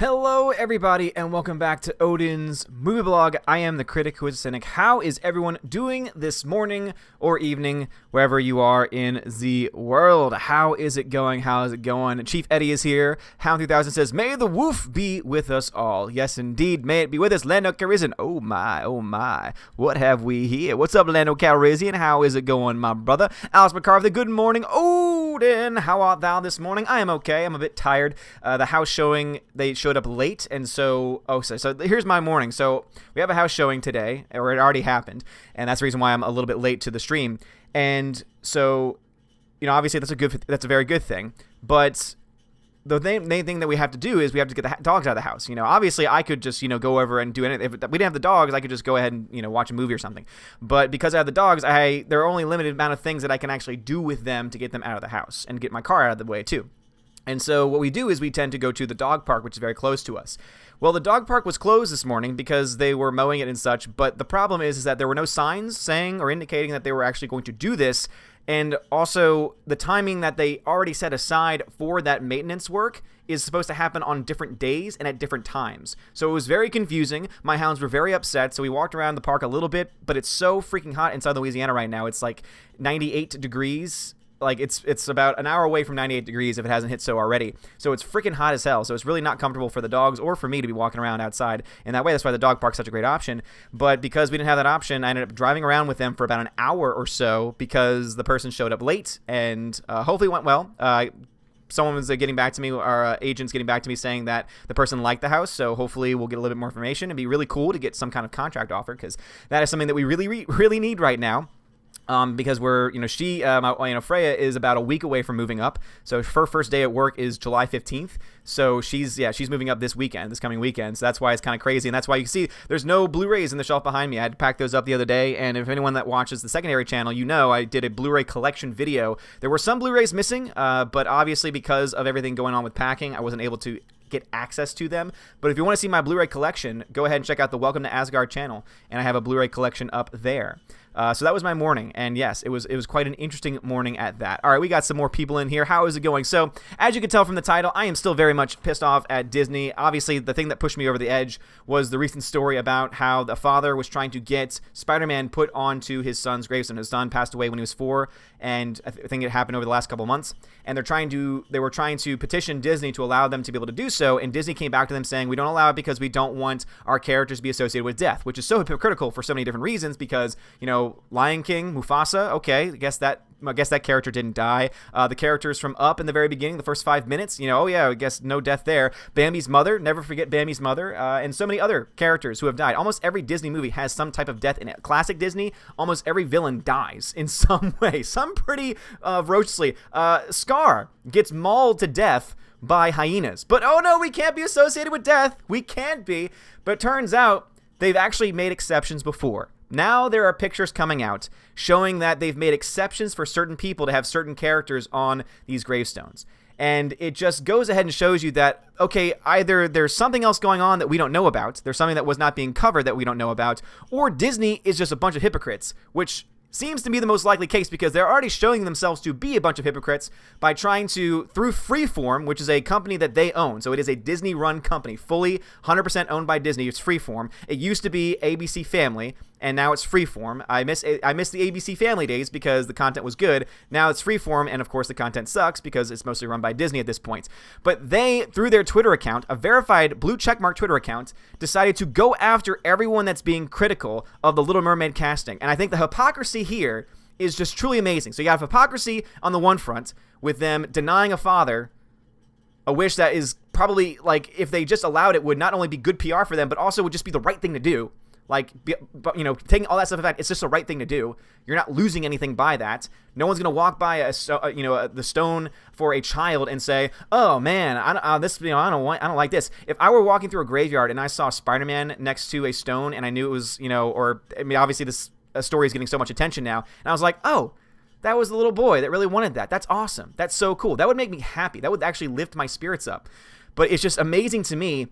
Hello, everybody, and welcome back to Odin's Movie Blog. I am the critic who is a cynic. How is everyone doing this morning or evening, wherever you are in the world? How is it going? How is it going? Chief Eddie is here. Hound 3000 says, "May the woof be with us all." Yes, indeed, may it be with us. Lando Calrissian. Oh my. What have we here? What's up, Lando Calrissian? How is it going, my brother? Alice McCarthy, good morning. Odin, how art thou this morning? I am okay. I'm a bit tired. The house showing, they showed up late, and so here's my morning. So we have a house showing today, or it already happened, and that's the reason why I'm a little bit late to the stream. And so, obviously that's a very good thing, but the main thing that we have to do is we have to get the dogs out of the house. Obviously I could just, go over and do anything. If we didn't have the dogs, I could just go ahead and, watch a movie or something. But because I have the dogs, there are only limited amount of things that I can actually do with them to get them out of the house and get my car out of the way too. And so what we do is we tend to go to the dog park, which is very close to us. Well, the dog park was closed this morning because they were mowing it and such, but the problem is that there were no signs saying or indicating that they were actually going to do this, and also the timing that they already set aside for that maintenance work is supposed to happen on different days and at different times. So it was very confusing. My hounds were very upset, so we walked around the park a little bit, but it's so freaking hot inside Louisiana right now. It's like 98 degrees. Like, it's about an hour away from 98 degrees if it hasn't hit so already. So it's freaking hot as hell. So it's really not comfortable for the dogs or for me to be walking around outside in that way. That's why the dog park's such a great option. But because we didn't have that option, I ended up driving around with them for about an hour or so because the person showed up late, and hopefully it went well. Someone was getting back to me, our agent's getting back to me saying that the person liked the house, so hopefully we'll get a little bit more information. It'd be really cool to get some kind of contract offer because that is something that we really need right now. Because we're, Freya is about a week away from moving up. So her first day at work is July 15th. So she's moving up this coming weekend. So that's why it's kind of crazy. And that's why you see there's no Blu-rays in the shelf behind me. I had to pack those up the other day. And if anyone that watches the secondary channel, I did a Blu-ray collection video. There were some Blu-rays missing, but obviously because of everything going on with packing, I wasn't able to get access to them. But if you want to see my Blu-ray collection, go ahead and check out the Welcome to Asgard channel, and I have a Blu-ray collection up there. So that was my morning, and yes, it was quite an interesting morning at that. All right, we got some more people in here. How is it going? So, as you can tell from the title, I am still very much pissed off at Disney. Obviously, the thing that pushed me over the edge was the recent story about how the father was trying to get Spider-Man put onto his son's gravestone. His son passed away when he was 4, and I think it happened over the last couple months. And they were trying to petition Disney to allow them to be able to do so, and Disney came back to them saying, we don't allow it because we don't want our characters to be associated with death, which is so hypocritical for so many different reasons because, Lion King, Mufasa, okay, I guess that character didn't die. The characters from Up in the very beginning, the first 5 minutes, I guess no death there. Bambi's mother, never forget Bambi's mother, and so many other characters who have died. Almost every Disney movie has some type of death in it. Classic Disney, almost every villain dies in some way, some pretty ferociously. Scar gets mauled to death by hyenas. But oh no, we can't be associated with death. We can't be. But it turns out they've actually made exceptions before. Now there are pictures coming out showing that they've made exceptions for certain people to have certain characters on these gravestones. And it just goes ahead and shows you that, okay, either there's something else going on that we don't know about, there's something that was not being covered that we don't know about, or Disney is just a bunch of hypocrites, which seems to be the most likely case because they're already showing themselves to be a bunch of hypocrites by trying to, through Freeform, which is a company that they own. So it is a Disney-run company, fully 100% owned by Disney. It's Freeform. It used to be ABC Family, and now it's Freeform. I miss the ABC Family days because the content was good. Now it's Freeform, and of course the content sucks because it's mostly run by Disney at this point. But they, through their Twitter account, a verified blue checkmark Twitter account, decided to go after everyone that's being critical of the Little Mermaid casting. And I think the hypocrisy here is just truly amazing. So you have hypocrisy on the one front with them denying a father a wish that is probably, like, if they just allowed it, would not only be good PR for them, but also would just be the right thing to do. Like, taking all that stuff aside, it's just the right thing to do. You're not losing anything by that. No one's going to walk by the stone for a child and say, "Oh man, I don't like this." If I were walking through a graveyard and I saw Spider-Man next to a stone and I knew it was, obviously this story is getting so much attention now, and I was like, "Oh, that was the little boy that really wanted that. That's awesome. That's so cool." That would make me happy. That would actually lift my spirits up. But it's just amazing to me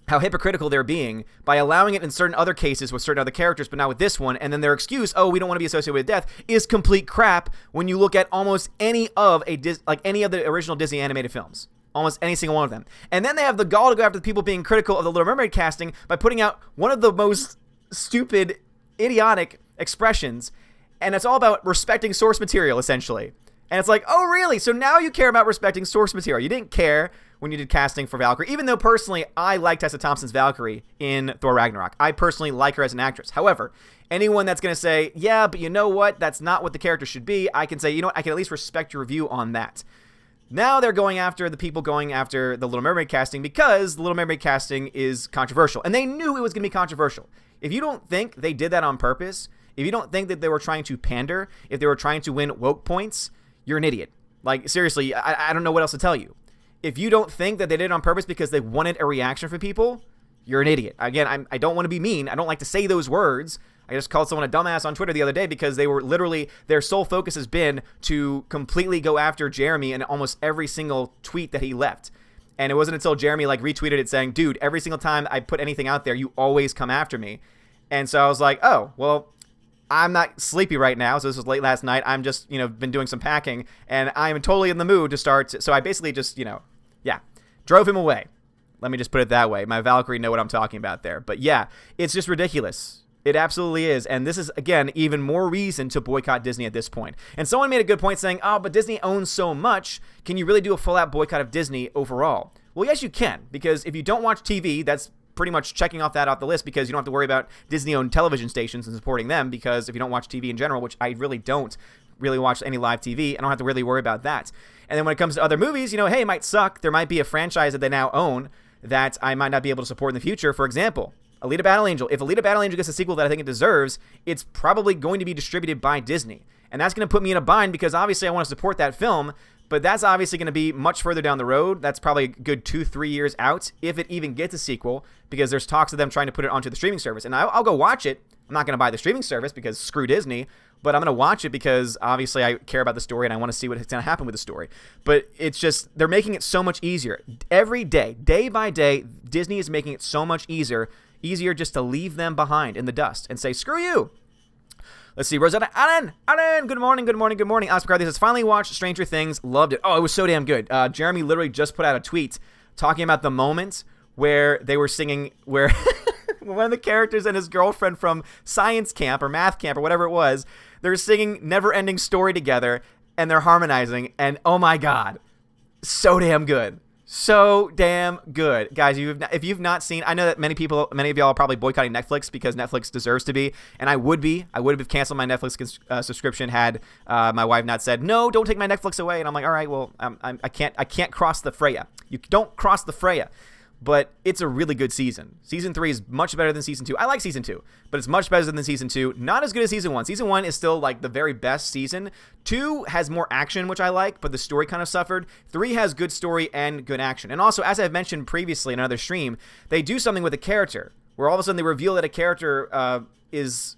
how hypocritical they're being by allowing it in certain other cases with certain other characters, but not with this one. And then their excuse, "Oh, we don't want to be associated with death," is complete crap when you look at almost any of the original Disney animated films. Almost any single one of them. And then they have the gall to go after the people being critical of the Little Mermaid casting by putting out one of the most stupid, idiotic expressions. And it's all about respecting source material, essentially. And it's like, oh, really? So now you care about respecting source material. You didn't care when you did casting for Valkyrie, even though personally I like Tessa Thompson's Valkyrie in Thor Ragnarok. I personally like her as an actress. However, anyone that's going to say, yeah, but you know what? That's not what the character should be. I can say, you know what? I can at least respect your review on that. Now they're going after the people going after the Little Mermaid casting because the Little Mermaid casting is controversial. And they knew it was going to be controversial. If you don't think they did that on purpose, if you don't think that they were trying to pander, if they were trying to win woke points, you're an idiot. Like, seriously, I don't know what else to tell you. If you don't think that they did it on purpose because they wanted a reaction from people, you're an idiot. Again, I don't want to be mean. I don't like to say those words. I just called someone a dumbass on Twitter the other day because they were literally, their sole focus has been to completely go after Jeremy in almost every single tweet that he left. And it wasn't until Jeremy retweeted it saying, dude, every single time I put anything out there, you always come after me. And so I was like, oh, well, I'm not sleepy right now. So this was late last night. I'm just, been doing some packing and I'm totally in the mood to start. So I basically just, drove him away. Let me just put it that way. My Valkyrie know what I'm talking about there. But yeah, it's just ridiculous. It absolutely is. And this is, again, even more reason to boycott Disney at this point. And someone made a good point saying, oh, but Disney owns so much. Can you really do a full-out boycott of Disney overall? Well, yes, you can. Because if you don't watch TV, that's pretty much checking off that off the list because you don't have to worry about Disney-owned television stations and supporting them because if you don't watch TV in general, which I really don't really watch any live TV, I don't have to really worry about that. And then when it comes to other movies, hey, it might suck. There might be a franchise that they now own that I might not be able to support in the future. For example, Alita Battle Angel. If Alita Battle Angel gets a sequel that I think it deserves, it's probably going to be distributed by Disney. And that's going to put me in a bind because obviously I want to support that film, but that's obviously going to be much further down the road. That's probably a good 2-3 years out if it even gets a sequel because there's talks of them trying to put it onto the streaming service. And I'll go watch it. I'm not going to buy the streaming service because screw Disney, but I'm going to watch it because obviously I care about the story and I want to see what's going to happen with the story. But it's just, they're making it so much easier. Every day, day by day, Disney is making it so much easier just to leave them behind in the dust and say, screw you. Let's see, Rosetta Allen, good morning. Alex McCarthy says, finally watched Stranger Things, loved it. Oh, it was so damn good. Jeremy literally just put out a tweet talking about the moment where they were singing, where one of the characters and his girlfriend from science camp or math camp or whatever it was, they're singing Never Ending Story together and they're harmonizing. And oh my God, so damn good. So damn good. Guys, if you've not seen, I know that many of y'all are probably boycotting Netflix because Netflix deserves to be, and I would have canceled my Netflix subscription had my wife not said, no, don't take my Netflix away. And I'm like, all right, well, I can't cross the Freya. You don't cross the Freya. But it's a really good season. Season 3 is much better than Season 2. I like Season 2, but it's much better than Season 2. Not as good as Season 1. Season 1 is still the very best season. 2 has more action, which I like, but the story kind of suffered. 3 has good story and good action. And also, as I've mentioned previously in another stream, they do something with a character, where all of a sudden they reveal that a character feels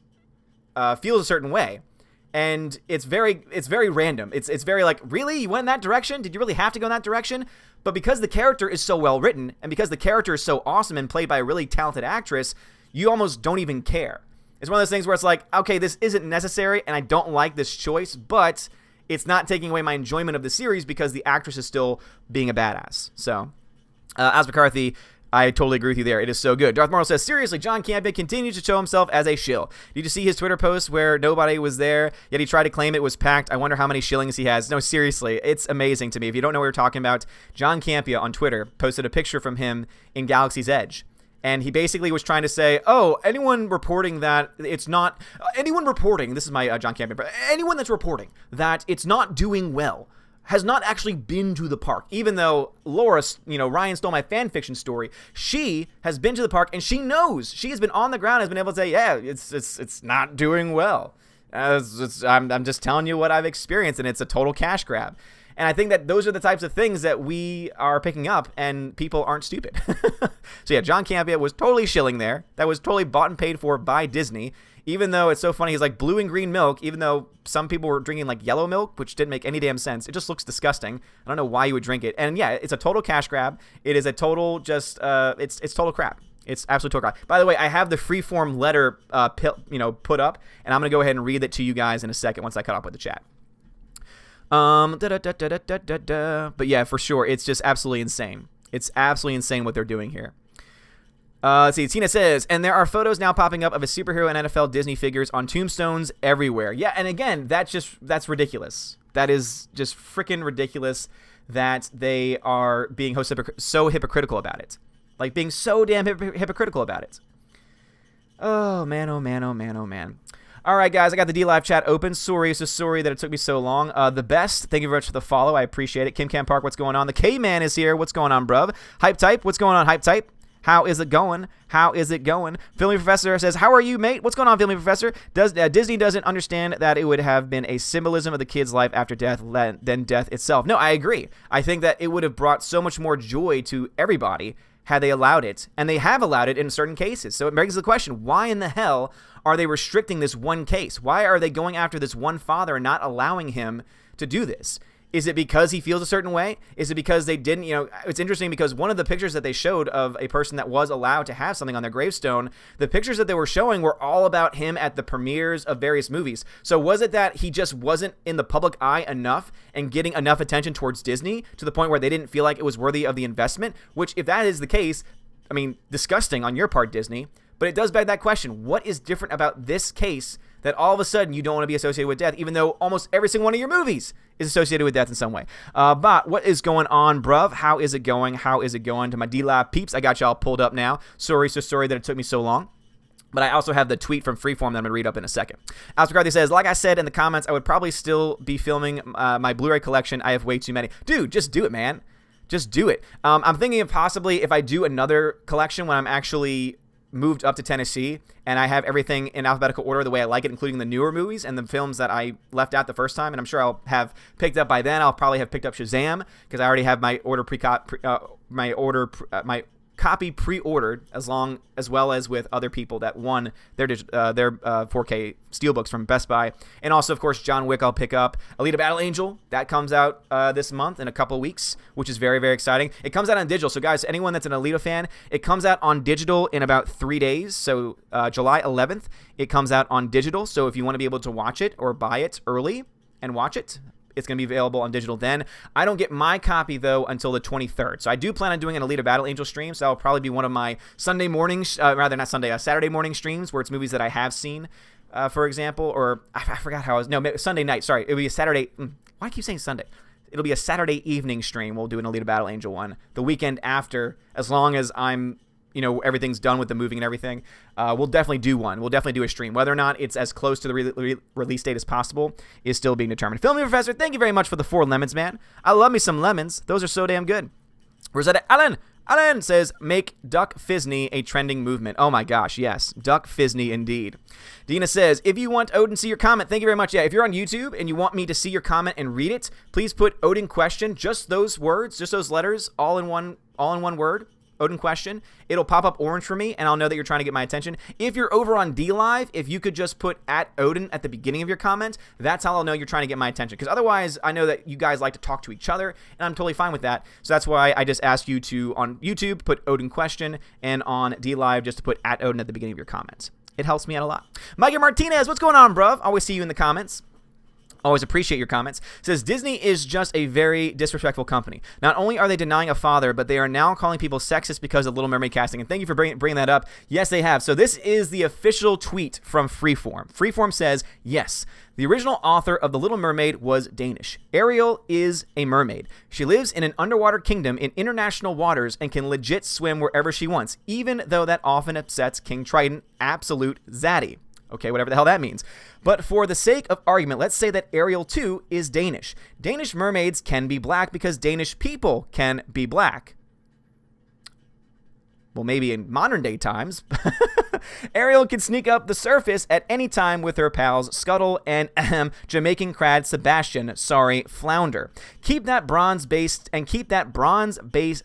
a certain way. And it's very random. It's very really? You went in that direction? Did you really have to go in that direction? But because the character is so well written, and because the character is so awesome and played by a really talented actress, you almost don't even care. It's one of those things where it's like, okay, this isn't necessary, and I don't like this choice, but it's not taking away my enjoyment of the series because the actress is still being a badass. So, as McCarthy, I totally agree with you there. It is so good. Darth Morrow says, seriously, John Campion continues to show himself as a shill. Did you see his Twitter post where nobody was there, yet he tried to claim it was packed? I wonder how many shillings he has. No, seriously, it's amazing to me. If you don't know what we're talking about, John Campion on Twitter posted a picture from him in Galaxy's Edge. And he basically was trying to say, oh, anyone reporting that it's not, anyone reporting, this is my John Campion, but anyone that's reporting that it's not doing well has not actually been to the park. Even though Laura, Ryan stole my fan fiction story, she has been to the park and she knows. She has been on the ground, has been able to say, yeah, it's not doing well. I'm just telling you what I've experienced, and it's a total cash grab. And I think that those are the types of things that we are picking up, and people aren't stupid. So yeah, John Campia was totally shilling there. That was totally bought and paid for by Disney. Even though it's so funny, he's like blue and green milk, even though some people were drinking yellow milk, which didn't make any damn sense. It just looks disgusting. I don't know why you would drink it. And yeah, it's a total cash grab. It is a total it's total crap. It's absolute total crap. By the way, I have the freeform letter put up, and I'm going to go ahead and read it to you guys in a second once I cut off with the chat. But yeah, for sure, it's just absolutely insane. It's absolutely insane what they're doing here. Let's see. Tina says, and there are photos now popping up of a superhero and NFL Disney figures on tombstones everywhere. Yeah, and again, that's ridiculous. That is just freaking ridiculous that they are being so hypocritical about it. Like, being so damn hypocritical about it. Oh, man, oh, man, oh, man, oh, man. All right, guys, I got the D-Live chat open. Sorry that it took me so long. The best, thank you very much for the follow. I appreciate it. Kim Cam Park, what's going on? The K-Man is here. What's going on, bruv? Hype Type, what's going on, Hype Type? How is it going? How is it going? Filmy Professor says, how are you, mate? What's going on, Filmy Professor? Disney doesn't understand that it would have been a symbolism of the kid's life after death than death itself. No, I agree. I think that it would have brought so much more joy to everybody had they allowed it, and they have allowed it in certain cases. So it begs the question, why in the hell are they restricting this one case? Why are they going after this one father and not allowing him to do this? Is it because he feels a certain way? Is it because they didn't, it's interesting because one of the pictures that they showed of a person that was allowed to have something on their gravestone, the pictures that they were showing were all about him at the premieres of various movies. So was it that he just wasn't in the public eye enough and getting enough attention towards Disney to the point where they didn't feel like it was worthy of the investment? Which, if that is the case, I mean, disgusting on your part, Disney. But it does beg that question. What is different about this case that all of a sudden you don't want to be associated with death, even though almost every single one of your movies is associated with death in some way? But what is going on, bruv? How is it going? How is it going? To my D-Lab peeps, I got y'all pulled up now. Sorry that it took me so long. But I also have the tweet from Freeform that I'm going to read up in a second. Alex McCarthy says, like I said in the comments, I would probably still be filming my Blu-ray collection. I have way too many. Dude, just do it, man. Just do it. I'm thinking of possibly if I do another collection when I'm actually moved up to Tennessee and I have everything in alphabetical order the way I like it, including the newer movies and the films that I left out the first time. And I'm sure I'll have picked up by then. I'll probably have picked up Shazam because I already have my copy pre-ordered, as well as with other people that won their 4K steelbooks from Best Buy. And also, of course, John Wick I'll pick up. Alita Battle Angel, that comes out this month in a couple of weeks, which is very, very exciting. It comes out on digital. So guys, anyone that's an Alita fan, it comes out on digital in about 3 days. So July 11th, it comes out on digital. So if you want to be able to watch it or buy it early and watch it, it's going to be available on digital then. I don't get my copy, though, until the 23rd. So I do plan on doing an Alita Battle Angel stream. So that'll probably be one of my Saturday morning streams where it's movies that I have seen, for example. Or I forgot how I was. No, Sunday night. Sorry. It'll be a Saturday. Why do I keep saying Sunday? It'll be a Saturday evening stream. We'll do an Alita Battle Angel one the weekend after, as long as I'm, everything's done with the moving and everything. We'll definitely do one. We'll definitely do a stream. Whether or not it's as close to the release date as possible is still being determined. Filmy Professor, thank you very much for the 4 lemons, man. I love me some lemons. Those are so damn good. Rosetta Allen says, make Duck Fisney a trending movement. Oh my gosh, yes. Duck Fisney indeed. Dina says, if you want Odin to see your comment, thank you very much. Yeah, if you're on YouTube and you want me to see your comment and read it, please put Odin question, just those words, just those letters, all in one word. Odin question, it'll pop up orange for me, and I'll know that you're trying to get my attention. If you're over on D-Live, if you could just put @Odin at the beginning of your comment, that's how I'll know you're trying to get my attention. Because otherwise, I know that you guys like to talk to each other, and I'm totally fine with that. So that's why I just asked you to, on YouTube, put Odin question, and on D-Live, just to put @Odin at the beginning of your comments. It helps me out a lot. Mikey Martinez, what's going on, bruv? Always see you in the comments. Always appreciate your comments. Says, Disney is just a very disrespectful company. Not only are they denying a father, but they are now calling people sexist because of Little Mermaid casting. And thank you for bringing that up. Yes, they have. So this is the official tweet from Freeform. Freeform says, yes, the original author of The Little Mermaid was Danish. Ariel is a mermaid. She lives in an underwater kingdom in international waters and can legit swim wherever she wants, even though that often upsets King Triton, absolute zaddy. Okay, whatever the hell that means. But for the sake of argument, let's say that Ariel too is Danish. Danish mermaids can be black because Danish people can be black. Well, maybe in modern day times. Ariel can sneak up the surface at any time with her pals Scuttle and Jamaican crad Sebastian, Flounder. Keep that bronze base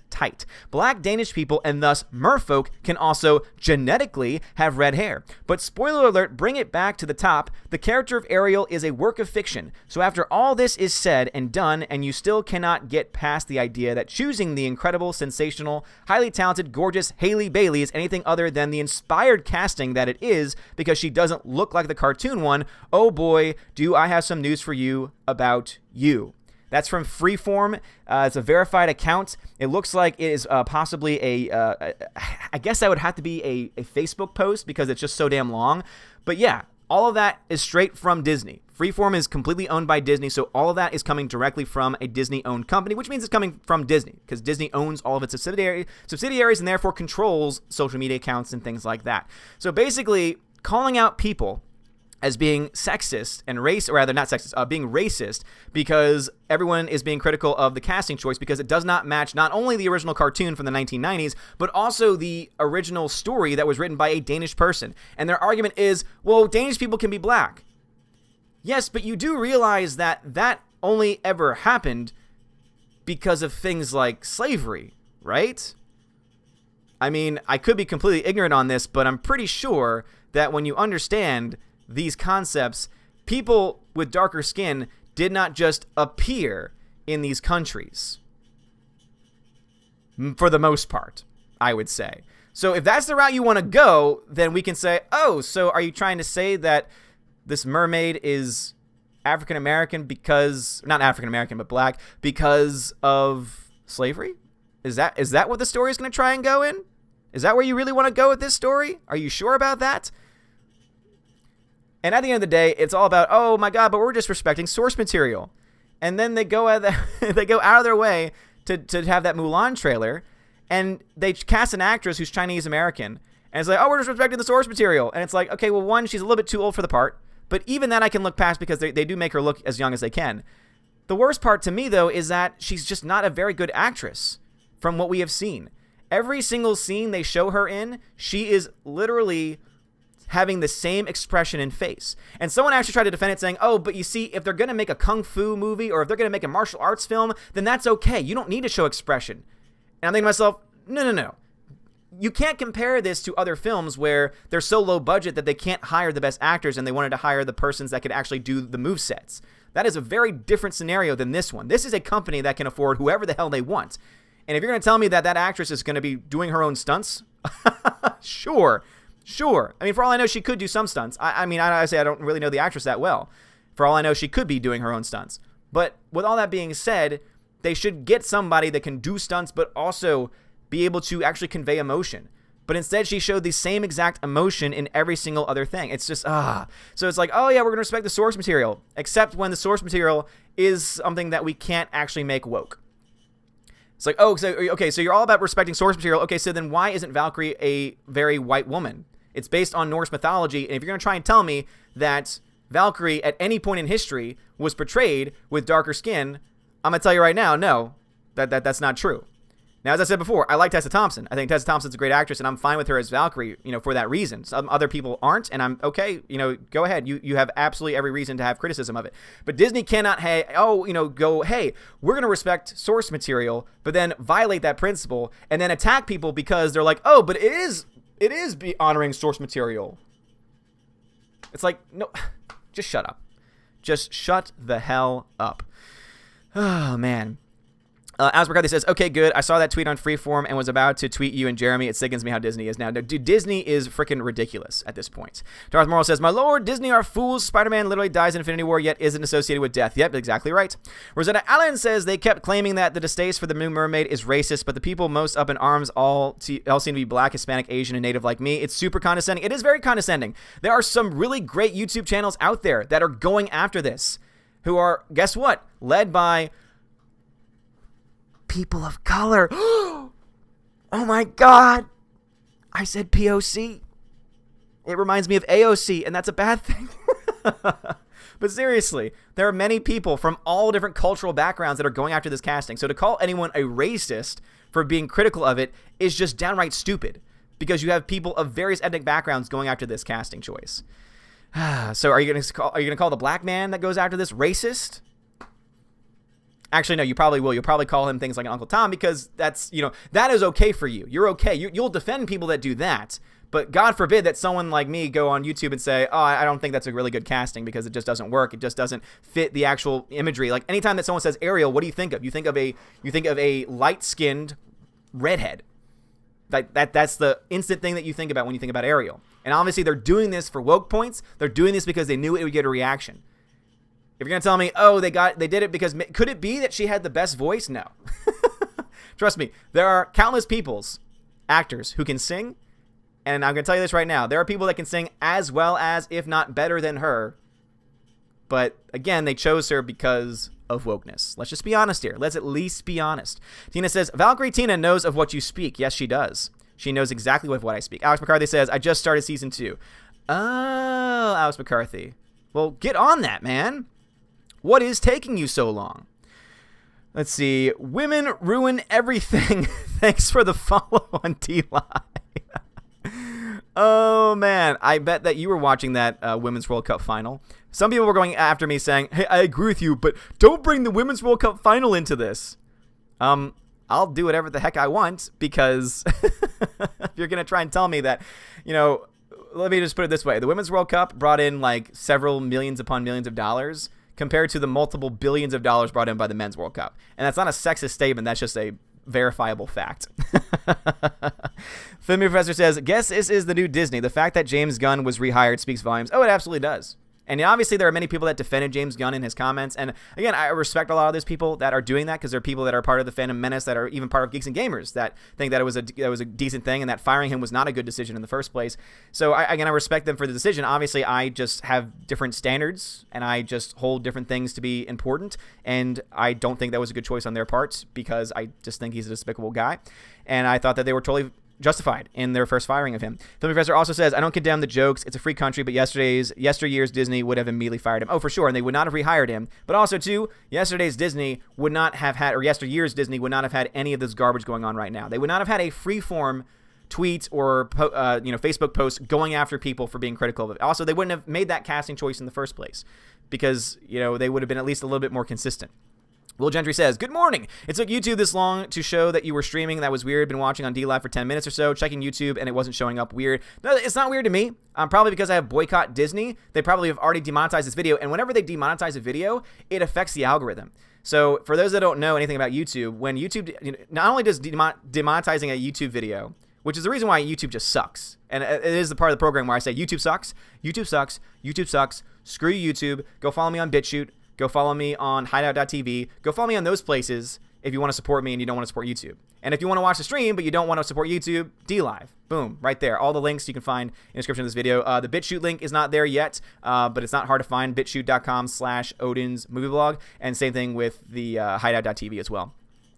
tight. Black Danish people and thus merfolk can also genetically have red hair. But spoiler alert, bring it back to the top. The character of Ariel is a work of fiction. So after all this is said and done, and you still cannot get past the idea that choosing the incredible, sensational, highly talented, gorgeous Hailey Bailey is anything other than the inspired casting that it is because she doesn't look like the cartoon one. Oh boy, do I have some news for you about you. That's from Freeform. It's a verified account. It looks like it is possibly I guess that would have to be a Facebook post because it's just so damn long. But yeah, all of that is straight from Disney. Freeform is completely owned by Disney, so all of that is coming directly from a Disney-owned company, which means it's coming from Disney because Disney owns all of its subsidiaries and therefore controls social media accounts and things like that. So basically, calling out people as being sexist and being racist because everyone is being critical of the casting choice because it does not match not only the original cartoon from the 1990s, but also the original story that was written by a Danish person. And their argument is, well, Danish people can be black. Yes, but you do realize that that only ever happened because of things like slavery, right? I mean, I could be completely ignorant on this, but I'm pretty sure that when you understand these concepts, people with darker skin did not just appear in these countries. For the most part, I would say. So if that's the route you want to go, then we can say, oh, so are you trying to say that this mermaid is African American because, not African American, but black because of slavery? Is that what the story is going to try and go in? Is that where you really want to go with this story? Are you sure about that? And at the end of the day, it's all about, oh my God, but we're just respecting source material. And then they go out of their way to have that Mulan trailer, and they cast an actress who's Chinese American, and it's like, oh, we're just respecting the source material. And it's like, okay, well, one, she's a little bit too old for the part, but even that I can look past because they do make her look as young as they can. The worst part to me, though, is that she's just not a very good actress from what we have seen. Every single scene they show her in, she is literally having the same expression and face. And someone actually tried to defend it saying, oh, but you see, if they're going to make a kung fu movie or if they're going to make a martial arts film, then that's okay. You don't need to show expression. And I'm thinking to myself, no. You can't compare this to other films where they're so low budget that they can't hire the best actors and they wanted to hire the persons that could actually do the movesets. That is a very different scenario than this one. This is a company that can afford whoever the hell they want. And if you're going to tell me that actress is going to be doing her own stunts, Sure. I mean, for all I know, she could do some stunts. I mean, I don't really know the actress that well. For all I know, she could be doing her own stunts. But with all that being said, they should get somebody that can do stunts, but also be able to actually convey emotion. But instead, she showed the same exact emotion in every single other thing. It's just, So it's like, oh yeah, we're going to respect the source material, except when the source material is something that we can't actually make woke. It's like, oh, so you're all about respecting source material. Okay, so then why isn't Valkyrie a very white woman? It's based on Norse mythology, and if you're going to try and tell me that Valkyrie at any point in history was portrayed with darker skin, I'm going to tell you right now, no, that's not true. Now, as I said before, I like Tessa Thompson. I think Tessa Thompson's a great actress, and I'm fine with her as Valkyrie, for that reason. Some other people aren't, and I'm okay, go ahead. You have absolutely every reason to have criticism of it. But Disney cannot, hey, we're going to respect source material, but then violate that principle, and then attack people because they're like, oh, but it is honoring source material. It's like, no, just shut up. Just shut the hell up. Oh, man. As McCarthy says, okay, good. I saw that tweet on Freeform and was about to tweet you and Jeremy. It sickens me how Disney is now. No, dude, Disney is freaking ridiculous at this point. Darth Morrill says, my lord, Disney are fools. Spider-Man literally dies in Infinity War, yet isn't associated with death. Yep, exactly right. Rosetta Allen says, they kept claiming that the distaste for the new mermaid is racist, but the people most up in arms all seem to be black, Hispanic, Asian, and native like me. It's super condescending. It is very condescending. There are some really great YouTube channels out there that are going after this, who are, guess what, led by people of color. Oh my God. I said POC. It reminds me of AOC, and that's a bad thing. But seriously, there are many people from all different cultural backgrounds that are going after this casting. So to call anyone a racist for being critical of it is just downright stupid, because you have people of various ethnic backgrounds going after this casting choice. So are you going to call the black man that goes after this racist? Actually, no, you probably will. You'll probably call him things like Uncle Tom, because that's, that is okay for you. You're okay. You'll defend people that do that. But God forbid that someone like me go on YouTube and say, oh, I don't think that's a really good casting because it just doesn't work. It just doesn't fit the actual imagery. Like anytime that someone says Ariel, what do you think of? You think of a light-skinned redhead. That's the instant thing that you think about when you think about Ariel. And obviously they're doing this for woke points. They're doing this because they knew it would get a reaction. If you're going to tell me, oh, they did it because, could it be that she had the best voice? No. Trust me, there are countless actors who can sing. And I'm going to tell you this right now. There are people that can sing as well as, if not better than her. But again, they chose her because of wokeness. Let's just be honest here. Let's at least be honest. Tina says, Valkyrie Tina knows of what you speak. Yes, she does. She knows exactly what I speak. Alex McCarthy says, I just started season 2. Oh, Alex McCarthy. Well, get on that, man. What is taking you so long? Let's see. Women ruin everything. Thanks for the follow on D-Live. Oh, man. I bet that you were watching that Women's World Cup final. Some people were going after me saying, hey, I agree with you, but don't bring the Women's World Cup final into this. I'll do whatever the heck I want, because if you're going to try and tell me that, let me just put it this way. The Women's World Cup brought in like several millions upon millions of dollars compared to the multiple billions of dollars brought in by the Men's World Cup. And that's not a sexist statement. That's just a verifiable fact. Film Professor says, guess this is the new Disney. The fact that James Gunn was rehired speaks volumes. Oh, it absolutely does. And obviously there are many people that defended James Gunn in his comments. And again, I respect a lot of those people that are doing that, because they're people that are part of the fandom menace, that are even part of Geeks and Gamers, that think that it was a decent thing, and that firing him was not a good decision in the first place. So I respect them for the decision. Obviously, I just have different standards, and I just hold different things to be important. And I don't think that was a good choice on their part, because I just think he's a despicable guy. And I thought that they were totally justified in their first firing of him. Film Professor also says, I don't condemn the jokes. It's a free country, but yesteryear's Disney would have immediately fired him. Oh, for sure. And they would not have rehired him. But also, too, yesteryear's Disney would not have had any of this garbage going on right now. They would not have had a free-form tweet or Facebook post going after people for being critical of it. Also, they wouldn't have made that casting choice in the first place, because, they would have been at least a little bit more consistent. Will Gentry says, good morning. It took YouTube this long to show that you were streaming. That was weird. Been watching on D-Live for 10 minutes or so, checking YouTube, and it wasn't showing up. Weird. No, it's not weird to me. Probably because I have Boycott Disney. They probably have already demonetized this video, and whenever they demonetize a video, it affects the algorithm. So for those that don't know anything about YouTube, when YouTube, not only does demonetizing a YouTube video, which is the reason why YouTube just sucks, and it is the part of the program where I say YouTube sucks, YouTube sucks, YouTube sucks, screw you, YouTube, go follow me on BitChute, go follow me on hideout.tv. Go follow me on those places if you want to support me and you don't want to support YouTube. And if you want to watch the stream but you don't want to support YouTube, D-Live. Boom, right there. All the links you can find in the description of this video. The BitChute link is not there yet, but it's not hard to find. BitChute.com/Odin's movie blog. And same thing with the hideout.tv as well.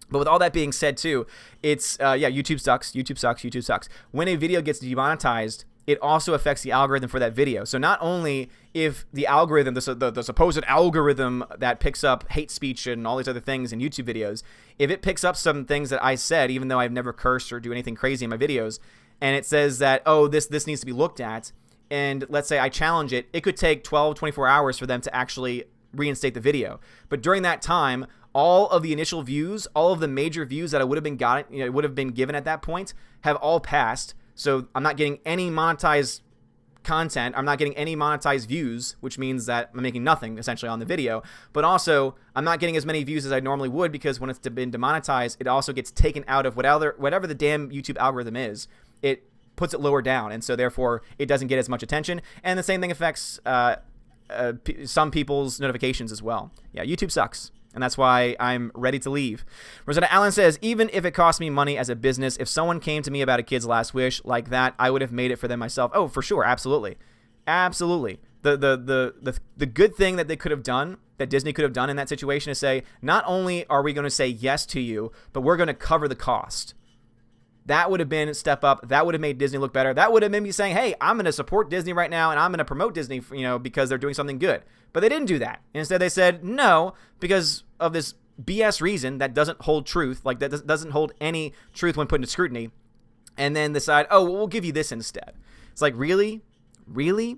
But with all that being said, too, it's, YouTube sucks, YouTube sucks, YouTube sucks. When a video gets demonetized, it also affects the algorithm for that video. So not only if the algorithm, the supposed algorithm that picks up hate speech and all these other things in YouTube videos, if it picks up some things that I said, even though I've never cursed or do anything crazy in my videos, and it says that, oh, this needs to be looked at, and let's say I challenge it, it could take 12, 24 hours for them to actually reinstate the video. But during that time, all of the initial views, all of the major views that I would have been given at that point have all passed. So I'm not getting any monetized content. I'm not getting any monetized views, which means that I'm making nothing essentially on the video. But also, I'm not getting as many views as I normally would, because when it's been demonetized, it also gets taken out of whatever the damn YouTube algorithm is. It puts it lower down, and so therefore it doesn't get as much attention. And the same thing affects some people's notifications as well. Yeah, YouTube sucks. And that's why I'm ready to leave. Rosetta Allen says, even if it cost me money as a business, if someone came to me about a kid's last wish like that, I would have made it for them myself. Oh, for sure. Absolutely. Absolutely. The good thing that they could have done, that Disney could have done in that situation, is say, not only are we going to say yes to you, but we're going to cover the cost. That would have been a step up. That would have made Disney look better. That would have made me saying, hey, I'm going to support Disney right now, and I'm going to promote Disney, because they're doing something good. But they didn't do that. Instead, they said no, because of this BS reason that doesn't hold truth, like that doesn't hold any truth when put into scrutiny, and then decide, oh, well, we'll give you this instead. It's like, really? Really?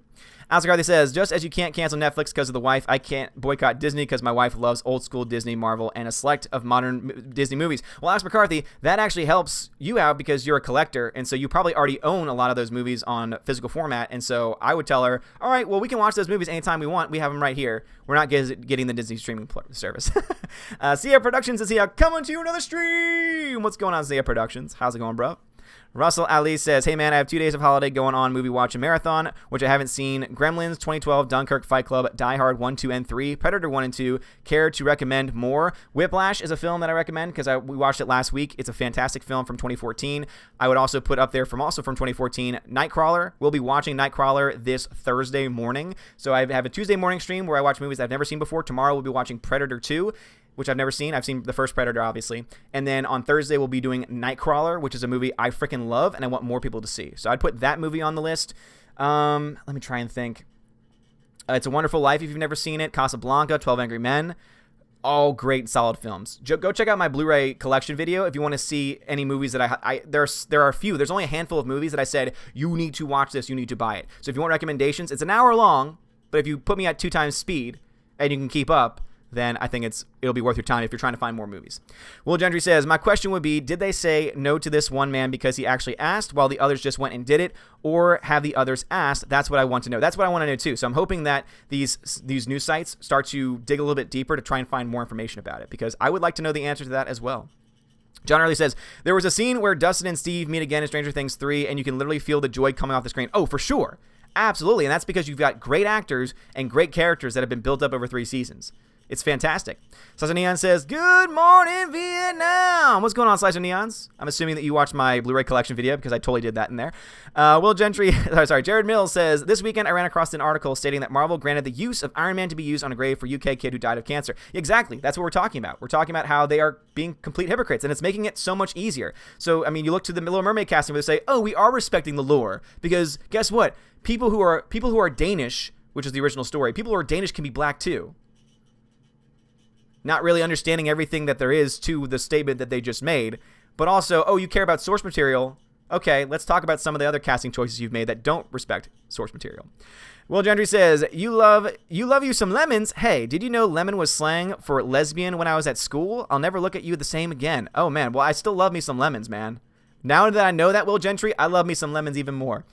Alex McCarthy says, just as you can't cancel Netflix because of the wife, I can't boycott Disney because my wife loves old school Disney, Marvel, and a select of modern Disney movies. Well, Alex McCarthy, that actually helps you out because you're a collector, and so you probably already own a lot of those movies on physical format, and so I would tell her, all right, well, we can watch those movies anytime we want. We have them right here. We're not getting the Disney streaming service. Sia Productions is here, coming to you another stream. What's going on, Sia Productions? How's it going, bro? Russell Ali says, hey man, I have 2 days of holiday going on movie watching marathon, which I haven't seen. Gremlins, 2012, Dunkirk, Fight Club, Die Hard 1, 2, and 3, Predator 1 and 2. Care to recommend more? Whiplash is a film that I recommend because we watched it last week. It's a fantastic film from 2014. I would also put up there from 2014, Nightcrawler. We'll be watching Nightcrawler this Thursday morning. So I have a Tuesday morning stream where I watch movies I've never seen before. Tomorrow we'll be watching Predator 2. Which I've never seen. I've seen the first Predator, obviously. And then on Thursday, we'll be doing Nightcrawler, which is a movie I freaking love, and I want more people to see. So I'd put that movie on the list. Let me try and think. It's a Wonderful Life if you've never seen it. Casablanca, 12 Angry Men. All great, solid films. Go check out my Blu-ray collection video if you want to see any movies that there are a few. There's only a handful of movies that I said, you need to watch this, you need to buy it. So if you want recommendations, it's an hour long, but if you put me at 2 times speed and you can keep up, then I think it'll be worth your time if you're trying to find more movies. Will Gentry says, my question would be, did they say no to this one man because he actually asked while the others just went and did it, or have the others asked? That's what I want to know. That's what I want to know too. So I'm hoping that these news sites start to dig a little bit deeper to try and find more information about it, because I would like to know the answer to that as well. John Early says, there was a scene where Dustin and Steve meet again in Stranger Things 3, and you can literally feel the joy coming off the screen. Oh, for sure. Absolutely. And that's because you've got great actors and great characters that have been built up over 3 seasons. It's fantastic. Slice of Neon says, good morning, Vietnam. What's going on, Slice of Neons? I'm assuming that you watched my Blu-ray collection video because I totally did that in there. Will Gentry, Jared Mills says, this weekend I ran across an article stating that Marvel granted the use of Iron Man to be used on a grave for UK kid who died of cancer. Exactly. That's what we're talking about. We're talking about how they are being complete hypocrites, and it's making it so much easier. So, I mean, you look to the Little Mermaid casting where they say, oh, we are respecting the lore, because guess what? People who are Danish, which is the original story, people who are Danish can be black too. Not really understanding everything that there is to the statement that they just made, but also, oh, you care about source material. Okay, let's talk about some of the other casting choices you've made that don't respect source material. Will Gentry says, you love you some lemons. Hey, did you know lemon was slang for lesbian when I was at school? I'll never look at you the same again. Oh, man. Well, I still love me some lemons, man. Now that I know that, Will Gentry, I love me some lemons even more.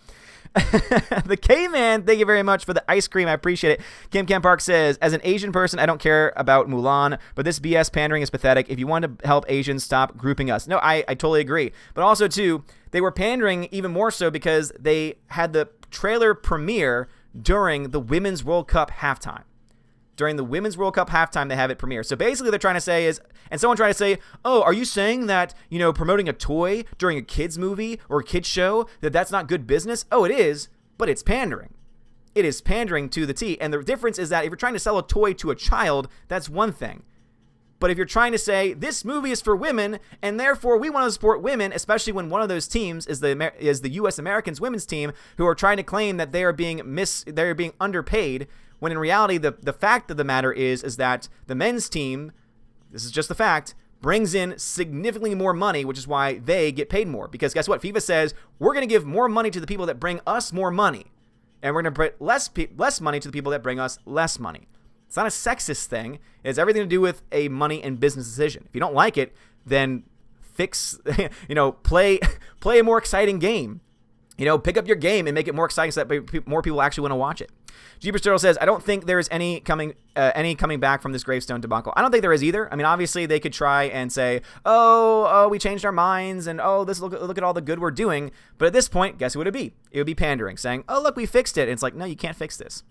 The K-Man, thank you very much for the ice cream. I appreciate it. Kim Park says, as an Asian person, I don't care about Mulan, but this BS pandering is pathetic. If you want to help Asians, stop grouping us. No, I totally agree. But also, too, they were pandering even more so because they had the trailer premiere during the Women's World Cup halftime. During the Women's World Cup halftime, they have it premiere. So basically they're trying to say is, and someone trying to say, oh, are you saying that, promoting a toy during a kid's movie or a kid's show, that's not good business? Oh, it is, but it's pandering. It is pandering to the T. And the difference is that if you're trying to sell a toy to a child, that's one thing. But if you're trying to say this movie is for women and therefore we want to support women, especially when one of those teams is the U.S. Americans women's team who are trying to claim that they are being underpaid, when in reality the fact of the matter is that the men's team, this is just the fact, brings in significantly more money, which is why they get paid more. Because guess what? FIFA says we're going to give more money to the people that bring us more money, and we're going to put less money to the people that bring us less money. It's not a sexist thing. It has everything to do with a money and business decision. If you don't like it, then play a more exciting game. Pick up your game and make it more exciting so that more people actually want to watch it. Jeepers Turtle says, I don't think there is any coming back from this gravestone debacle. I don't think there is either. I mean, obviously they could try and say, oh, we changed our minds, and look at all the good we're doing. But at this point, guess who would it be? It would be pandering, saying, oh, look, we fixed it. And it's like, no, you can't fix this.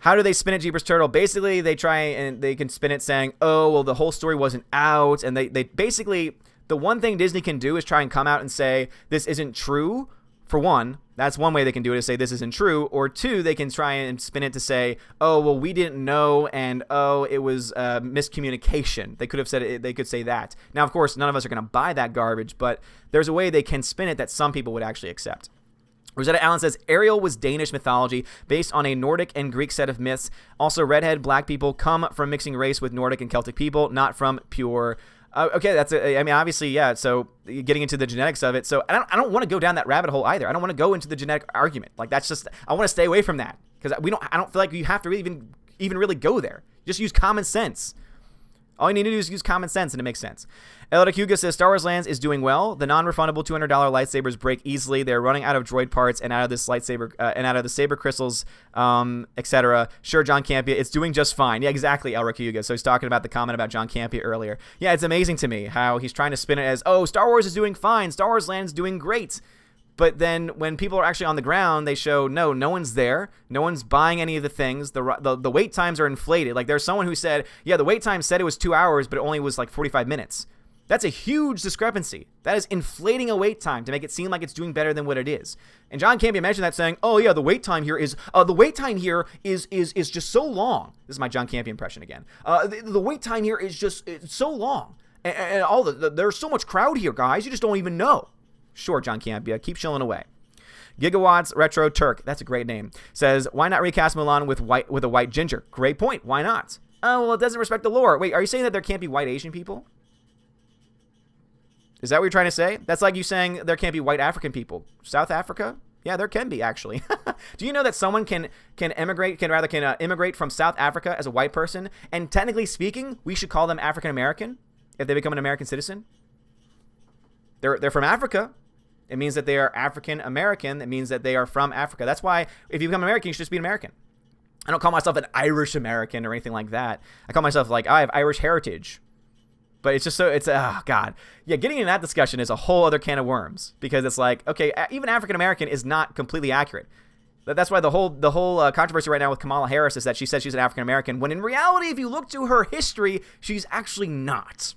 How do they spin it, Jeepers Turtle? Basically, they try and they can spin it saying, oh, well, the whole story wasn't out. And they basically, the one thing Disney can do is try and come out and say, this isn't true. For one, that's one way they can do it, is say this isn't true. Or two, they can try and spin it to say, oh, well, we didn't know, and oh, it was miscommunication. They could have said it, they could say that. Now, of course, none of us are going to buy that garbage, but there's a way they can spin it that some people would actually accept. Rosetta Allen says, Ariel was Danish mythology based on a Nordic and Greek set of myths. Also, redhead black people come from mixing race with Nordic and Celtic people, not from pure... okay, obviously, yeah, so getting into the genetics of it. So I don't want to go down that rabbit hole either. I don't want to go into the genetic argument. Like, that's just, I want to stay away from that, because I don't feel like you have to even really go there. Just use common sense. All you need to do is use common sense, and it makes sense. Elda Huga says Star Wars Lands is doing well. The non-refundable $200 lightsabers break easily. They're running out of droid parts and out of this lightsaber and out of the saber crystals, etc. Sure, John Campea, it's doing just fine. Yeah, exactly, Elric Huga. So he's talking about the comment about John Campea earlier. Yeah, it's amazing to me how he's trying to spin it as, oh, Star Wars is doing fine. Star Wars Land is doing great. But then when people are actually on the ground, they show, no one's there. No one's buying any of the things. The wait times are inflated. Like there's someone who said, yeah, the wait time said it was 2 hours, but it only was like 45 minutes. That's a huge discrepancy. That is inflating a wait time to make it seem like it's doing better than what it is. And John Campea mentioned that saying, oh yeah, the wait time here is just so long. This is my John Campea impression again. The wait time here is just so long. And there's so much crowd here, guys. You just don't even know. Sure, John Campea, keep chilling away. Gigawatts Retro Turk, that's a great name, says, why not recast Mulan with a white ginger? Great point. Why not? Oh, well, it doesn't respect the lore. Wait, are you saying that there can't be white Asian people? Is that what you're trying to say? That's like you saying there can't be white African people. South Africa? Yeah, there can be, actually. Do you know that someone can immigrate from South Africa as a white person? And technically speaking, we should call them African American if they become an American citizen. They're from Africa. It means that they are African American. It means that they are from Africa. That's why if you become American, you should just be an American. I don't call myself an Irish American or anything like that. I call myself like, I have Irish heritage. But it's just so, oh God. Yeah, getting into that discussion is a whole other can of worms. Because it's like, okay, even African American is not completely accurate. That's why the whole controversy right now with Kamala Harris is that she says she's an African American, when in reality, if you look to her history, she's actually not.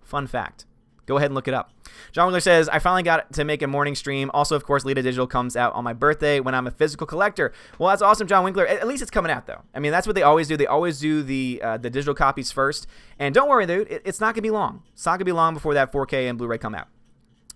Fun fact. Go ahead and look it up. John Wheeler says, I finally got to make a morning stream. Also, of course, Lita Digital comes out on my birthday when I'm a physical collector. Well, that's awesome, John Winkler. At least it's coming out, though. I mean, that's what they always do. They always do the digital copies first. And don't worry, dude. It's not going to be long. It's not going to be long before that 4K and Blu-ray come out.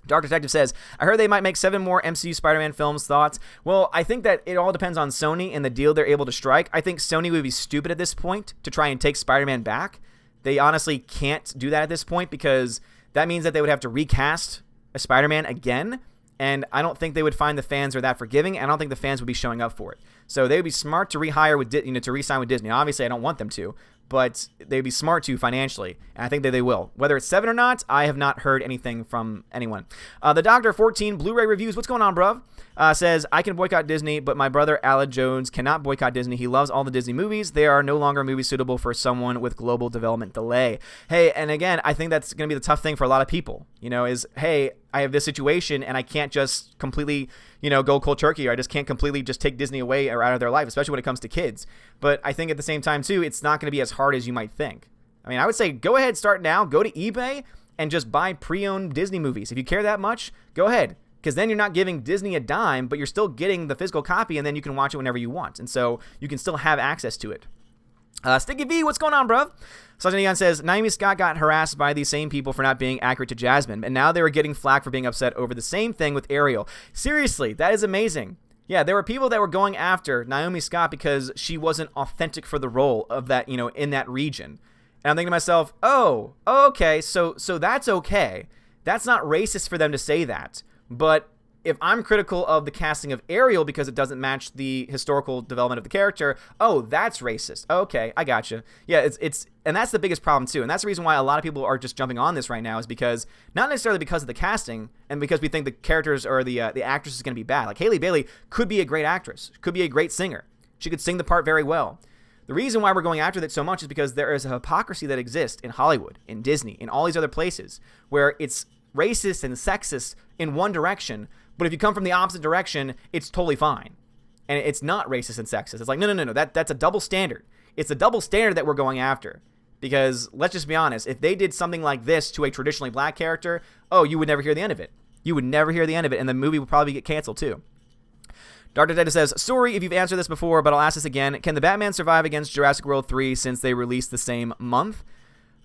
Dark Detective says, I heard they might make 7 more MCU Spider-Man films. Thoughts? Well, I think that it all depends on Sony and the deal they're able to strike. I think Sony would be stupid at this point to try and take Spider-Man back. They honestly can't do that at this point because that means that they would have to recast a Spider-Man again, and I don't think they would find the fans are that forgiving, and I don't think the fans would be showing up for it. So they would be smart to rehire with, to re-sign with Disney. Obviously, I don't want them to, but they'd be smart to financially, and I think that they will. Whether it's 7 or not, I have not heard anything from anyone. The Doctor 14 Blu-ray Reviews. What's going on, bruv? Says, I can boycott Disney, but my brother Alad Jones cannot boycott Disney. He loves all the Disney movies. They are no longer movies suitable for someone with global development delay. Hey, and again, I think that's going to be the tough thing for a lot of people, is, hey, I have this situation and I can't just completely, go cold turkey, or I just can't completely just take Disney away or out of their life, especially when it comes to kids. But I think at the same time, too, it's not going to be as hard as you might think. I mean, I would say go ahead, start now, go to eBay and just buy pre-owned Disney movies. If you care that much, go ahead. Because then you're not giving Disney a dime, but you're still getting the physical copy, and then you can watch it whenever you want. And so you can still have access to it. Sticky V, what's going on, bruv? Sergeant Egon says, Naomi Scott got harassed by these same people for not being accurate to Jasmine, and now they were getting flack for being upset over the same thing with Ariel. Seriously, that is amazing. Yeah, there were people that were going after Naomi Scott because she wasn't authentic for the role of that, in that region. And I'm thinking to myself, oh, okay, so that's okay. That's not racist for them to say that. But if I'm critical of the casting of Ariel because it doesn't match the historical development of the character, oh, that's racist. Okay, I gotcha. Yeah, it's and that's the biggest problem too. And that's the reason why a lot of people are just jumping on this right now, is because not necessarily because of the casting and because we think the characters or the actress is going to be bad. Like Hailey Bailey could be a great actress, could be a great singer. She could sing the part very well. The reason why we're going after that so much is because there is a hypocrisy that exists in Hollywood, in Disney, in all these other places where it's racist and sexist in one direction, but if you come from the opposite direction, it's totally fine. And it's not racist and sexist. It's like, no, that's a double standard. It's a double standard that we're going after. Because let's just be honest, if they did something like this to a traditionally black character, oh, you would never hear the end of it. You would never hear the end of it, and the movie would probably get canceled too. Dark Detective says, sorry if you've answered this before, but I'll ask this again. Can the Batman survive against Jurassic World 3 since they released the same month?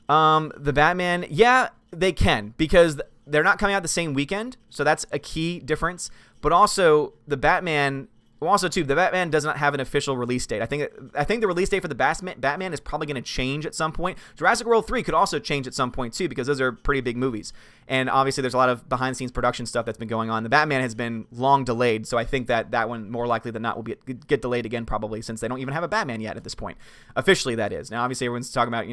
The Batman, yeah, they can, because they're not coming out the same weekend, so that's a key difference. But also, the Batman does not have an official release date. I think the release date for the Batman is probably going to change at some point. Jurassic World 3 could also change at some point too, because those are pretty big movies. And obviously, there's a lot of behind-the-scenes production stuff that's been going on. The Batman has been long delayed, so I think that one, more likely than not, will get delayed again probably, since they don't even have a Batman yet at this point. Officially, that is. Now, obviously, everyone's talking about,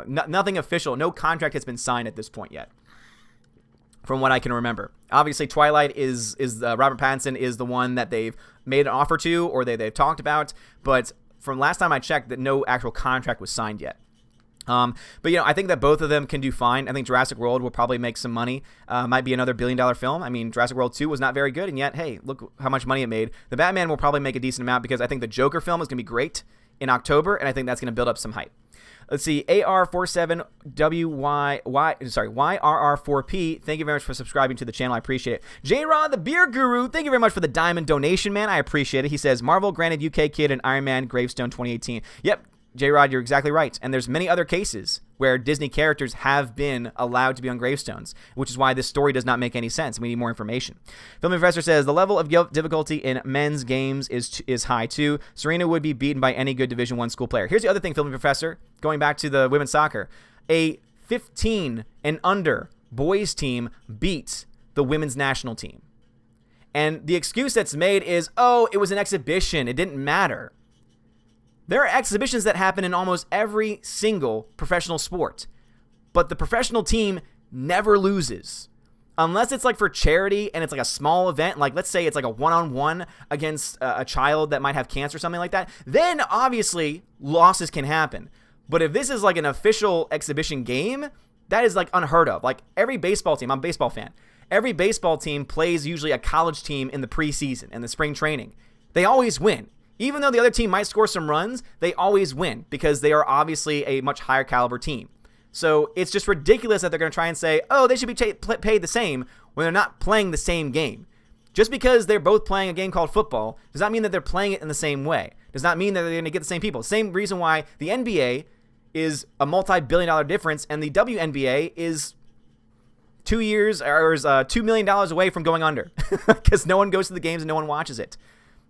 nothing official. No contract has been signed at this point yet, from what I can remember. Obviously, Twilight is Robert Pattinson is the one that they've made an offer to, or they've talked about. But from last time I checked, that no actual contract was signed yet. But I think that both of them can do fine. I think Jurassic World will probably make some money. Might be another $1 billion film. I mean, Jurassic World 2 was not very good, and yet, hey, look how much money it made. The Batman will probably make a decent amount because I think the Joker film is going to be great in October, and I think that's going to build up some hype. Let's see, YRR4P, thank you very much for subscribing to the channel. I appreciate it. J-Rod, the beer guru, thank you very much for the diamond donation, man. I appreciate it. He says, Marvel granted UK Kid and Iron Man Gravestone 2018. Yep, J-Rod, you're exactly right. And there's many other cases where Disney characters have been allowed to be on gravestones, which is why this story does not make any sense. We need more information. Film Professor says, the level of difficulty in men's games is high, too. Serena would be beaten by any good Division I school player. Here's the other thing, Film Professor, going back to the women's soccer. A 15 and under boys team beats the women's national team. And the excuse that's made is, oh, it was an exhibition. It didn't matter. There are exhibitions that happen in almost every single professional sport, but the professional team never loses. Unless it's like for charity and it's like a small event, like let's say it's like a one-on-one against a child that might have cancer or something like that, then obviously losses can happen. But if this is like an official exhibition game, that is like unheard of. Like every baseball team, I'm a baseball fan, every baseball team plays usually a college team in the preseason and the spring training. They always win. Even though the other team might score some runs, they always win because they are obviously a much higher caliber team. So it's just ridiculous that they're going to try and say, oh, they should be paid the same when they're not playing the same game. Just because they're both playing a game called football does not mean that they're playing it in the same way. Does not mean that they're going to get the same people. Same reason why the NBA is a multi-billion-dollar difference and the WNBA is 2 years or is $2 million away from going under because no one goes to the games and no one watches it.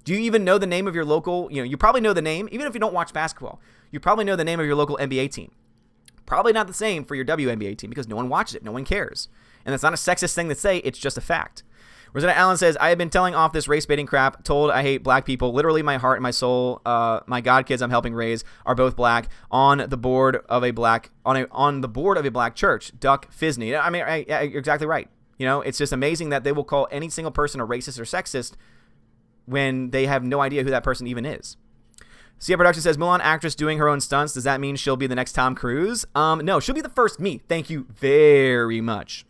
Do you even know the name of your local, you probably know the name, even if you don't watch basketball, you probably know the name of your local NBA team. Probably not the same for your WNBA team because no one watches it, no one cares. And that's not a sexist thing to say, it's just a fact. Rosetta Allen says, I have been telling off this race baiting crap, told I hate black people. Literally my heart and my soul, my god kids I'm helping raise are both black on the board of a black church. Duck Fisney. I mean, you're exactly right. It's just amazing that they will call any single person a racist or sexist when they have no idea who that person even is. Sia Production says, Mulan actress doing her own stunts. Does that mean she'll be the next Tom Cruise? No, she'll be the first me. Thank you very much.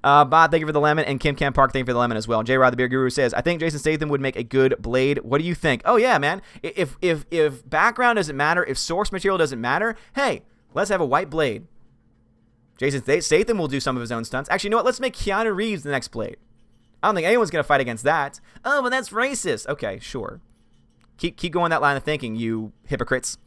Bob, thank you for the lemon. And Kim Park, thank you for the lemon as well. J-Rod, the beer guru, says, I think Jason Statham would make a good Blade. What do you think? Oh, yeah, man. If background doesn't matter, if source material doesn't matter, hey, let's have a white Blade. Jason Statham will do some of his own stunts. Actually, you know what? Let's make Keanu Reeves the next Blade. I don't think anyone's going to fight against that. Oh, but that's racist. Okay, sure. Keep going that line of thinking, you hypocrites.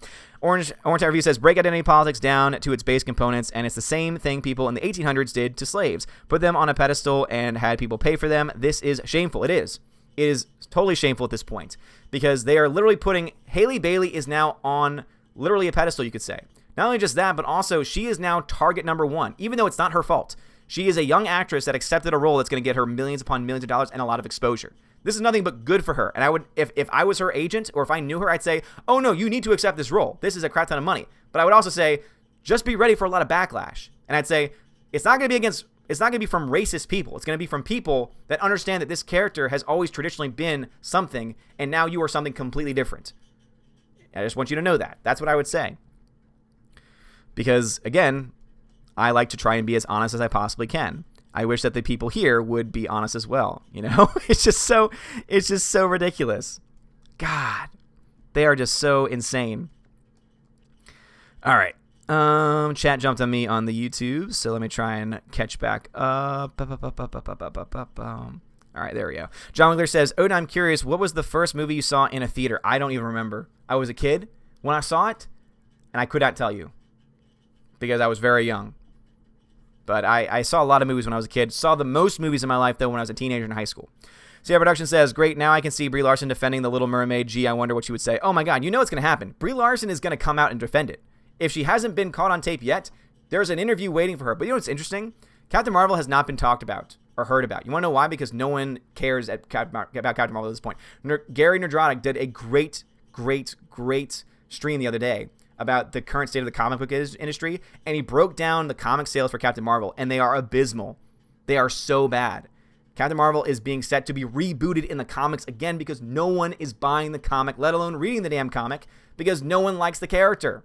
Orange Review says, break identity politics down to its base components, and it's the same thing people in the 1800s did to slaves. Put them on a pedestal and had people pay for them. This is shameful. It is. It is totally shameful at this point because they are literally putting Haley Bailey is now on literally a pedestal, you could say. Not only just that, but also she is now target number one, even though it's not her fault. She is a young actress that accepted a role that's going to get her millions upon millions of dollars and a lot of exposure. This is nothing but good for her. And I would, if I was her agent or if I knew her, I'd say, oh no, you need to accept this role. This is a crap ton of money. But I would also say, just be ready for a lot of backlash. And I'd say, it's not going to be from racist people. It's going to be from people that understand that this character has always traditionally been something, and now you are something completely different. I just want you to know that. That's what I would say. Because, again, I like to try and be as honest as I possibly can. I wish that the people here would be honest as well. It's just so ridiculous. God, they are just so insane. All right. Chat jumped on me on the YouTube, so let me try and catch back up. All right, there we go. John Wiggler says, Odin, I'm curious, what was the first movie you saw in a theater? I don't even remember. I was a kid when I saw it, and I could not tell you because I was very young. But I saw a lot of movies when I was a kid. Saw the most movies in my life, though, when I was a teenager in high school. CR Production says, great, now I can see Brie Larson defending The Little Mermaid. Gee, I wonder what she would say. Oh, my God, you know what's going to happen. Brie Larson is going to come out and defend it. If she hasn't been caught on tape yet, there's an interview waiting for her. But you know what's interesting? Captain Marvel has not been talked about or heard about. You want to know why? Because no one cares about Captain Marvel at this point. Gary Nerdratic did a great stream the other day about the current state of the comic book industry, and he broke down the comic sales for Captain Marvel, and they are abysmal. They are so bad. Captain Marvel is being set to be rebooted in the comics again because no one is buying the comic, let alone reading the damn comic, because no one likes the character.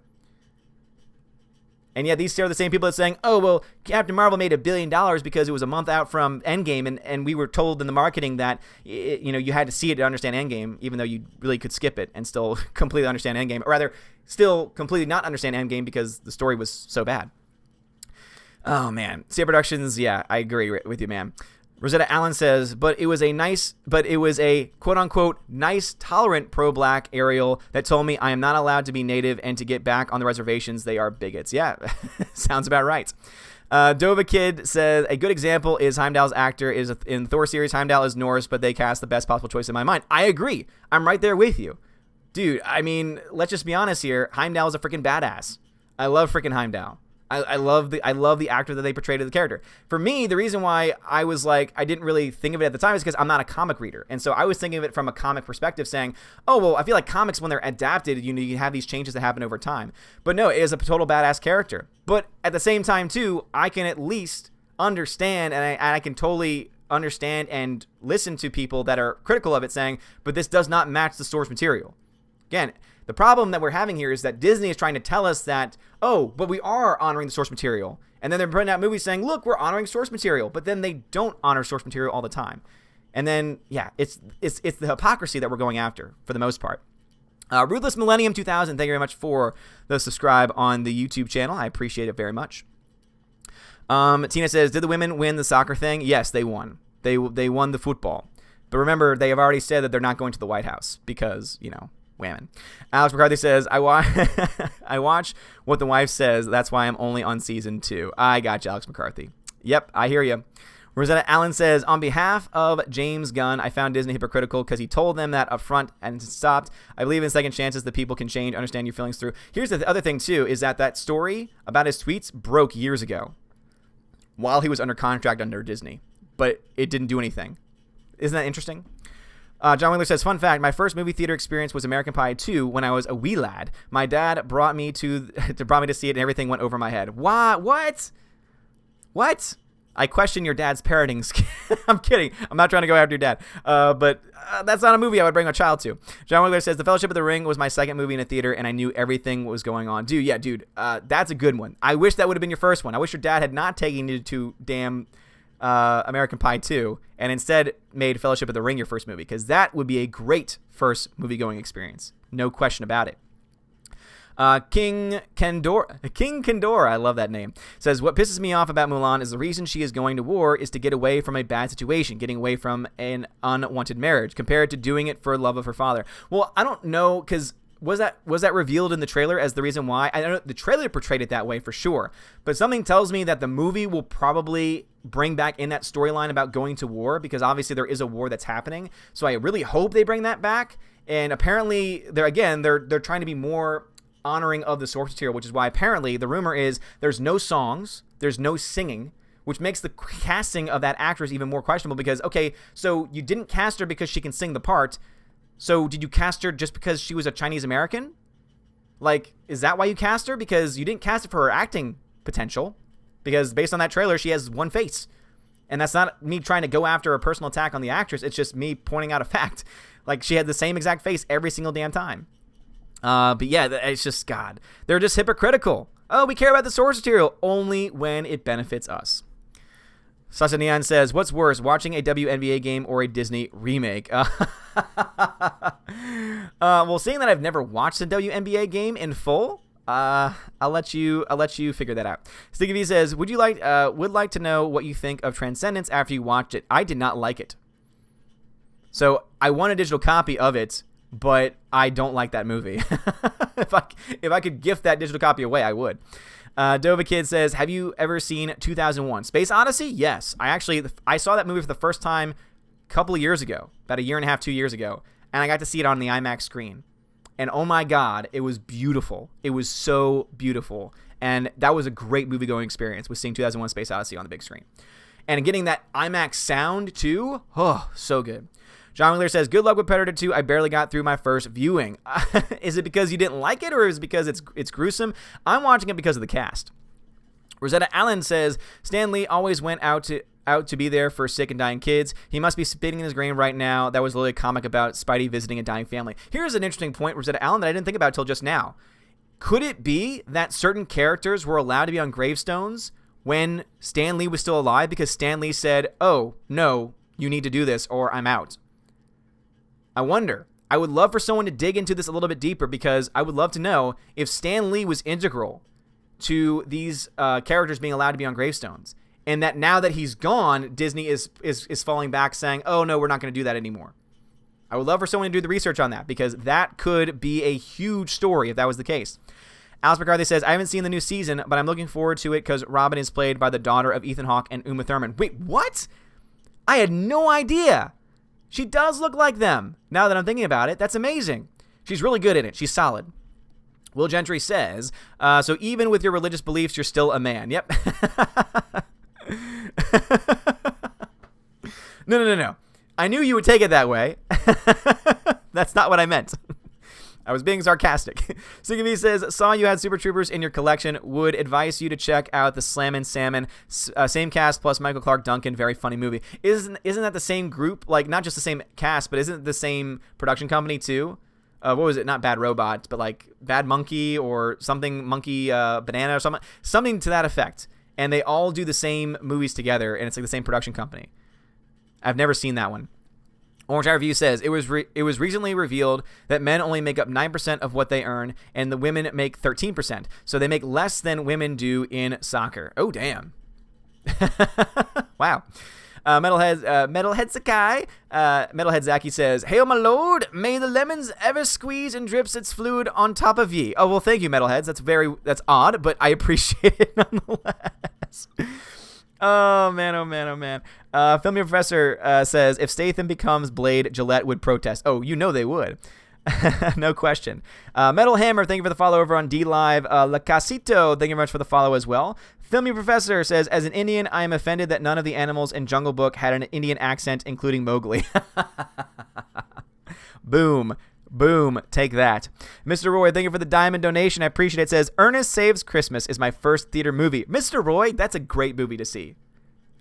And yet these are the same people that's saying, oh, well, Captain Marvel made $1 billion because it was a month out from Endgame, and we were told in the marketing that you had to see it to understand Endgame, even though you really could skip it and still completely understand Endgame, or rather, still completely not understand Endgame because the story was so bad. Oh, man. CA Productions, yeah, I agree with you, man. Rosetta Allen says, but it was a quote-unquote nice, tolerant pro-black Ariel that told me I am not allowed to be native and to get back on the reservations. They are bigots. Yeah, sounds about right. Dova Kid says, a good example is Heimdall's actor is in Thor series. Heimdall is Norse, but they cast the best possible choice in my mind. I agree. I'm right there with you. Dude, I mean, let's just be honest here. Heimdall is a freaking badass. I love freaking Heimdall. I love the actor that they portrayed as the character. For me, the reason why I was like, I didn't really think of it at the time is because I'm not a comic reader. And so I was thinking of it from a comic perspective saying, oh, well, I feel like comics, when they're adapted, you have these changes that happen over time. But no, it is a total badass character. But at the same time, too, I can at least understand, and I can totally understand and listen to people that are critical of it saying, but this does not match the source material. Again, the problem that we're having here is that Disney is trying to tell us that, oh, but we are honoring the source material. And then they're putting out movies saying, look, we're honoring source material. But then they don't honor source material all the time. And then, yeah, it's the hypocrisy that we're going after for the most part. Ruthless Millennium 2000, thank you very much for the subscribe on the YouTube channel. I appreciate it very much. Tina says, did the women win the soccer thing? Yes, they won. They won the football. But remember, they have already said that they're not going to the White House because, women. Alex McCarthy says, I watch what the wife says. That's why I'm only on season 2. I got you, Alex McCarthy. Yep, I hear you. Rosetta Allen says, on behalf of James Gunn, I found Disney hypocritical because he told them that up front and stopped. I believe in second chances that people can change, understand your feelings through. Here's the other thing, too, is that story about his tweets broke years ago while he was under contract under Disney, but it didn't do anything. Isn't that interesting? John Wheeler says, fun fact, my first movie theater experience was American Pie 2 when I was a wee lad. My dad brought me to see it and everything went over my head. What? I question your dad's parenting skills. I'm kidding. I'm not trying to go after your dad. But that's not a movie I would bring a child to. John Wheeler says, The Fellowship of the Ring was my second movie in a theater and I knew everything was going on. Dude, that's a good one. I wish that would have been your first one. I wish your dad had not taken you to damn American Pie 2 and instead made Fellowship of the Ring your first movie, because that would be a great first movie-going experience. No question about it. King Kendora, I love that name, says, what pisses me off about Mulan is the reason she is going to war is to get away from a bad situation, getting away from an unwanted marriage, compared to doing it for love of her father. Well, I don't know, because was that revealed in the trailer as the reason why? I don't know. The trailer portrayed it that way for sure, but something tells me that the movie will probably bring back in that storyline about going to war, because obviously there is a war that's happening. So I really hope they bring that back. And apparently they're trying to be more honoring of the source material, which is why apparently the rumor is there's no songs, there's no singing, which makes the casting of that actress even more questionable, because, okay, so you didn't cast her because she can sing the part. So did you cast her just because she was a Chinese American? Like, is that why you cast her? Because you didn't cast her for her acting potential, because based on that trailer, she has one face. And that's not me trying to go after a personal attack on the actress. It's just me pointing out a fact. Like, she had the same exact face every single damn time. But yeah, it's just, God, they're just hypocritical. Oh, we care about the source material only when it benefits us. Sasha Neon says, what's worse, watching a WNBA game or a Disney remake? Well, seeing that I've never watched a WNBA game in full, I'll let you figure that out. Sticky V says, would like to know what you think of Transcendence after you watched it. I did not like it. So I want a digital copy of it, but I don't like that movie. If I could gift that digital copy away, I would. Dova Kid says, have you ever seen 2001 Space Odyssey? Yes. I saw that movie for the first time a couple of years ago, about 1.5 years, 2 years ago, and I got to see it on the IMAX screen. And oh my God, it was beautiful. It was so beautiful. And that was a great movie-going experience with seeing 2001 Space Odyssey on the big screen. And getting that IMAX sound too, oh, so good. John Wheeler says, good luck with Predator 2. I barely got through my first viewing. Is it because you didn't like it, or is it because it's gruesome? I'm watching it because of the cast. Rosetta Allen says, Stan Lee always went out to be there for sick and dying kids. He must be spitting in his grave right now. That was literally a comic about Spidey visiting a dying family. Here's an interesting point, Rosetta Allen, that I didn't think about until just now. Could it be that certain characters were allowed to be on gravestones when Stan Lee was still alive because Stan Lee said, oh, no, you need to do this or I'm out? I wonder. I would love for someone to dig into this a little bit deeper, because I would love to know if Stan Lee was integral to these characters being allowed to be on gravestones, and that now that he's gone, Disney is falling back saying, oh, no, we're not going to do that anymore. I would love for someone to do the research on that, because that could be a huge story if that was the case. Alice McCarthy says, I haven't seen the new season, but I'm looking forward to it because Robin is played by the daughter of Ethan Hawke and Uma Thurman. Wait, what? I had no idea. She does look like them. Now that I'm thinking about it, that's amazing. She's really good in it. She's solid. Will Gentry says, so even with your religious beliefs, you're still a man. Yep. No. I knew you would take it that way. That's not what I meant. I was being sarcastic. Siggy says, saw you had Super Troopers in your collection. Would advise you to check out the Slammin' Salmon. Same cast plus Michael Clark Duncan. Very funny movie. Isn't that the same group? Like, not just the same cast, but isn't it the same production company too? What was it? Not Bad Robot, but like Bad Monkey or something, Monkey Banana or something. Something to that effect. And they all do the same movies together, and it's like the same production company. I've never seen that one. Orange Eye Review says, it was recently revealed that men only make up 9% of what they earn, and the women make 13%. So they make less than women do in soccer. Oh, damn. Wow. Metalhead Sakai, Metalhead Zaki says, hail my lord, may the lemons ever squeeze and drips its fluid on top of ye. Oh, well, thank you, Metalheads. That's odd, but I appreciate it nonetheless. Oh, man. Film Your Professor says, if Statham becomes Blade, Gillette would protest. Oh, you know they would. No question. Metal Hammer, thank you for the follow over on DLive. La Casito, thank you very much for the follow as well. Film Your Professor says, as an Indian, I am offended that none of the animals in Jungle Book had an Indian accent, including Mowgli. Boom. Take that. Mr. Roy, thank you for the diamond donation. I appreciate it. It says, Ernest Saves Christmas is my first theater movie. Mr. Roy, that's a great movie to see.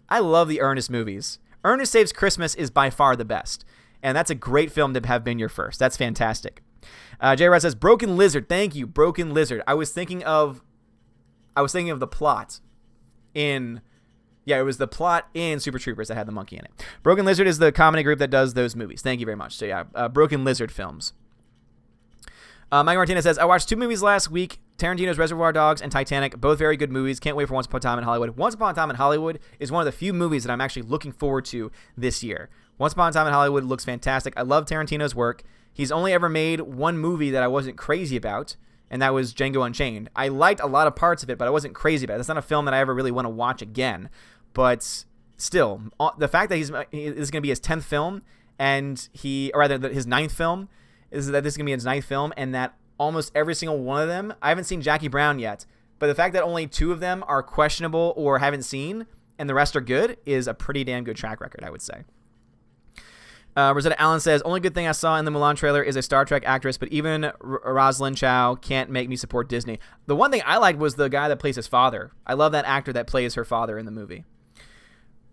I love the Ernest movies. Ernest Saves Christmas is by far the best. And that's a great film to have been your first. That's fantastic. J. Rod says, Broken Lizard. Thank you, Broken Lizard. I was thinking of the plot in... Yeah, it was the plot in Super Troopers that had the monkey in it. Broken Lizard is the comedy group that does those movies. Thank you very much. So yeah, Broken Lizard films. Mike Martinez says, I watched 2 movies last week, Tarantino's Reservoir Dogs and Titanic, both very good movies. Can't wait for Once Upon a Time in Hollywood. Once Upon a Time in Hollywood is one of the few movies that I'm actually looking forward to this year. Once Upon a Time in Hollywood looks fantastic. I love Tarantino's work. He's only ever made one movie that I wasn't crazy about, and that was Django Unchained. I liked a lot of parts of it, but I wasn't crazy about it. That's not a film that I ever really want to watch again. But still, the fact that this is going to be his 10th film, and his 9th film, is that this is going to be his 9th film, and that almost every single one of them, I haven't seen Jackie Brown yet, but the fact that only 2 of them are questionable or haven't seen, and the rest are good, is a pretty damn good track record, I would say. Rosetta Allen says, only good thing I saw in the Mulan trailer is a Star Trek actress, but even Rosalind Chow can't make me support Disney. The one thing I liked was the guy that plays his father. I love that actor that plays her father in the movie.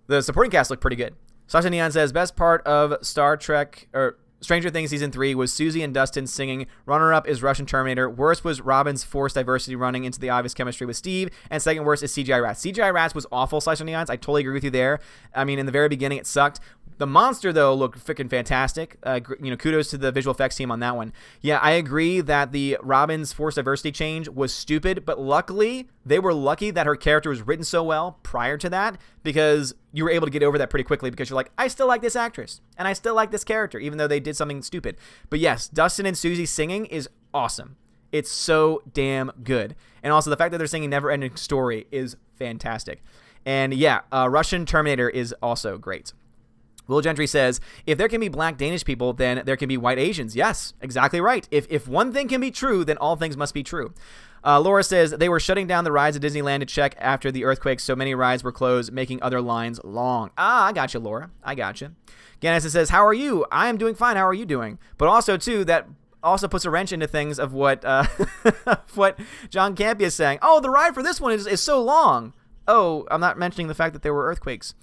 The supporting cast looked pretty good. Sasha Neon says, best part of Star Trek, or Stranger Things Season 3 was Susie and Dustin singing. Runner-up is Russian Terminator. Worst was Robin's forced diversity running into the obvious chemistry with Steve. And second worst is CGI Rats. CGI Rats was awful, Sasha Neons. I totally agree with you there. I mean, in the very beginning, it sucked. The monster, though, looked freaking fantastic. Kudos to the visual effects team on that one. Yeah, I agree that the Robin's forced diversity change was stupid, but luckily, they were lucky that her character was written so well prior to that, because you were able to get over that pretty quickly, because you're like, I still like this actress, and I still like this character, even though they did something stupid. But yes, Dustin and Susie singing is awesome. It's so damn good. And also, the fact that they're singing Never Ending Story is fantastic. And yeah, Russian Terminator is also great. Will Gentry says, if there can be black Danish people, then there can be white Asians. Yes, exactly right. If one thing can be true, then all things must be true. Laura says they were shutting down the rides at Disneyland to check after the earthquake, so many rides were closed, making other lines long. I got you, Laura. I got you. Gannis says, how are you? I am doing fine. How are you doing? But also, too, that also puts a wrench into things of what what John Campea is saying. Oh, the ride for this one is so long. Oh, I'm not mentioning the fact that there were earthquakes.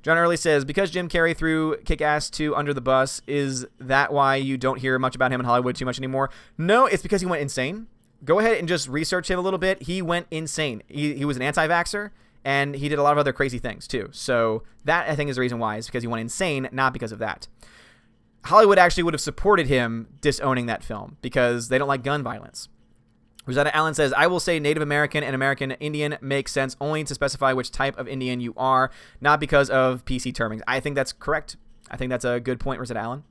John Early says, because Jim Carrey threw Kick-Ass 2 under the bus, is that why you don't hear much about him in Hollywood too much anymore? No, it's because he went insane. Go ahead and just research him a little bit. He went insane. He was an anti-vaxxer, and he did a lot of other crazy things, too. So that, I think, is the reason why. Is because he went insane, not because of that. Hollywood actually would have supported him disowning that film because they don't like gun violence. Rosetta Allen says, I will say Native American and American Indian makes sense only to specify which type of Indian you are, not because of PC terming. I think that's correct. I think that's a good point, Rosetta Allen.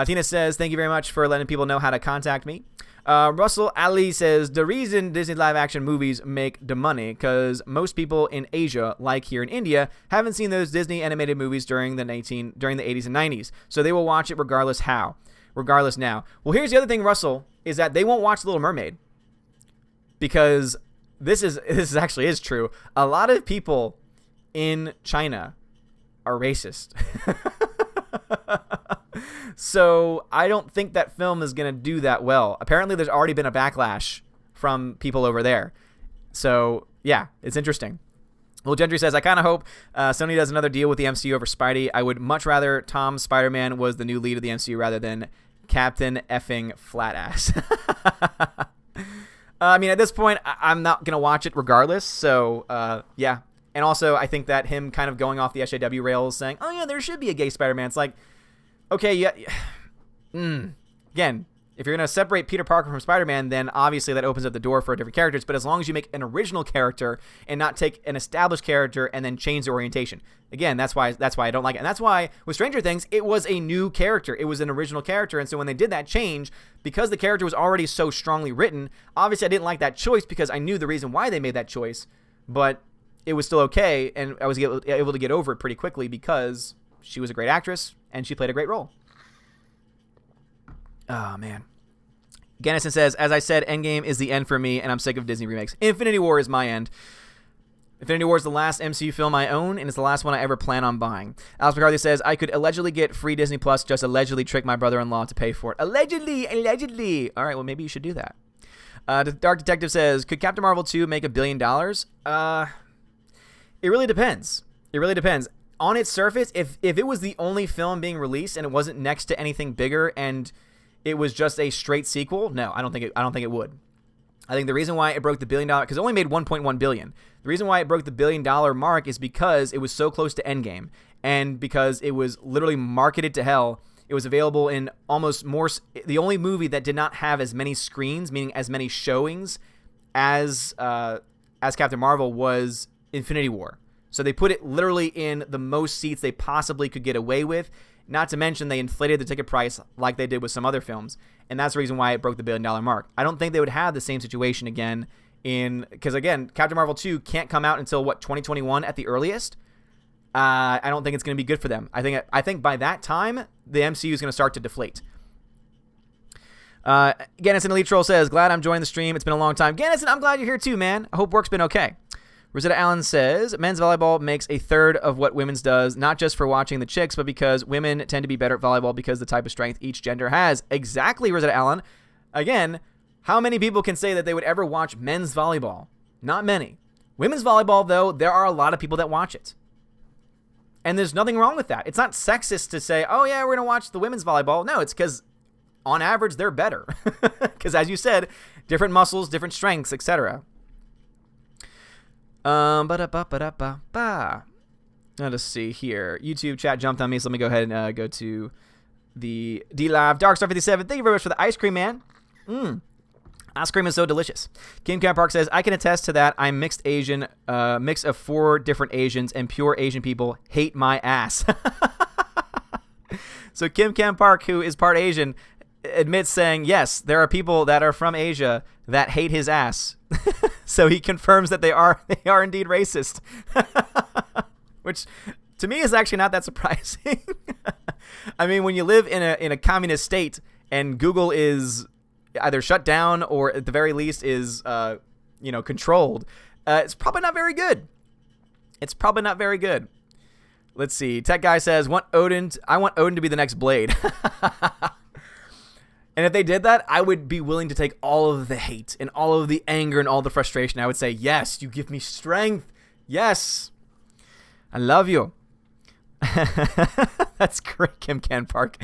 Tina says, thank you very much for letting people know how to contact me. Russell Ali says, the reason Disney live-action movies make the money because most people in Asia, like here in India, haven't seen those Disney animated movies during the 80s and 90s, so they will watch it regardless now. Well, here's the other thing, Russell, is that they won't watch Little Mermaid because this actually is true. A lot of people in China are racist. So I don't think that film is going to do that well. Apparently, there's already been a backlash from people over there. So, yeah, it's interesting. Well, Gentry says, I kind of hope Sony does another deal with the MCU over Spidey. I would much rather Tom Spider-Man was the new lead of the MCU rather than Captain effing Flatass. I mean, at this point, I'm not going to watch it regardless. So, yeah. And also, I think that him kind of going off the SJW rails saying, oh, yeah, there should be a gay Spider-Man. It's like, okay, yeah. Again, if you're going to separate Peter Parker from Spider-Man, then obviously that opens up the door for different characters. But as long as you make an original character and not take an established character and then change the orientation. Again, that's why I don't like it. And that's why with Stranger Things, it was a new character. It was an original character. And so when they did that change, because the character was already so strongly written, obviously I didn't like that choice because I knew the reason why they made that choice. But it was still okay, and I was able to get over it pretty quickly because she was a great actress and she played a great role. Oh, man. Gannison says, as I said, Endgame is the end for me, and I'm sick of Disney remakes. Infinity War is my end. Infinity War is the last MCU film I own, and it's the last one I ever plan on buying. Alex McCarthy says, I could allegedly get free Disney Plus, just allegedly trick my brother-in-law to pay for it. Allegedly. All right, well, maybe you should do that. The Dark Detective says, could Captain Marvel 2 make $1 billion? It really depends. On its surface, if it was the only film being released and it wasn't next to anything bigger and it was just a straight sequel, no, I don't think it would. I think the reason why it broke the $1 billion, because it only made $1.1 billion. The reason why it broke the $1 billion mark is because it was so close to Endgame, and because it was literally marketed to hell. It was available in almost more. The only movie that did not have as many screens, meaning as many showings, as Captain Marvel was Infinity War. So they put it literally in the most seats they possibly could get away with. Not to mention they inflated the ticket price like they did with some other films. And that's the reason why it broke the $1 billion mark. I don't think they would have the same situation again because again, Captain Marvel 2 can't come out until 2021 at the earliest. I don't think it's going to be good for them. I think by that time, the MCU is going to start to deflate. Gannison Elite Troll says, glad I'm joining the stream. It's been a long time. Gannison, I'm glad you're here too, man. I hope work's been okay. Rosetta Allen says, men's volleyball makes a third of what women's does, not just for watching the chicks, but because women tend to be better at volleyball because the type of strength each gender has. Exactly, Rosetta Allen. Again, how many people can say that they would ever watch men's volleyball? Not many. Women's volleyball, though, there are a lot of people that watch it. And there's nothing wrong with that. It's not sexist to say, oh, yeah, we're going to watch the women's volleyball. No, it's because on average, they're better. Because as you said, different muscles, different strengths, etc. Let's see here. YouTube chat jumped on me, so let me go ahead and go to the D-Live. Darkstar57, thank you very much for the ice cream, man. Ice cream is so delicious. Kim Camp Park says, I can attest to that. I'm mixed Asian, mix of 4 different Asians, and pure Asian people hate my ass. So Kim Camp Park, who is part Asian, admits saying, yes, there are people that are from Asia that hate his ass. So he confirms that they are indeed racist. Which to me is actually not that surprising. I mean, when you live in a communist state and Google is either shut down or at the very least is controlled, it's probably not very good. It's probably not very good. Let's see. Tech Guy says, I want Odin to be the next Blade. And if they did that, I would be willing to take all of the hate and all of the anger and all the frustration. I would say, yes, you give me strength. Yes. I love you. That's great, Kim Can Park.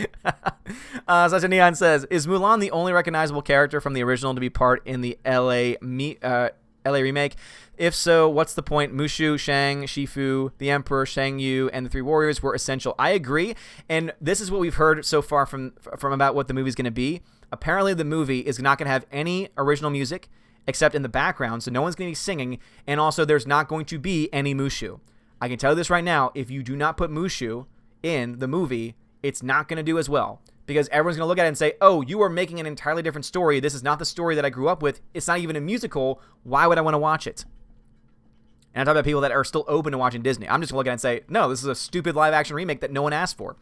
Such a Neon says, is Mulan the only recognizable character from the original to be part in the LA remake? If so, what's the point? Mushu, Shang, Shifu, the Emperor, Shang Yu, and the three warriors were essential. I agree, and this is what we've heard so far from about what the movie's going to be. Apparently, the movie is not going to have any original music except in the background, so no one's going to be singing, and also there's not going to be any Mushu. I can tell you this right now, if you do not put Mushu in the movie, it's not going to do as well. Because everyone's going to look at it and say, oh, you are making an entirely different story. This is not the story that I grew up with. It's not even a musical. Why would I want to watch it? And I'm talking about people that are still open to watching Disney. I'm just going to look at it and say, no, this is a stupid live-action remake that no one asked for.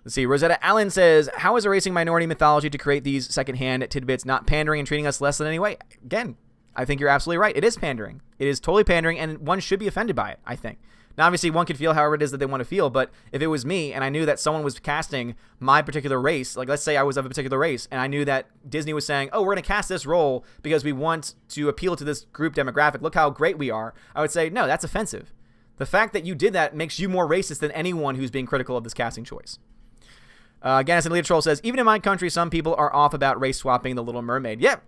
Let's see. Rosetta Allen says, how is erasing minority mythology to create these secondhand tidbits not pandering and treating us less than any way? Again, I think you're absolutely right. It is pandering. It is totally pandering, and one should be offended by it, I think. Now, obviously, one can feel however it is that they want to feel, but if it was me and I knew that someone was casting my particular race, like let's say I was of a particular race, and I knew that Disney was saying, oh, we're going to cast this role because we want to appeal to this group demographic, look how great we are, I would say, no, that's offensive. The fact that you did that makes you more racist than anyone who's being critical of this casting choice. Ganis and Leader Troll says, even in my country, some people are off about race swapping the Little Mermaid. Yeah,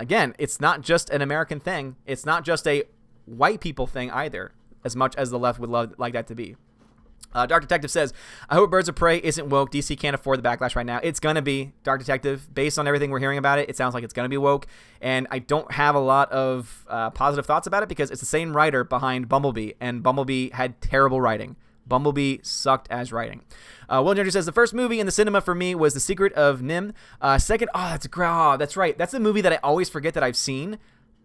again, it's not just an American thing. It's not just a white people thing either, as much as the left would like that to be. Dark Detective says, I hope Birds of Prey isn't woke. DC can't afford the backlash right now. It's going to be, Dark Detective. Based on everything we're hearing about it, it sounds like it's going to be woke. And I don't have a lot of positive thoughts about it because it's the same writer behind Bumblebee, and Bumblebee had terrible writing. Bumblebee sucked as writing. Will Ginger says, the first movie in the cinema for me was The Secret of Nim. Second, that's right. That's a movie that I always forget that I've seen,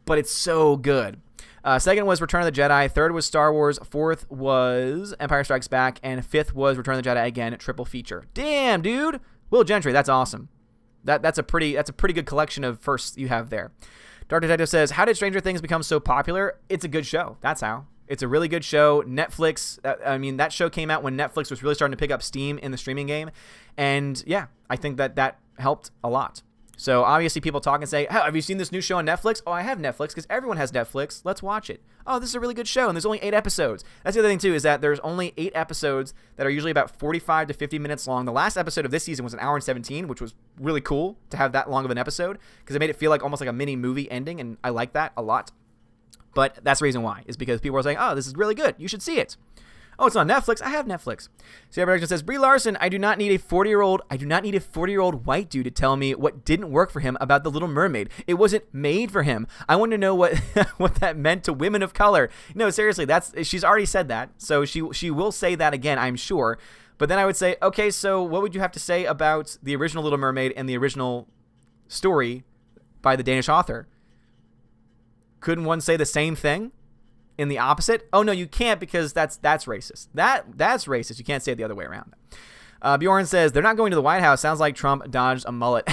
but it's so good. Second was Return of the Jedi. Third was Star Wars. Fourth was Empire Strikes Back. And fifth was Return of the Jedi again, triple feature. Damn, dude. Will Gentry, that's awesome. That's a pretty good collection of firsts you have there. Dark Detective says, how did Stranger Things become so popular? It's a good show. That's how. It's a really good show. Netflix, that show came out when Netflix was really starting to pick up steam in the streaming game. And yeah, I think that helped a lot. So obviously people talk and say, oh, have you seen this new show on Netflix? Oh, I have Netflix because everyone has Netflix. Let's watch it. Oh, this is a really good show, and there's only 8 episodes. That's the other thing, too, is that there's only 8 episodes that are usually about 45 to 50 minutes long. The last episode of this season was an hour and 17, which was really cool to have that long of an episode because it made it feel like almost like a mini movie ending, and I like that a lot. But that's the reason why, is because people are saying, oh, this is really good. You should see it. Oh, it's on Netflix. I have Netflix. Sarah Production says, Brie Larson, I do not need a 40-year-old white dude to tell me what didn't work for him about The Little Mermaid. It wasn't made for him. I want to know what what that meant to women of color. No, seriously, she's already said that. So she will say that again, I'm sure. But then I would say, okay, so what would you have to say about the original Little Mermaid and the original story by the Danish author? Couldn't one say the same thing? In the opposite? Oh, no, you can't because that's racist. That's racist. You can't say it the other way around. Bjorn says, they're not going to the White House. Sounds like Trump dodged a mullet.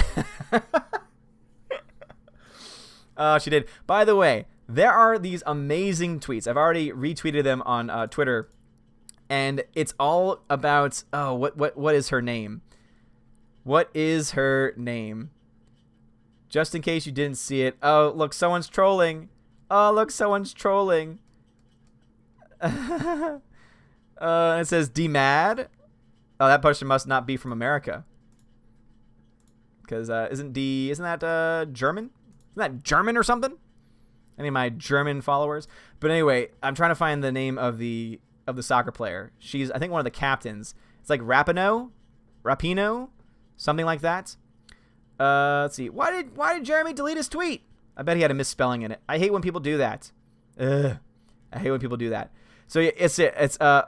She did. By the way, there are these amazing tweets. I've already retweeted them on Twitter. And it's all about, what is her name? What is her name? Just in case you didn't see it. Oh, look, someone's trolling. It says D-Mad. Oh, that person must not be from America. Because isn't that German? Isn't that German or something? Any of my German followers? But anyway, I'm trying to find the name of the soccer player. She's, I think, one of the captains. It's like Rapinoe, something like that. Let's see. Why did Jeremy delete his tweet? I bet he had a misspelling in it. I hate when people do that. I hate when people do that. So it's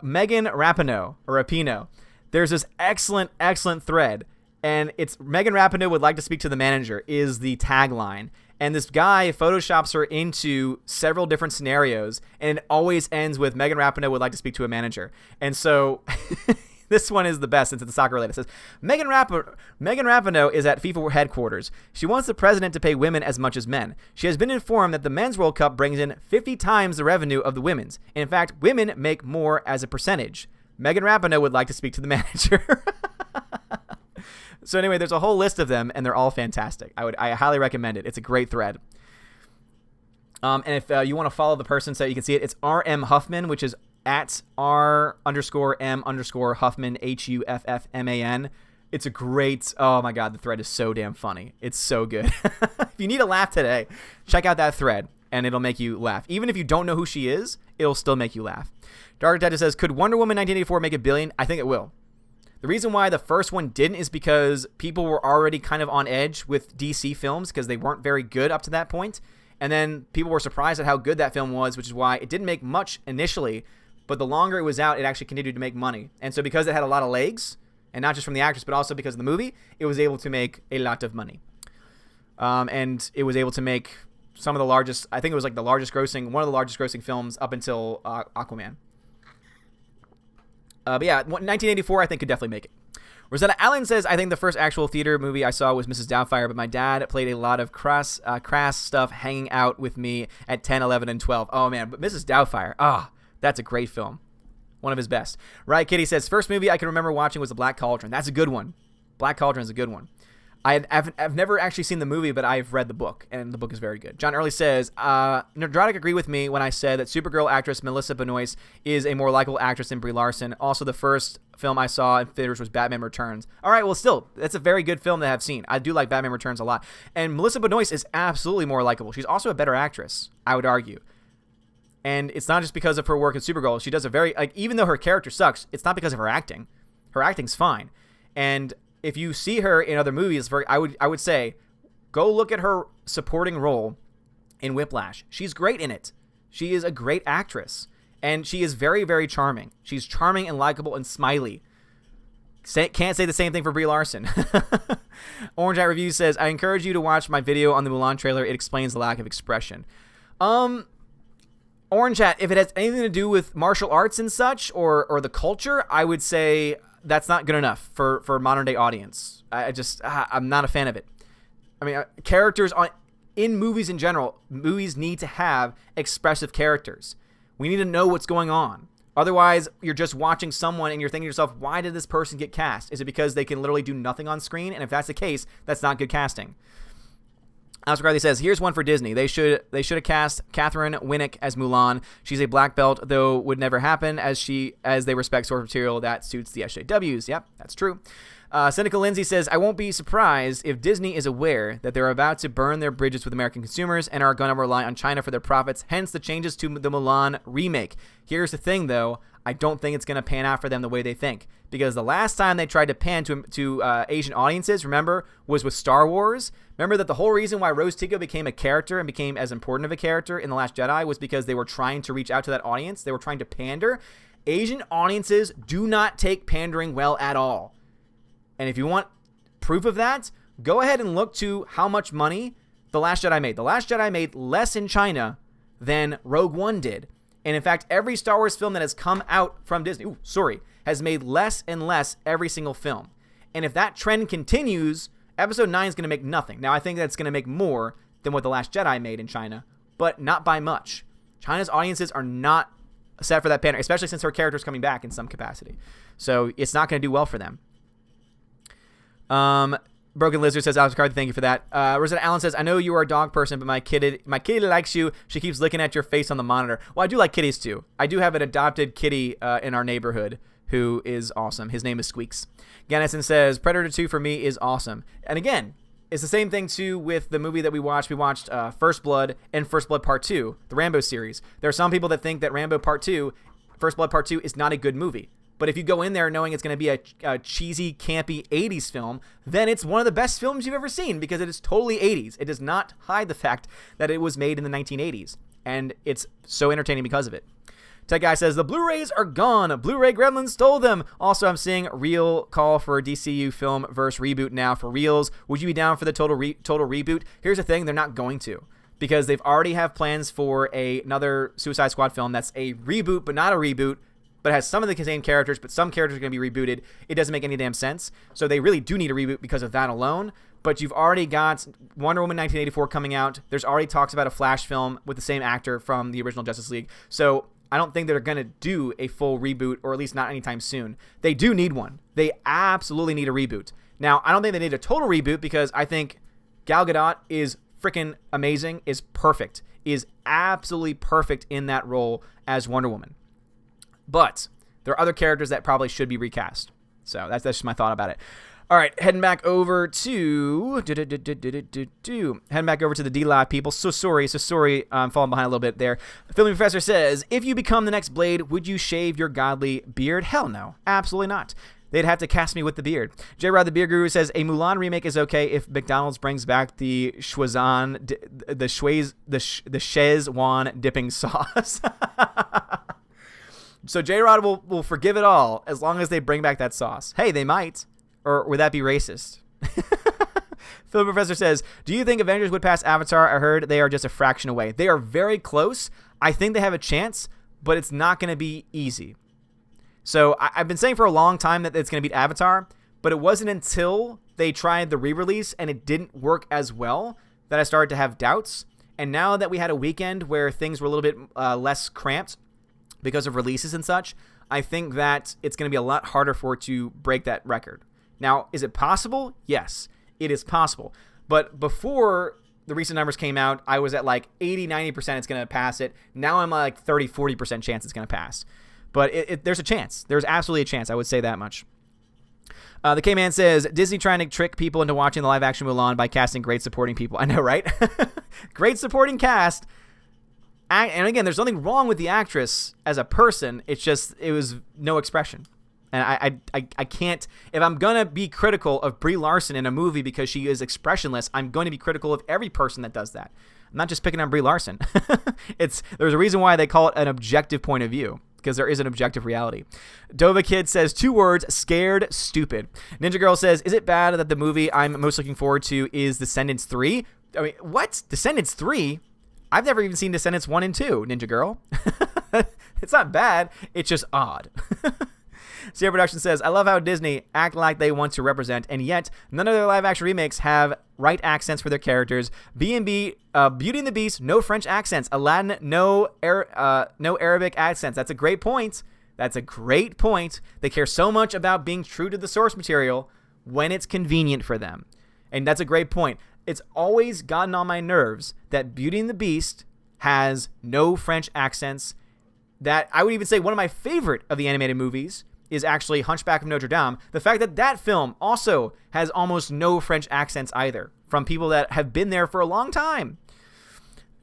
Megan Rapinoe. There's this excellent thread, and it's Megan Rapinoe would like to speak to the manager is the tagline. And this guy photoshops her into several different scenarios, and it always ends with Megan Rapinoe would like to speak to a manager. And so This one is the best since it's soccer related. It says, Megan Rapinoe is at FIFA headquarters. She wants the president to pay women as much as men. She has been informed that the Men's World Cup brings in 50 times the revenue of the women's. In fact, women make more as a percentage. Megan Rapinoe would like to speak to the manager. So anyway, there's a whole list of them, and they're all fantastic. I highly recommend it. It's a great thread. And if you want to follow the person so you can see it, it's RM Huffman, which is at R_M_Huffman, HUFFMAN. It's a great, oh my God, the thread is so damn funny. It's so good. If you need a laugh today, check out that thread, and it'll make you laugh. Even if you don't know who she is, it'll still make you laugh. Dark Detective says, could Wonder Woman 1984 make $1 billion? I think it will. The reason why the first one didn't is because people were already kind of on edge with DC films because they weren't very good up to that point. And then people were surprised at how good that film was, which is why it didn't make much initially. But the longer it was out, it actually continued to make money. And so because it had a lot of legs, and not just from the actress, but also because of the movie, it was able to make a lot of money. And it was able to make some of the largest, I think it was like one of the largest grossing films up until Aquaman. But yeah, 1984 I think could definitely make it. Rosetta Allen says, I think the first actual theater movie I saw was Mrs. Doubtfire, but my dad played a lot of crass stuff hanging out with me at 10, 11, and 12. Oh man, but Mrs. Doubtfire, that's a great film. One of his best. Right, Kitty says, first movie I can remember watching was The Black Cauldron. That's a good one. Black Cauldron is a good one. I've never actually seen the movie, but I've read the book, and the book is very good. John Early says, Nerdrotic agreed with me when I said that Supergirl actress Melissa Benoist is a more likable actress than Brie Larson. Also, the first film I saw in theaters was Batman Returns. All right, well, still, that's a very good film that I've seen. I do like Batman Returns a lot. And Melissa Benoist is absolutely more likable. She's also a better actress, I would argue. And it's not just because of her work in Supergirl. She does a very, even though her character sucks, it's not because of her acting. Her acting's fine. And if you see her in other movies, I would say, go look at her supporting role in Whiplash. She's great in it. She is a great actress. And she is very, very charming. She's charming and likable and smiley. Can't say the same thing for Brie Larson. Orange Eye Reviews says, I encourage you to watch my video on the Mulan trailer. It explains the lack of expression. Orange Hat, if it has anything to do with martial arts and such, or the culture, I would say that's not good enough for modern day audience. I'm not a fan of it. I mean, characters in movies in general, movies need to have expressive characters. We need to know what's going on. Otherwise, you're just watching someone and you're thinking to yourself, why did this person get cast? Is it because they can literally do nothing on screen? And if that's the case, that's not good casting. Oscar Riley says, here's one for Disney. They should have cast Catherine Winnick as Mulan. She's a black belt, though would never happen as they respect source material that suits the SJWs. Yep, that's true. Cynical Lindsay says, I won't be surprised if Disney is aware that they're about to burn their bridges with American consumers and are going to rely on China for their profits, hence the changes to the Mulan remake. Here's the thing, though. I don't think it's going to pan out for them the way they think. Because the last time they tried to pan to Asian audiences, remember, was with Star Wars. Remember that the whole reason why Rose Tico became a character and became as important of a character in The Last Jedi was because they were trying to reach out to that audience. They were trying to pander. Asian audiences do not take pandering well at all. And if you want proof of that, go ahead and look to how much money The Last Jedi made. The Last Jedi made less in China than Rogue One did. And in fact, every Star Wars film that has come out from Disney, has made less and less every single film. And if that trend continues, Episode 9 is going to make nothing. Now, I think that's going to make more than what The Last Jedi made in China, but not by much. China's audiences are not set for that banner, especially since her character's coming back in some capacity. So it's not going to do well for them. Broken Lizard says, Alex Card, thank you for that. Rosetta Allen says, I know you are a dog person, but my kitty likes you. She keeps looking at your face on the monitor. Well, I do like kitties too. I do have an adopted kitty in our neighborhood who is awesome. His name is Squeaks. Gannison says, Predator 2 for me is awesome. And again, it's the same thing too with the movie that we watched. We watched First Blood and First Blood Part 2, the Rambo series. There are some people that think that Rambo Part 2, First Blood Part 2 is not a good movie. But if you go in there knowing it's going to be a cheesy, campy 80s film, then it's one of the best films you've ever seen because it is totally 80s. It does not hide the fact that it was made in the 1980s. And it's so entertaining because of it. Tech Guy says, the Blu-rays are gone. Blu-ray gremlins stole them. Also, I'm seeing real call for a DCU film verse reboot now for reals. Would you be down for the total reboot? Here's the thing. They're not going to. Because they've already have plans for another Suicide Squad film that's a reboot, but not a reboot, but it has some of the same characters, but some characters are going to be rebooted. It doesn't make any damn sense. So they really do need a reboot because of that alone. But you've already got Wonder Woman 1984 coming out. There's already talks about a Flash film with the same actor from the original Justice League. So I don't think they're going to do a full reboot, or at least not anytime soon. They do need one. They absolutely need a reboot. Now, I don't think they need a total reboot because I think Gal Gadot is freaking amazing, is perfect, is absolutely perfect in that role as Wonder Woman. But there are other characters that probably should be recast. So that's just my thought about it. All right, heading back over to the D-Live people. So sorry, I'm falling behind a little bit there. The Filming Professor says, if you become the next Blade, would you shave your godly beard? Hell no, absolutely not. They'd have to cast me with the beard. J-Rod the Beer Guru says, a Mulan remake is okay if McDonald's brings back the Szechuan dipping sauce. So J-Rod will forgive it all as long as they bring back that sauce. Hey, they might. Or would that be racist? Film Professor says, do you think Avengers would pass Avatar? I heard they are just a fraction away. They are very close. I think they have a chance, but it's not going to be easy. So I've been saying for a long time that it's going to beat Avatar, but it wasn't until they tried the re-release and it didn't work as well that I started to have doubts. And now that we had a weekend where things were a little bit less cramped because of releases and such, I think that it's going to be a lot harder for it to break that record. Now, is it possible? Yes, it is possible. But before the recent numbers came out, I was at like 80, 90% it's going to pass it. Now I'm like 30, 40% chance it's going to pass. But there's a chance. There's absolutely a chance. I would say that much. The K-Man says, Disney trying to trick people into watching the live-action Mulan by casting great supporting people. I know, right? Great supporting cast. And again, there's nothing wrong with the actress as a person. It's just, it was no expression. And I can't, if I'm going to be critical of Brie Larson in a movie because she is expressionless, I'm going to be critical of every person that does that. I'm not just picking on Brie Larson. There's a reason why they call it an objective point of view, because there is an objective reality. Dova Kid says 2 words, scared, stupid. Ninja Girl says, is it bad that the movie I'm most looking forward to is Descendants 3? I mean, what? Descendants 3? I've never even seen Descendants 1 and 2, Ninja Girl. It's not bad. It's just odd. Sierra Production says, I love how Disney act like they want to represent, and yet none of their live-action remakes have right accents for their characters. B&B, Beauty and the Beast, no French accents. Aladdin, no Arabic accents. That's a great point. That's a great point. They care so much about being true to the source material when it's convenient for them. And that's a great point. It's always gotten on my nerves that Beauty and the Beast has no French accents. That I would even say one of my favorite of the animated movies is actually Hunchback of Notre Dame. The fact that that film also has almost no French accents either, from people that have been there for a long time.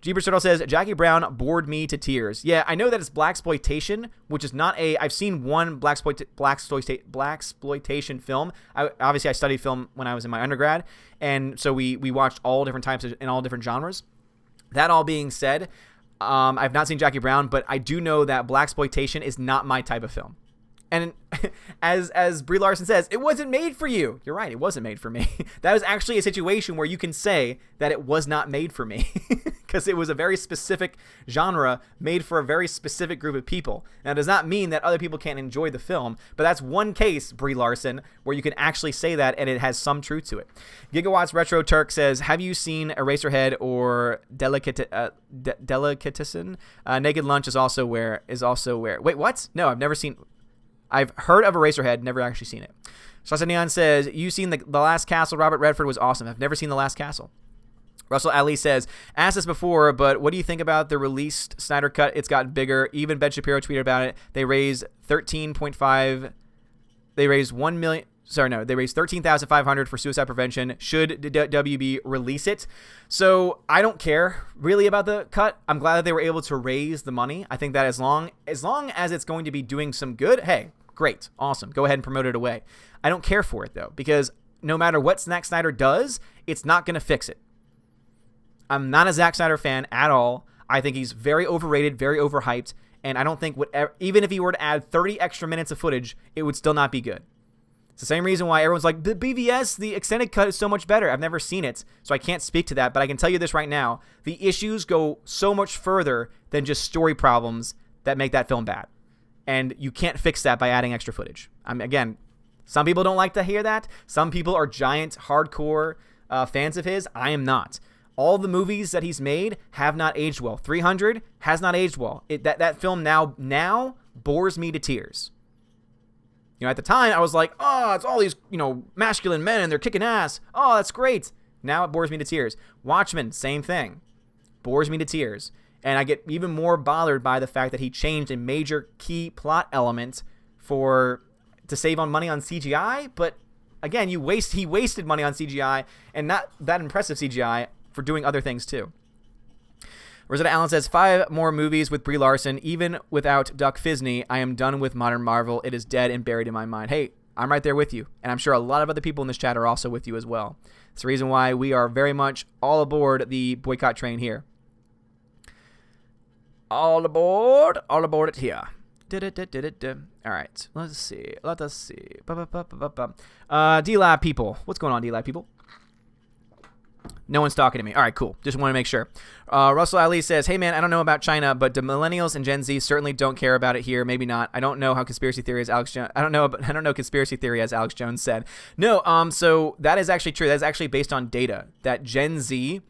Jeepers Turtle says, Jackie Brown bored me to tears. Yeah, I know that it's blaxploitation, which is not I've seen one blaxploitation film. Obviously, I studied film when I was in my undergrad, and so we watched all different types in all different genres. That all being said, I've not seen Jackie Brown, but I do know that blaxploitation is not my type of film. And as Brie Larson says, it wasn't made for you. You're right, it wasn't made for me. That was actually a situation where you can say that it was not made for me because it was a very specific genre made for a very specific group of people. Now, it does not mean that other people can't enjoy the film, but that's one case, Brie Larson, where you can actually say that and it has some truth to it. Gigawatts Retro Turk says, have you seen Eraserhead or Delicatessen? Naked Lunch is also where. Wait, what? No, I've never seen. I've heard of Eraserhead, never actually seen it. Sasa Neon says, you seen the Last Castle? Robert Redford was awesome. I've never seen The Last Castle. Russell Ali says, asked this before, but what do you think about the released Snyder Cut? It's gotten bigger. Even Ben Shapiro tweeted about it. They raised 13.5. They raised 1 million. Sorry, no. They raised $13,500 for suicide prevention. Should WB release it? So I don't care really about the cut. I'm glad that they were able to raise the money. I think that as long as it's going to be doing some good, hey, great, awesome. Go ahead and promote it away. I don't care for it though, because no matter what Zack Snyder does, it's not going to fix it. I'm not a Zack Snyder fan at all. I think he's very overrated, very overhyped, and I don't think even if he were to add 30 extra minutes of footage, it would still not be good. It's the same reason why everyone's like, the BVS, the extended cut is so much better. I've never seen it, so I can't speak to that, but I can tell you this right now. The issues go so much further than just story problems that make that film bad. and you can't fix that by adding extra footage. Again, some people don't like to hear that. Some people are giant, hardcore fans of his. I am not. All the movies that he's made have not aged well. 300 has not aged well. That film now bores me to tears. At the time, I was like, oh, it's all these, masculine men and they're kicking ass. Oh, that's great. Now it bores me to tears. Watchmen, same thing. Bores me to tears. And I get even more bothered by the fact that he changed a major key plot element to save on money on CGI. But again, he wasted money on CGI, and not that impressive CGI, for doing other things too. Rosetta Allen says, 5 more movies with Brie Larson. Even without Duck Fisney, I am done with modern Marvel. It is dead and buried in my mind. Hey, I'm right there with you. And I'm sure a lot of other people in this chat are also with you as well. It's the reason why we are very much all aboard the boycott train here. All aboard it here. All right, let's see. D-Lab people. What's going on, D-Lab people? No one's talking to me. All right, cool. Just want to make sure. Russell Ali says, hey, man, I don't know about China, but the millennials and Gen Z certainly don't care about it here. Maybe not. I don't know how conspiracy theory is Alex Jones. I don't know conspiracy theory, as Alex Jones said. No, so that is actually true. That is actually based on data that Gen Z,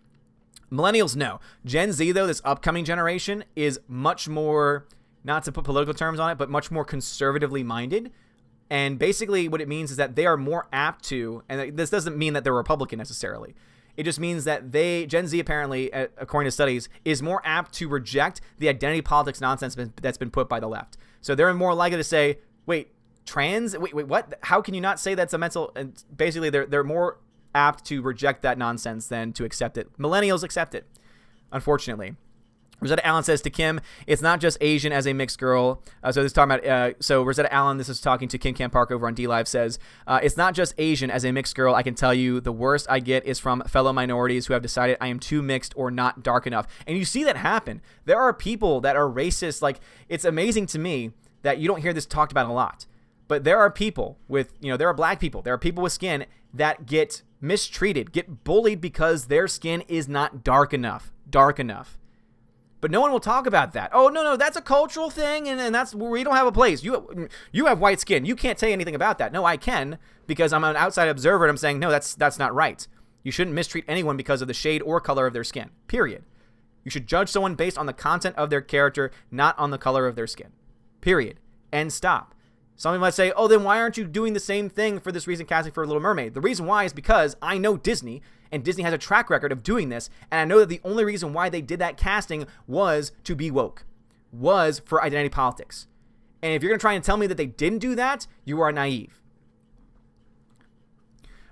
millennials, no. Gen Z, though, this upcoming generation is much more, not to put political terms on it, but much more conservatively minded. And basically what it means is that they are more apt to, and this doesn't mean that they're Republican necessarily. It just means that Gen Z apparently, according to studies, is more apt to reject the identity politics nonsense that's been put by the left. So they're more likely to say, wait, trans? Wait, what? How can you not say that's a mental? And basically, they're more apt to reject that nonsense than to accept it. Millennials accept it, unfortunately. Rosetta Allen says to Kim, it's not just Asian as a mixed girl. So this is talking about, so Rosetta Allen, this is talking to Kim Camp Park over on DLive, says, it's not just Asian as a mixed girl. I can tell you the worst I get is from fellow minorities who have decided I am too mixed or not dark enough. And you see that happen. There are people that are racist. Like, it's amazing to me that you don't hear this talked about a lot. But there are people with, there are black people, there are people with skin that get mistreated, get bullied because their skin is not dark enough. But no one will talk about that. Oh, no, that's a cultural thing, and that's where we don't have a place. You have white skin. You can't say anything about that. No, I can, because I'm an outside observer, and I'm saying, no, that's not right. You shouldn't mistreat anyone because of the shade or color of their skin, period. You should judge someone based on the content of their character, not on the color of their skin, period. And stop. Some might say, oh, then why aren't you doing the same thing for this recent casting for Little Mermaid? The reason why is because I know Disney, and Disney has a track record of doing this, and I know that the only reason why they did that casting was to be woke, was for identity politics. And if you're going to try and tell me that they didn't do that, you are naive.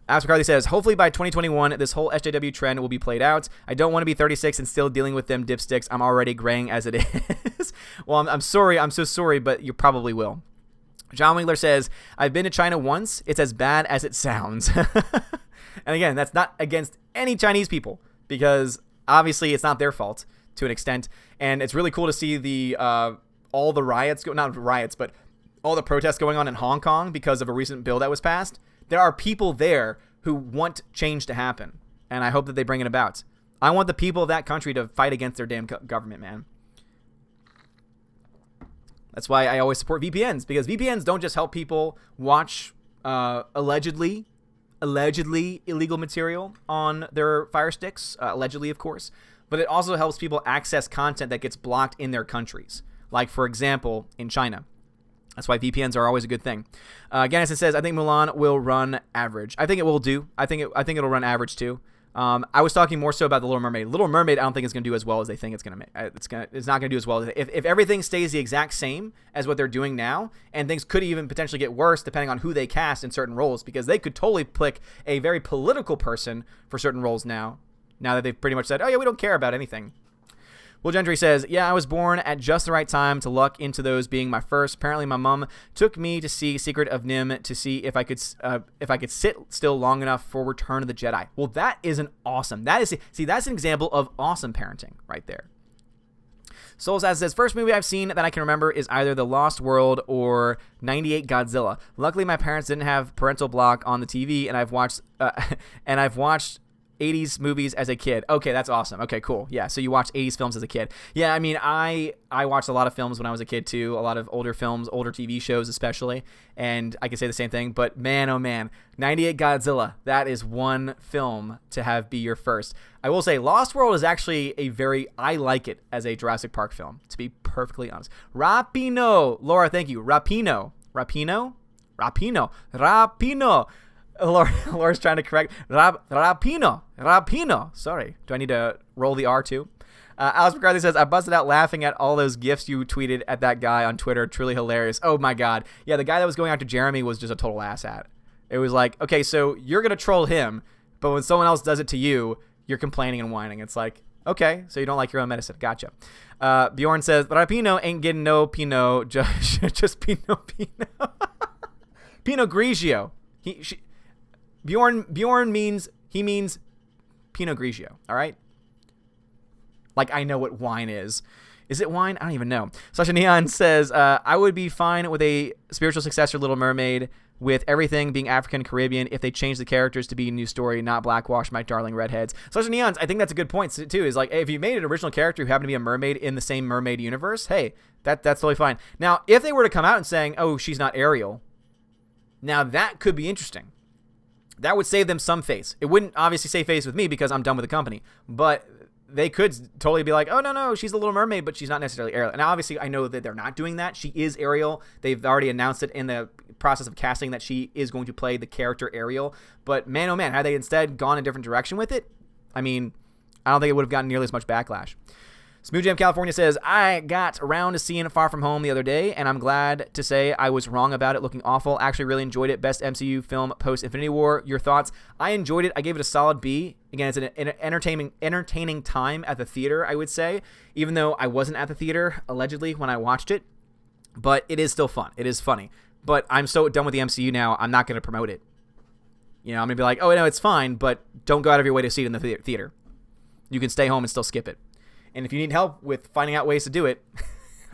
Alex McCarthy says, hopefully by 2021, this whole SJW trend will be played out. I don't want to be 36 and still dealing with them dipsticks. I'm already graying as it is. Well, I'm sorry. I'm so sorry, but you probably will. John Wingler says, I've been to China once. It's as bad as it sounds. And again, that's not against any Chinese people, because obviously it's not their fault to an extent. And it's really cool to see all the riots, not riots, but all the protests going on in Hong Kong because of a recent bill that was passed. There are people there who want change to happen, and I hope that they bring it about. I want the people of that country to fight against their damn government, man. That's why I always support VPNs, because VPNs don't just help people watch allegedly illegal material on their Fire Sticks, allegedly, of course, but it also helps people access content that gets blocked in their countries, like, for example, in China. That's why VPNs are always a good thing. Gannison says, I think Mulan will run average. I think it will do. I think it'll run average too. I was talking more so about the Little Mermaid. Little Mermaid, I don't think it's going to do as well as they think it's going to make. It's not going to do as well. If everything stays the exact same as what they're doing now, and things could even potentially get worse depending on who they cast in certain roles, because they could totally pick a very political person for certain roles now that they've pretty much said, oh yeah, we don't care about anything. Will Gentry says, yeah, I was born at just the right time to luck into those being my first. Apparently, my mom took me to see Secret of Nim to see if I could sit still long enough for Return of the Jedi. Well, that is that's an example of awesome parenting right there. Souls says, first movie I've seen that I can remember is either The Lost World or 98 Godzilla. Luckily, my parents didn't have parental block on the TV, and I've watched 80s movies as a kid. Okay, that's awesome. Okay, cool. Yeah, so you watched 80s films as a kid. Yeah, I mean, I watched a lot of films when I was a kid too, a lot of older films, older TV shows especially, and I can say the same thing, but man, oh man, 98 Godzilla, that is one film to have be your first. I will say Lost World is actually I like it as a Jurassic Park film, to be perfectly honest. Rapino, Laura, thank you. Rapino. Laura's trying to correct. Rapino. Sorry. Do I need to roll the R too? Alice McCarthy says, I busted out laughing at all those GIFs you tweeted at that guy on Twitter. Truly hilarious. Oh my God. Yeah, the guy that was going after Jeremy was just a total asshat. It was like, okay, so you're going to troll him, but when someone else does it to you, you're complaining and whining. It's like, okay, so you don't like your own medicine. Gotcha. Bjorn says, Rapino ain't getting no Pinot, just Pinot. Pinot Grigio. Bjorn means Pinot Grigio, all right? Like, I know what wine is. Is it wine? I don't even know. Sasha Neon says, I would be fine with a spiritual successor Little Mermaid with everything being African Caribbean if they change the characters to be a new story, not blackwash my darling redheads. Sasha Neon's, I think that's a good point too, is like, if you made an original character who happened to be a mermaid in the same mermaid universe, hey, that's totally fine. Now, if they were to come out and saying, oh, she's not Ariel, now that could be interesting. That would save them some face. It wouldn't obviously save face with me because I'm done with the company, but they could totally be like, oh, no, she's a Little Mermaid, but she's not necessarily Ariel. And obviously, I know that they're not doing that. She is Ariel. They've already announced it in the process of casting that she is going to play the character Ariel. But man, oh man, had they instead gone a different direction with it, I mean, I don't think it would have gotten nearly as much backlash. Smooth Jam California says, I got around to seeing Far From Home the other day, and I'm glad to say I was wrong about it looking awful. Actually really enjoyed it. Best MCU film post-Infinity War. Your thoughts? I enjoyed it. I gave it a solid B. Again, it's an entertaining time at the theater, I would say, even though I wasn't at the theater, allegedly, when I watched it. But it is still fun. It is funny. But I'm so done with the MCU now, I'm not going to promote it. You know, I'm going to be like, oh, no, it's fine, but don't go out of your way to see it in the theater. You can stay home and still skip it. And if you need help with finding out ways to do it,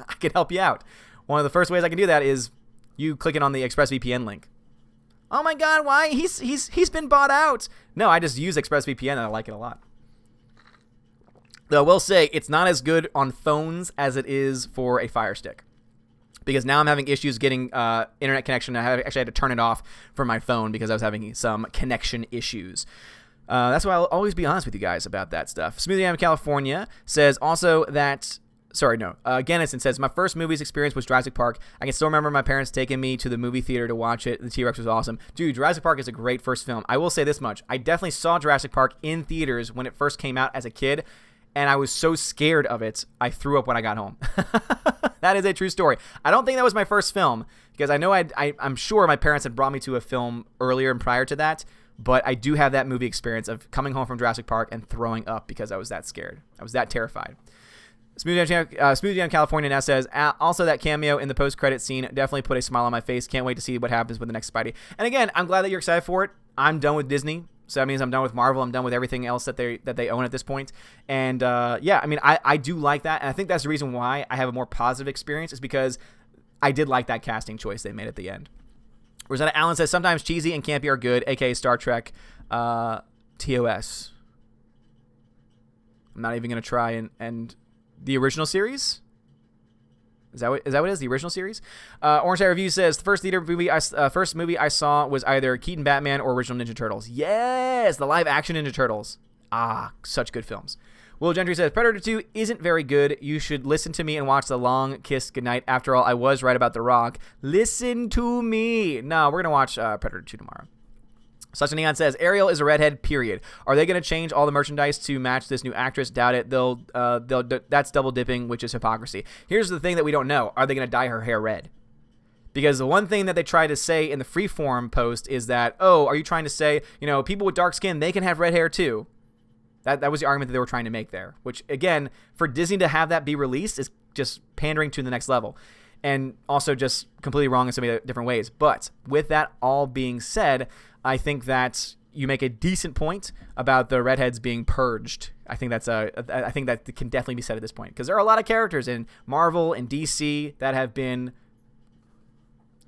I can help you out. One of the first ways I can do that is you clicking on the ExpressVPN link. Oh my God, why? He's been bought out. No, I just use ExpressVPN and I like it a lot. Though I will say it's not as good on phones as it is for a Fire Stick. Because now I'm having issues getting internet connection. I actually had to turn it off from my phone because I was having some connection issues. That's why I'll always be honest with you guys about that stuff. Smoothie Am California says also that, Gennison says, my first movies experience was Jurassic Park. I can still remember my parents taking me to the movie theater to watch it. The T-Rex was awesome. Dude, Jurassic Park is a great first film. I will say this much. I definitely saw Jurassic Park in theaters when it first came out as a kid, and I was so scared of it, I threw up when I got home. That is a true story. I don't think that was my first film, because I know I'm sure my parents had brought me to a film earlier and prior to that, but I do have that movie experience of coming home from Jurassic Park and throwing up because I was that scared. I was that terrified. Smoothie Jam California now says, also that cameo in the post-credit scene definitely put a smile on my face. Can't wait to see what happens with the next Spidey. And again, I'm glad that you're excited for it. I'm done with Disney. So that means I'm done with Marvel. I'm done with everything else that they own at this point. And yeah, I mean, I do like that. And I think that's the reason why I have a more positive experience is because I did like that casting choice they made at the end. Rosetta Allen says, sometimes cheesy and campy are good, aka Star Trek TOS. I'm not even going to try and the original series? Is that what it is? The original series? Orange Eye Review says, the first movie I saw was either Keaton Batman or original Ninja Turtles. Yes! The live action Ninja Turtles. Ah, such good films. Will Gentry says, Predator 2 isn't very good. You should listen to me and watch The Long Kiss Goodnight. After all, I was right about The Rock. Listen to me. No, we're going to watch Predator 2 tomorrow. Such a Neon says, Ariel is a redhead, period. Are they going to change all the merchandise to match this new actress? Doubt it. That's double dipping, which is hypocrisy. Here's the thing that we don't know. Are they going to dye her hair red? Because the one thing that they try to say in the freeform post is that, oh, are you trying to say, people with dark skin, they can have red hair too? That was the argument that they were trying to make there, which, again, for Disney to have that be released is just pandering to the next level and also just completely wrong in so many different ways. But with that all being said, I think that you make a decent point about the redheads being purged. I think that can definitely be said at this point because there are a lot of characters in Marvel and DC that have been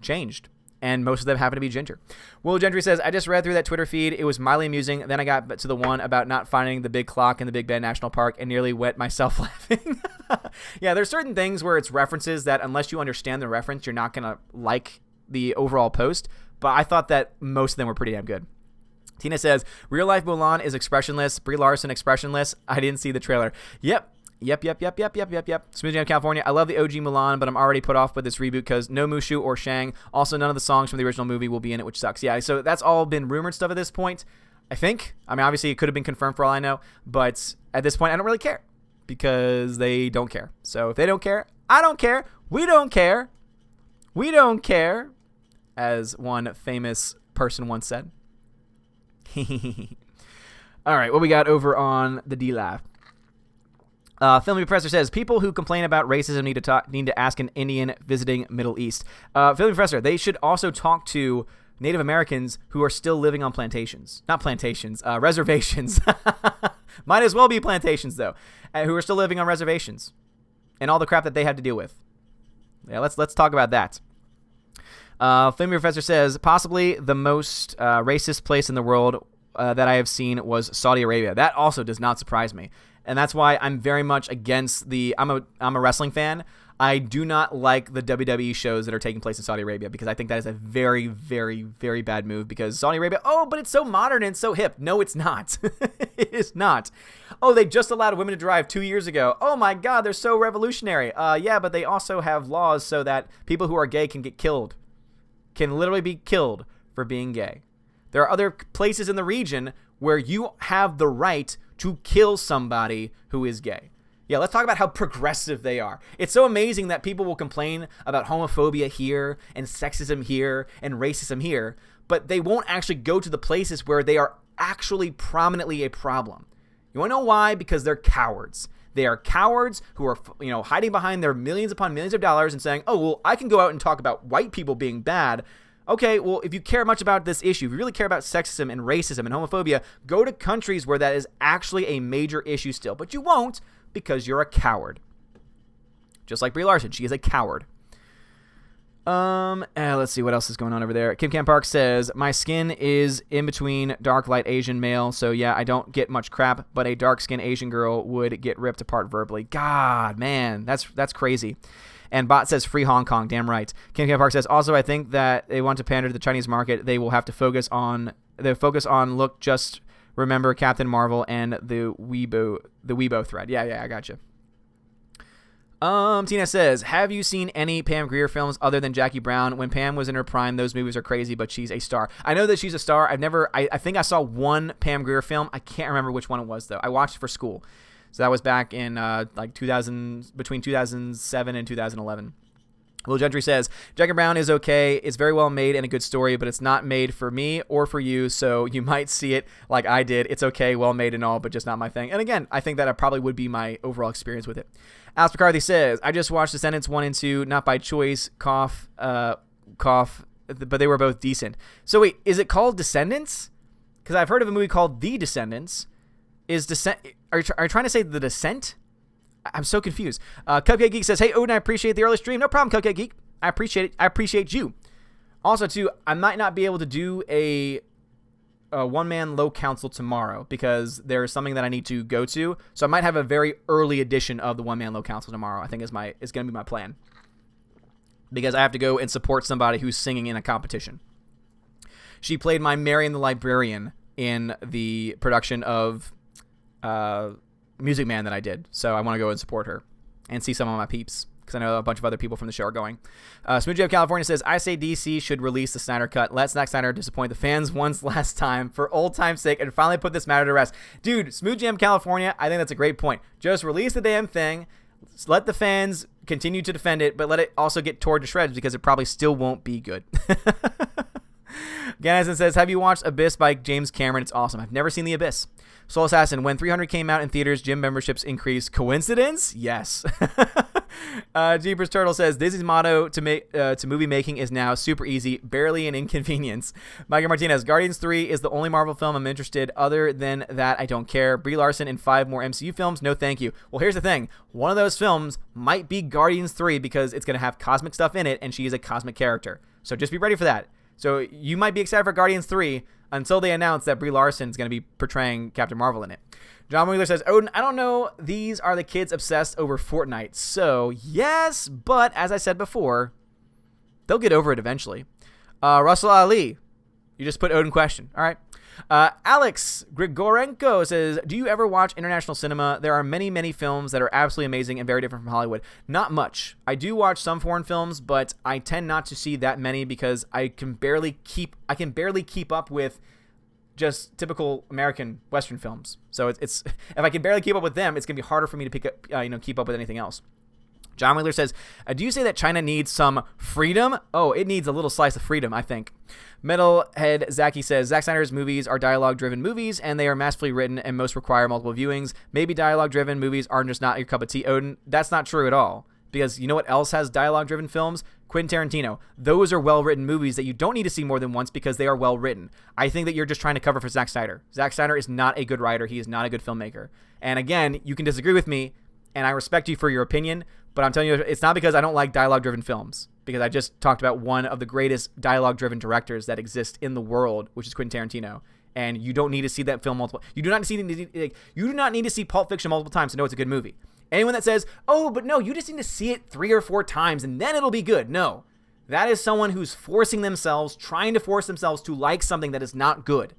changed. and most of them happen to be ginger. Will Gentry says, I just read through that Twitter feed. It was mildly amusing. Then I got to the one about not finding the big clock in the Big Bend National Park and nearly wet myself laughing. Yeah, there's certain things where it's references that unless you understand the reference, you're not going to like the overall post. But I thought that most of them were pretty damn good. Tina says, real life Mulan is expressionless. Brie Larson expressionless. I didn't see the trailer. Yep. Smooth Jam California. I love the OG Mulan, but I'm already put off with this reboot because no Mushu or Shang. Also, none of the songs from the original movie will be in it, which sucks. Yeah, so that's all been rumored stuff at this point, I think. I mean, obviously, it could have been confirmed for all I know, but at this point, I don't really care because they don't care. So if they don't care, I don't care. We don't care. We don't care, as one famous person once said. All right, what we got over on the D-Live? Filmy Professor says, people who complain about racism need to ask an Indian visiting Middle East. Filmy Professor, they should also talk to Native Americans who are still living on plantations. Not plantations, reservations. Might as well be plantations, though. Who are still living on reservations. And all the crap that they had to deal with. Yeah, let's talk about that. Filmy Professor says, possibly the most racist place in the world that I have seen was Saudi Arabia. That also does not surprise me. And that's why I'm very much against I'm a wrestling fan. I do not like the WWE shows that are taking place in Saudi Arabia because I think that is a very, very, very bad move because Saudi Arabia, but it's so modern and so hip. No, it's not. It is not. Oh, they just allowed women to drive 2 years ago. Oh my God, they're so revolutionary. Yeah, but they also have laws so that people who are gay can get killed. Can literally be killed for being gay. There are other places in the region where you have the right to kill somebody who is gay. Yeah, let's talk about how progressive they are. It's so amazing that people will complain about homophobia here and sexism here and racism here, but they won't actually go to the places where they are actually prominently a problem. You want to know why? Because they're cowards. They are cowards who are, hiding behind their millions upon millions of dollars and saying, oh, well, I can go out and talk about white people being bad. Okay, well, if you care much about this issue, if you really care about sexism and racism and homophobia, go to countries where that is actually a major issue still. But you won't because you're a coward. Just like Brie Larson, she is a coward. Let's see what else is going on over there. Kim Cam Park says, my skin is in between dark, light Asian male, so yeah, I don't get much crap, but a dark-skinned Asian girl would get ripped apart verbally. God, man, that's crazy. And Bot says, free Hong Kong. Damn right. Kim Cam Park says, also, I think that they want to pander to the Chinese market. They will have to focus on look, just remember Captain Marvel and the Weibo thread. Yeah, I gotcha. Tina says, have you seen any Pam Grier films other than Jackie Brown? When Pam was in her prime, those movies are crazy, but she's a star. I know that she's a star. I think I saw one Pam Grier film. I can't remember which one it was, though. I watched it for school. So that was back in between 2007 and 2011. Will Gentry says, Jackie Brown is okay. It's very well made and a good story, but it's not made for me or for you, so you might see it like I did. It's okay, well made and all, but just not my thing. And again, I think that probably would be my overall experience with it. Alex McCarthy says, I just watched Descendants 1 and 2, not by choice, cough, but they were both decent. So wait, is it called Descendants? Because I've heard of a movie called The Descendants. Are you trying to say The Descent? I'm so confused. Cupcake Geek says, hey, Odin, I appreciate the early stream. No problem, Cupcake Geek. I appreciate it. I appreciate you. Also, too, I might not be able to do a one-man low council tomorrow because there's something that I need to go to. So I might have a very early edition of the one-man low council tomorrow, I think is going to be my plan. Because I have to go and support somebody who's singing in a competition. She played my Marion the Librarian in the production of Music Man that I did. So I want to go and support her and see some of my peeps because I know a bunch of other people from the show are going. Smooth J of California says, I say DC should release the Snyder Cut. Let Zack Snyder disappoint the fans once last time for old time's sake and finally put this matter to rest. Dude, Smooth Jam California, I think that's a great point. Just release the damn thing. Let the fans continue to defend it, but let it also get torn to shreds because it probably still won't be good. Ganison says, have you watched Abyss by James Cameron? It's awesome. I've never seen The Abyss. Soul Assassin, when 300 came out in theaters, gym memberships increased. Coincidence? Yes. Jeepers Turtle says Disney's motto to movie making is now super easy, barely an inconvenience. Mike Martinez, Guardians 3 is the only Marvel film I'm interested. Other than that, I don't care. Brie Larson in 5 more MCU films? No, thank you. Well, here's the thing. One of those films might be Guardians 3 because it's going to have cosmic stuff in it, and she is a cosmic character. So just be ready for that. So you might be excited for Guardians 3 until they announce that Brie Larson is going to be portraying Captain Marvel in it. John Wheeler says, Odin, I don't know. These are the kids obsessed over Fortnite. So, yes, but as I said before, they'll get over it eventually. Russell Ali, you just put Odin question. All right. Alex Grigorenko says, do you ever watch international cinema? There are many, many films that are absolutely amazing and very different from Hollywood. Not much. I do watch some foreign films, but I tend not to see that many because I can barely keep up with just typical American Western films. So it's if I can barely keep up with them, it's gonna be harder for me to keep up with anything else. John Wheeler says, do you say that China needs some freedom? Oh, it needs a little slice of freedom, I think. Metalhead Zaki says, Zack Snyder's movies are dialogue-driven movies, and they are masterfully written, and most require multiple viewings. Maybe dialogue-driven movies are just not your cup of tea, Odin. That's not true at all. Because you know what else has dialogue-driven films? Quentin Tarantino. Those are well-written movies that you don't need to see more than once because they are well-written. I think that you're just trying to cover for Zack Snyder. Zack Snyder is not a good writer. He is not a good filmmaker. And again, you can disagree with me, and I respect you for your opinion, but I'm telling you, it's not because I don't like dialogue-driven films, because I just talked about one of the greatest dialogue-driven directors that exist in the world, which is Quentin Tarantino. And you don't need to see that film multiple. You do not need to see Pulp Fiction multiple times to know it's a good movie. Anyone that says, oh, but no, you just need to see it 3 or 4 times and then it'll be good. No, that is someone who's trying to force themselves to like something that is not good.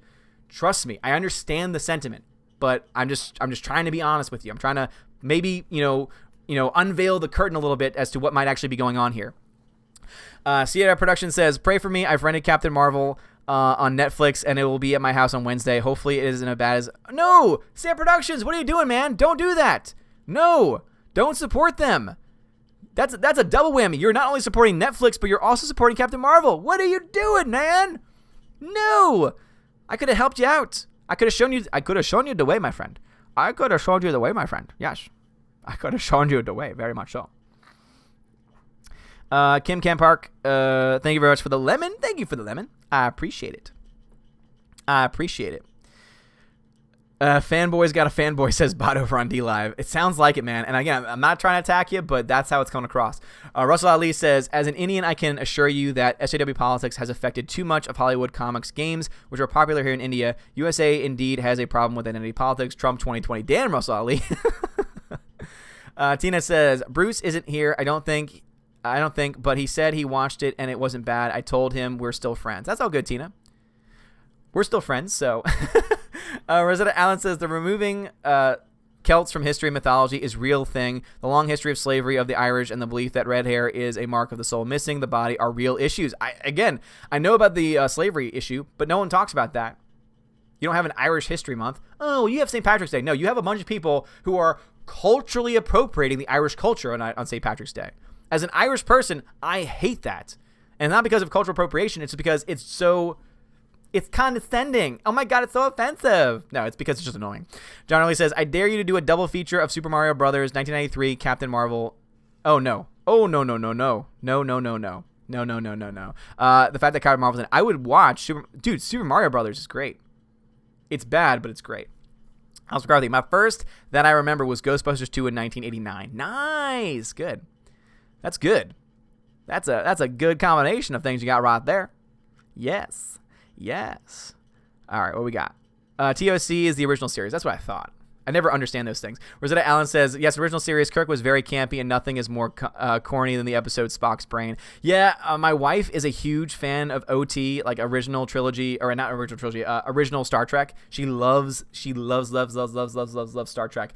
Trust me, I understand the sentiment, but I'm just trying to be honest with you. I'm trying to maybe, unveil the curtain a little bit as to what might actually be going on here. Sierra Production says, pray for me. I've rented Captain Marvel on Netflix, and it will be at my house on Wednesday. Hopefully it isn't as bad as... No! Sierra Productions, what are you doing, man? Don't do that. No! Don't support them. That's a double whammy. You're not only supporting Netflix, but you're also supporting Captain Marvel. What are you doing, man? No! I could have helped you out. I could have shown you the way, my friend. I could have shown you the way, my friend. Yes. I could have shown you the way, very much so. Kim Campark, thank you very much for the lemon. Thank you for the lemon. I appreciate it. Fanboy's got a fanboy, says bot over on DLive. It sounds like it, man. And again, I'm not trying to attack you, but that's how it's coming across. Russell Ali says, as an Indian, I can assure you that SJW politics has affected too much of Hollywood comics games, which are popular here in India. USA indeed has a problem with identity politics. Trump 2020. Damn, Russell Ali. Tina says, Bruce isn't here. I don't think, but he said he watched it and it wasn't bad. I told him we're still friends. That's all good, Tina. We're still friends, so... Rosetta Allen says, the removing Celts from history and mythology is real thing. The long history of slavery of the Irish and the belief that red hair is a mark of the soul missing the body are real issues. I know about the slavery issue, but no one talks about that. You don't have an Irish History Month. Oh, you have St. Patrick's Day. No, you have a bunch of people who are culturally appropriating the Irish culture on St. Patrick's Day. As an Irish person, I hate that. And not because of cultural appropriation, it's because it's condescending. Oh my God, it's so offensive. No, it's because it's just annoying. John Early says, I dare you to do a double feature of Super Mario Brothers, 1993, Captain Marvel. Oh, no. Oh, no. No. The fact that Captain Marvel's in it. I would watch Super Mario Brothers is great. It's bad, but it's great. I'll forgot with you. My first that I remember was Ghostbusters 2 in 1989. Nice. Good. That's good. That's a good combination of things you got right there. Yes. All right, what we got? TOC is the original series. That's what I thought. I never understand those things. Rosetta Allen says, yes, original series, Kirk was very campy and nothing is more corny than the episode Spock's Brain. Yeah, my wife is a huge fan of OT, like original trilogy, or not original trilogy, original Star Trek. She loves Star Trek.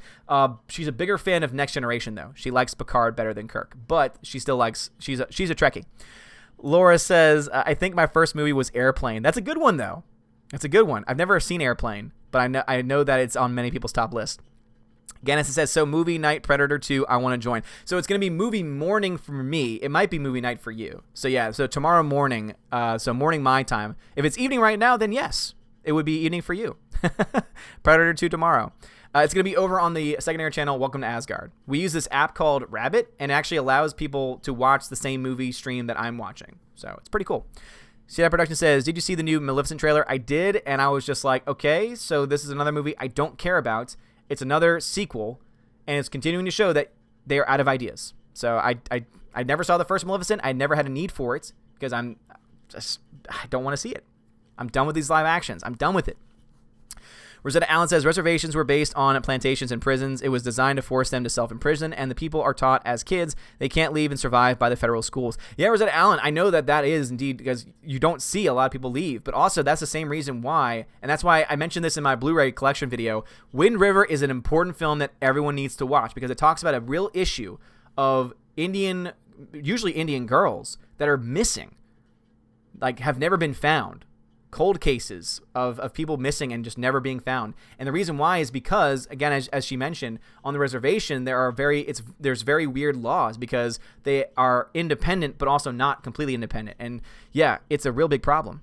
She's a bigger fan of Next Generation, though. She likes Picard better than Kirk, but she still likes, she's a Trekkie. Laura says, I think my first movie was Airplane. That's a good one, though. That's a good one. I've never seen Airplane, but I know that it's on many people's top list. Gannis says, so movie night, Predator 2, I want to join. So it's going to be movie morning for me. It might be movie night for you. So yeah, so tomorrow morning, so morning my time. If it's evening right now, then yes, it would be evening for you. Predator 2 tomorrow. It's going to be over on the secondary channel, Welcome to Asgard. We use this app called Rabbit, and it actually allows people to watch the same movie stream that I'm watching. So it's pretty cool. CI Production says, did you see the new Maleficent trailer? I did, and I was just like, okay, so this is another movie I don't care about. It's another sequel, and it's continuing to show that they are out of ideas. So I never saw the first Maleficent. I never had a need for it because I don't want to see it. I'm done with these live actions. I'm done with it. Rosetta Allen says, reservations were based on plantations and prisons. It was designed to force them to self-imprison, and the people are taught as kids they can't leave and survive by the federal schools. Yeah, Rosetta Allen, I know that is indeed because you don't see a lot of people leave, but also that's the same reason why, and that's why I mentioned this in my Blu-ray collection video, Wind River is an important film that everyone needs to watch because it talks about a real issue of usually Indian girls that are missing, like have never been found. Cold cases of people missing and just never being found. And the reason why is because, again, as she mentioned, on the reservation, there's very weird laws because they are independent, but also not completely independent. And yeah, it's a real big problem.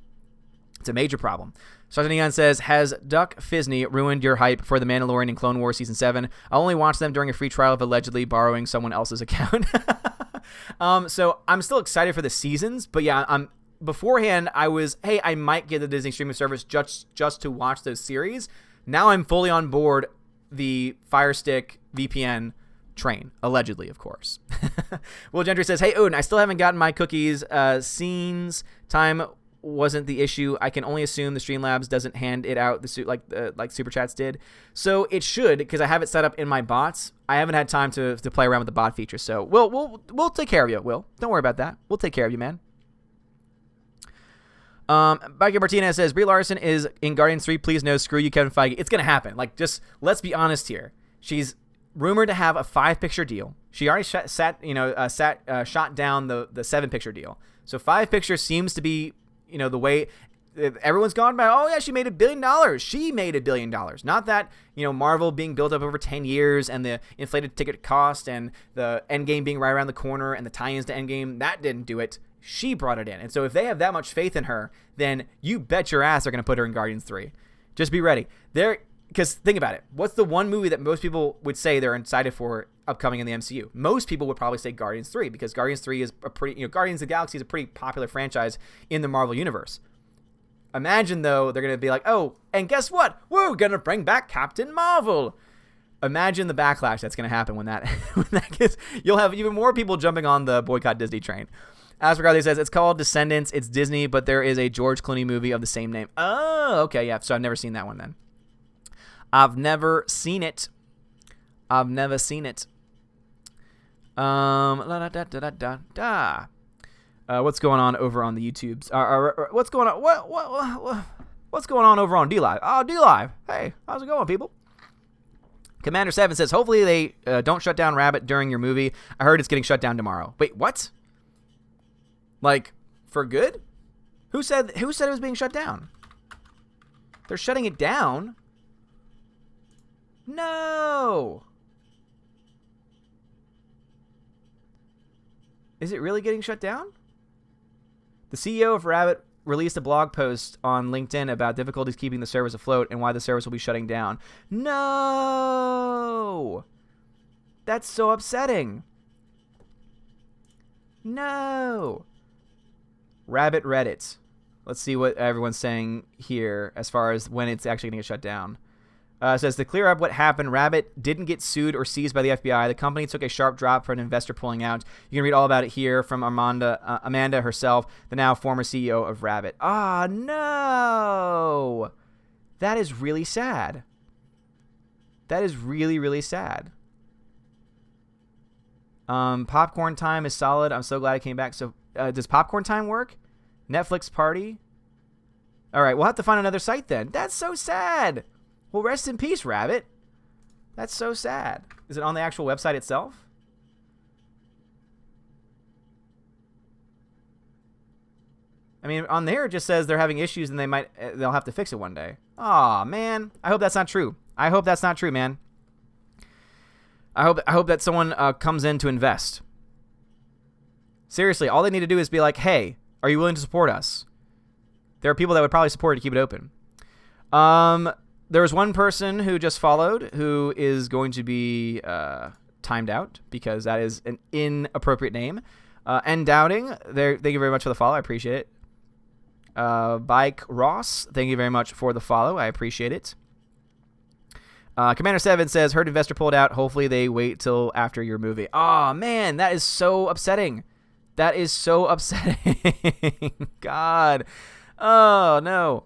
It's a major problem. Sergeant Neon says, has Duck Fisney ruined your hype for The Mandalorian and Clone Wars Season 7? I only watched them during a free trial of allegedly borrowing someone else's account. So I'm still excited for the seasons, but yeah, beforehand, I was, hey, I might get the Disney streaming service just to watch those series. Now I'm fully on board the Fire Stick VPN train, allegedly, of course. Will Gentry says, hey, Odin, I still haven't gotten my cookies. Scenes time wasn't the issue. I can only assume the Streamlabs doesn't hand it out like Super Chats did. So it should, because I have it set up in my bots. I haven't had time to play around with the bot feature. So we'll take care of you, Will. Don't worry about that. We'll take care of you, man. Mikey Martinez says, Brie Larson is in Guardians 3. Please no, screw you, Kevin Feige. It's going to happen. Like, just let's be honest here. She's rumored to have a 5-picture deal. She already shot down the 7-picture deal. So 5 pictures seems to be, the way everyone's gone by. Oh yeah, she made $1 billion. She made $1 billion. Not that, Marvel being built up over 10 years and the inflated ticket cost and the Endgame being right around the corner and the tie-ins to Endgame, that didn't do it. She brought it in. And so if they have that much faith in her, then you bet your ass they're going to put her in Guardians 3. Just be ready. Because think about it. What's the one movie that most people would say they're excited for upcoming in the MCU? Most people would probably say Guardians 3 because Guardians 3 is a pretty, Guardians of the Galaxy is a pretty popular franchise in the Marvel Universe. Imagine, though, they're going to be like, oh, and guess what? We're going to bring back Captain Marvel. Imagine the backlash that's going to happen when that gets. You'll have even more people jumping on the boycott Disney train. As Ricardo says, it's called Descendants. It's Disney, but there is a George Clooney movie of the same name. Oh, okay, yeah. So I've never seen that one then. I've never seen it. What's going on over on the YouTubes? What's going on? What's going on over on D-Live? Oh, D-Live. Hey, how's it going, people? Commander 7 says, hopefully they don't shut down Rabbit during your movie. I heard it's getting shut down tomorrow. Wait, what? Like, for good? Who said it was being shut down? They're shutting it down? No! Is it really getting shut down? The CEO of Rabbit released a blog post on LinkedIn about difficulties keeping the service afloat and why the service will be shutting down. No! That's so upsetting. No! Rabbit Reddit. Let's see what everyone's saying here as far as when it's actually going to get shut down. It says, to clear up what happened, Rabbit didn't get sued or seized by the FBI. The company took a sharp drop for an investor pulling out. You can read all about it here from Amanda herself, the now former CEO of Rabbit. Ah, no! That is really sad. That is really, really sad. Popcorn Time is solid. I'm so glad it came back. So, does Popcorn Time work? Netflix Party? All right, we'll have to find another site then. That's so sad. Well, rest in peace, Rabbit. That's so sad. Is it on the actual website itself? I mean, on there it just says they're having issues and they'll have to fix it one day. Aw, man. I hope that's not true. I hope that's not true, man. I hope that someone comes in to invest. Seriously, all they need to do is be like, hey, are you willing to support us? There are people that would probably support it to keep it open. there was one person who just followed who is going to be timed out because that is an inappropriate name. And Doubting, thank you very much for the follow. I appreciate it. Bike Ross, thank you very much for the follow. I appreciate it. Commander 7 says, heard investor pulled out. Hopefully they wait till after your movie. Oh, man, that is so upsetting. That is so upsetting. God. Oh, no.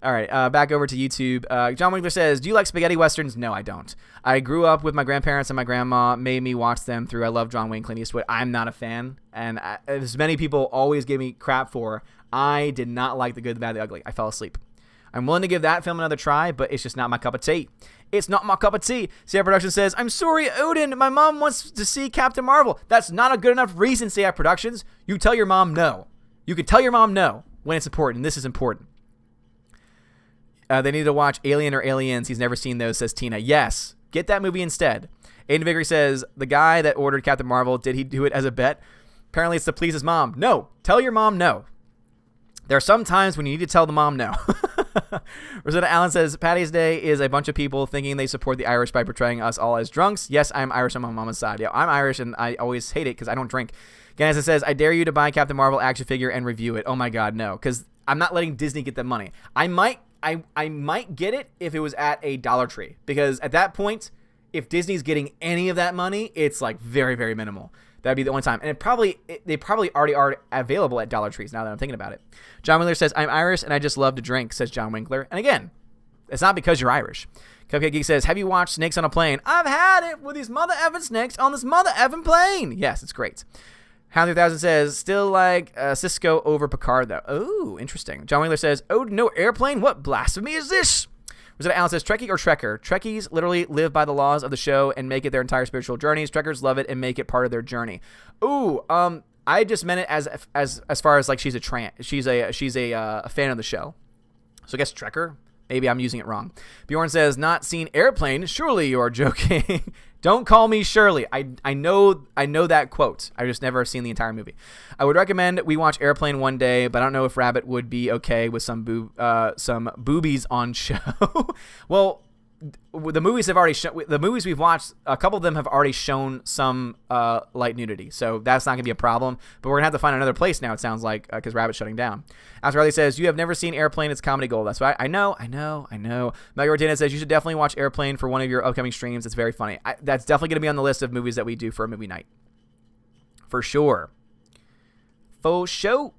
All right, back over to YouTube. John Winkler says, do you like spaghetti westerns? No, I don't. I grew up with my grandparents and my grandma made me watch them through. I love John Wayne, Clint Eastwood. I'm not a fan. And as many people always give me crap for, I did not like The Good, the Bad, the Ugly. I fell asleep. I'm willing to give that film another try, but it's just not my cup of tea. It's not my cup of tea. CI Production says, I'm sorry, Odin. My mom wants to see Captain Marvel. That's not a good enough reason, CI Productions. You tell your mom no. You can tell your mom no when it's important. This is important. They need to watch Alien or Aliens. He's never seen those, says Tina. Yes. Get that movie instead. Aiden Vickery says, the guy that ordered Captain Marvel, did he do it as a bet? Apparently it's to please his mom. No. Tell your mom no. There are some times when you need to tell the mom no. Rosetta Allen says, Patty's Day is a bunch of people thinking they support the Irish by portraying us all as drunks. Yes, I'm Irish on my mama's side. Yeah, I'm Irish, and I always hate it because I don't drink. Ganesa says, I dare you to buy Captain Marvel action figure and review it. Oh, my God, no, because I'm not letting Disney get the money. I might get it if it was at a Dollar Tree, because at that point, if Disney's getting any of that money, it's like very, very minimal. That'd be the only time. And they probably already are available at Dollar Trees now that I'm thinking about it. John Winkler says, I'm Irish and I just love to drink, says John Winkler. And again, it's not because you're Irish. Cupcake Geek says, have you watched Snakes on a Plane? I've had it with these mother effing snakes on this mother effing plane. Yes, it's great. Hound 3000 says, still like Cisco over Picard, though. Oh, interesting. John Winkler says, oh, no airplane? What blasphemy is this? Rosetta Allen says, Trekkie or Trekker? Trekkies literally live by the laws of the show and make it their entire spiritual journeys. Trekkers love it and make it part of their journey. Ooh, I just meant it as far as like she's a fan of the show. So I guess Trekker. Maybe I'm using it wrong. Bjorn says, not seen Airplane. Surely you are joking. Don't call me Shirley. I know that quote. I just never seen the entire movie. I would recommend we watch Airplane one day, but I don't know if Rabbit would be okay with some boobies on show. Well, the movies we've watched, a couple of them have already shown some light nudity, so that's not gonna be a problem. But we're gonna have to find another place now. It sounds like because Rabbit's shutting down. After Riley says, you have never seen Airplane. It's comedy gold. That's why I know. Maggie Martinez says you should definitely watch Airplane for one of your upcoming streams. It's very funny. That's definitely gonna be on the list of movies that we do for a movie night, for sure. For show.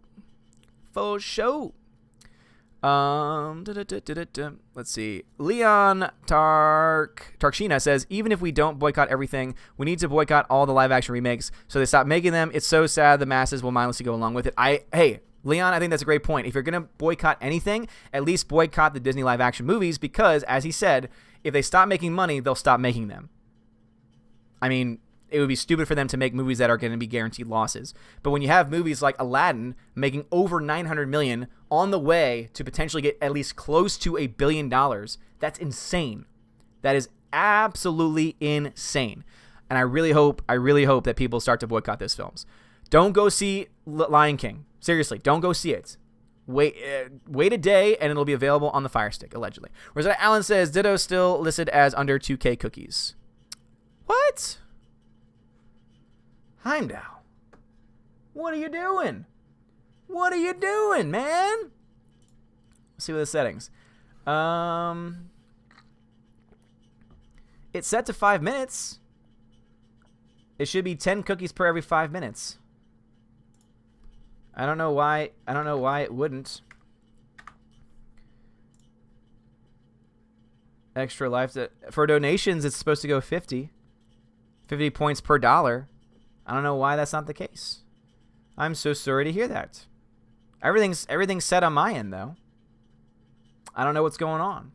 Let's see. Leon Tarkshina says, even if we don't boycott everything, we need to boycott all the live action remakes so they stop making them. It's so sad the masses will mindlessly go along with it. Hey, Leon, I think that's a great point. If you're going to boycott anything, at least boycott the Disney live action movies, because as he said, if they stop making money, they'll stop making them. I mean, it would be stupid for them to make movies that are going to be guaranteed losses. But when you have movies like Aladdin making over $900 million on the way to potentially get at least close to $1 billion, that's insane. That is absolutely insane. And I really hope that people start to boycott those films. Don't go see Lion King. Seriously, don't go see it. Wait a day and it'll be available on the Fire Stick, allegedly. Rosetta Allen says, Ditto still listed as under 2K cookies. What? Heimdall, what are you doing? What are you doing, man? Let's see what the settings. It's set to 5 minutes. It should be 10 cookies per every 5 minutes. I don't know why it wouldn't. Extra life for donations. It's supposed to go 50 points per dollar. I don't know why that's not the case. I'm so sorry to hear that. Everything's set on my end, though. I don't know what's going on.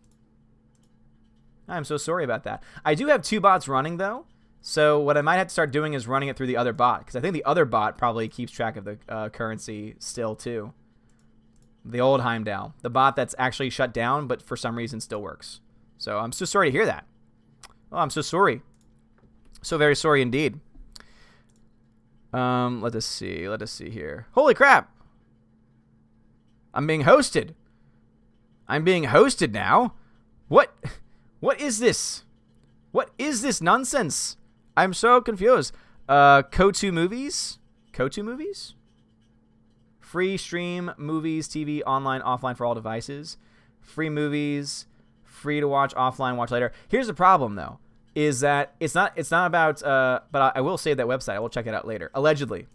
I'm so sorry about that. I do have 2 bots running, though. So what I might have to start doing is running it through the other bot, because I think the other bot probably keeps track of the currency still, too. The old Heimdall. The bot that's actually shut down, but for some reason still works. So I'm so sorry to hear that. Oh, I'm so sorry. So very sorry indeed. Let us see here. Holy crap! I'm being hosted now. What? What is this? What is this nonsense? I'm so confused. Kotu Movies? Kotu Movies? Free stream movies, TV, online, offline for all devices. Free movies, free to watch offline, watch later. Here's the problem, though, is that it's not about, but I will save that website. I will check it out later. Allegedly,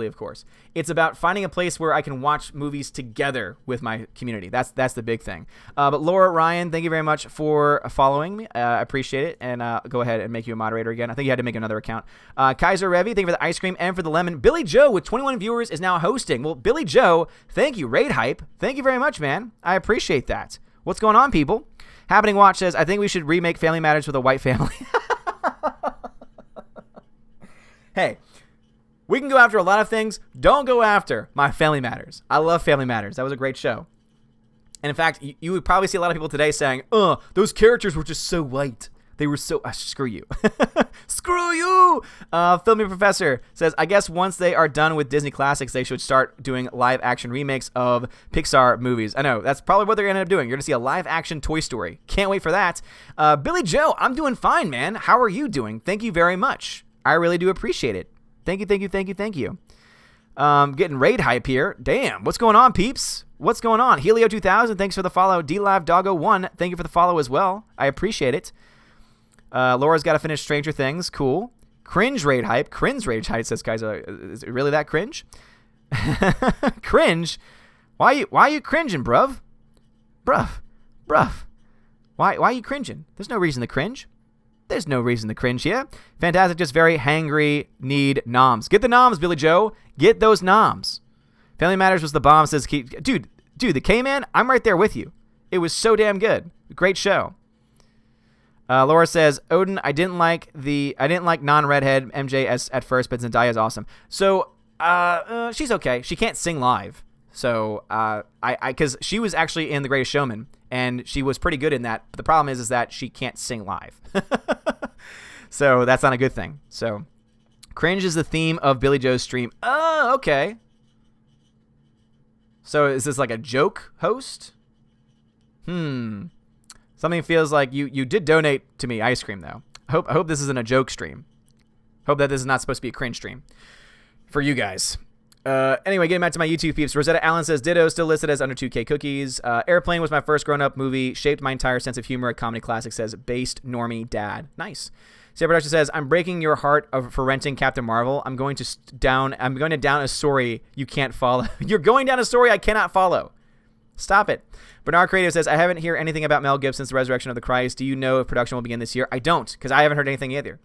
of course. It's about finding a place where I can watch movies together with my community. That's the big thing. But Laura Ryan, thank you very much for following me. I appreciate it. And go ahead and make you a moderator again. I think you had to make another account. Kaiser Revi, thank you for the ice cream and for the lemon. Billy Joe with 21 viewers is now hosting. Well, Billy Joe, thank you. Raid Hype, thank you very much, man. I appreciate that. What's going on, people? Happening Watch says, I think we should remake Family Matters with a white family. Hey. We can go after a lot of things. Don't go after my Family Matters. I love Family Matters. That was a great show. And in fact, you would probably see a lot of people today saying, those characters were just so white. They were so... screw you. Screw you! Filmy Professor says, I guess once they are done with Disney classics, they should start doing live-action remakes of Pixar movies. I know. That's probably what they're going to end up doing. You're going to see a live-action Toy Story. Can't wait for that. Billy Joe, I'm doing fine, man. How are you doing? Thank you very much. I really do appreciate it. Thank you. Getting raid hype here. Damn, what's going on, peeps? What's going on? Helio 2000, thanks for the follow. DLive Doggo 1, thank you for the follow as well. I appreciate it. Laura's got to finish Stranger Things. Cool. Cringe raid hype. Cringe rage hype, says guys. Is it really that cringe? Cringe? Why are you cringing, bruv? Bruv. Why are you cringing? There's no reason to cringe. There's no reason to cringe here. Fantastic, just very hangry, need noms. Get the noms, Billy Joe. Get those noms. Family Matters was the bomb, says Dude, the K-Man, I'm right there with you. It was so damn good. Great show. Laura says, Odin, I didn't like non-redhead MJ at first, but Zendaya is awesome. So, she's okay. She can't sing live. So, because she was actually in The Greatest Showman, and she was pretty good in that. But the problem is that she can't sing live. So that's not a good thing. So, cringe is the theme of Billy Joe's stream. Oh, okay. So is this like a joke host? Something feels like you did donate to me ice cream, though. I hope this isn't a joke stream. Hope that this is not supposed to be a cringe stream for you guys. Anyway, getting back to my YouTube peeps. Rosetta Allen says, Ditto, still listed as under 2K cookies. Airplane was my first grown-up movie. Shaped my entire sense of humor. A comedy classic, says Based Normie Dad. Nice. Sarah Production says, I'm breaking your heart for renting Captain Marvel. I'm going down a story you can't follow. You're going down a story I cannot follow. Stop it. Bernard Creative says, I haven't heard anything about Mel Gibson's The Resurrection of the Christ. Do you know if production will begin this year? I don't, because I haven't heard anything either.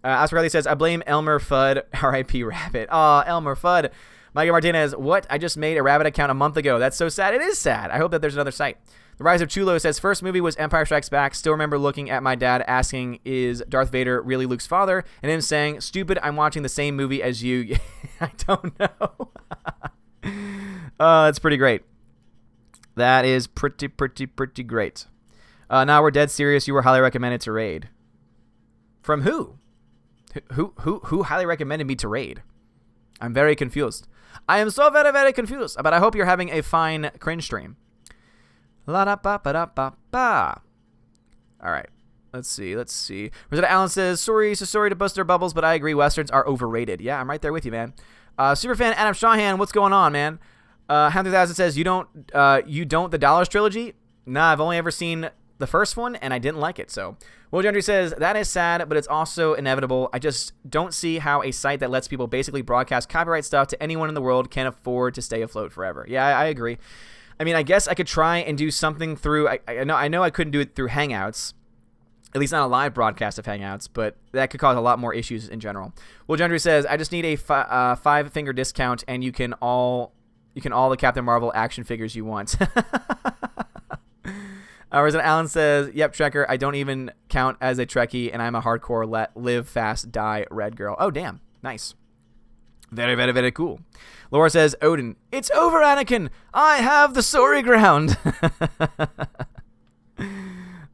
Oscar Riley says, I blame Elmer Fudd, R.I.P. Rabbit. Aw, Elmer Fudd. Michael Martinez, what? I just made a Rabbit account a month ago. That's so sad. It is sad. I hope that there's another site. The Rise of Chulo says, first movie was Empire Strikes Back. Still remember looking at my dad asking, is Darth Vader really Luke's father? And him saying, stupid, I'm watching the same movie as you. I don't know. That's pretty great. That is pretty great. Now we're dead serious. You were highly recommended to raid. From who? Who highly recommended me to raid? I'm very confused. I am so very, very confused. But I hope you're having a fine cringe stream. La-da-ba-ba-da-ba-ba. All right. Let's see. Rosetta Allen says, sorry to bust their bubbles, but I agree Westerns are overrated. Yeah, I'm right there with you, man. Superfan Adam Shawhan, what's going on, man? Ham 3000 says, you don't the Dollars trilogy? Nah, I've only ever seen the first one, and I didn't like it. So, Will Gentry says, that is sad, but it's also inevitable. I just don't see how a site that lets people basically broadcast copyright stuff to anyone in the world can afford to stay afloat forever. Yeah, I agree. I mean, I guess I could try and do something through, I know I couldn't do it through Hangouts, at least not a live broadcast of Hangouts, but that could cause a lot more issues in general. Will Gentry says, I just need a 5-finger discount, and you can all the Captain Marvel action figures you want. Resident Allen says, yep, Trekker, I don't even count as a Trekkie, and I'm a hardcore live fast, die red girl. Oh, damn. Nice. Very, very, very cool. Laura says, Odin, it's over, Anakin. I have the sorry ground.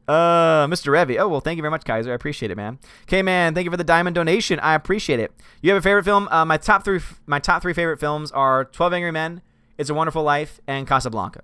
Mr. Revy. Oh, well, thank you very much, Kaiser. I appreciate it, man. K-Man, thank you for the diamond donation. I appreciate it. You have a favorite film? My top three favorite films are 12 Angry Men, It's a Wonderful Life, and Casablanca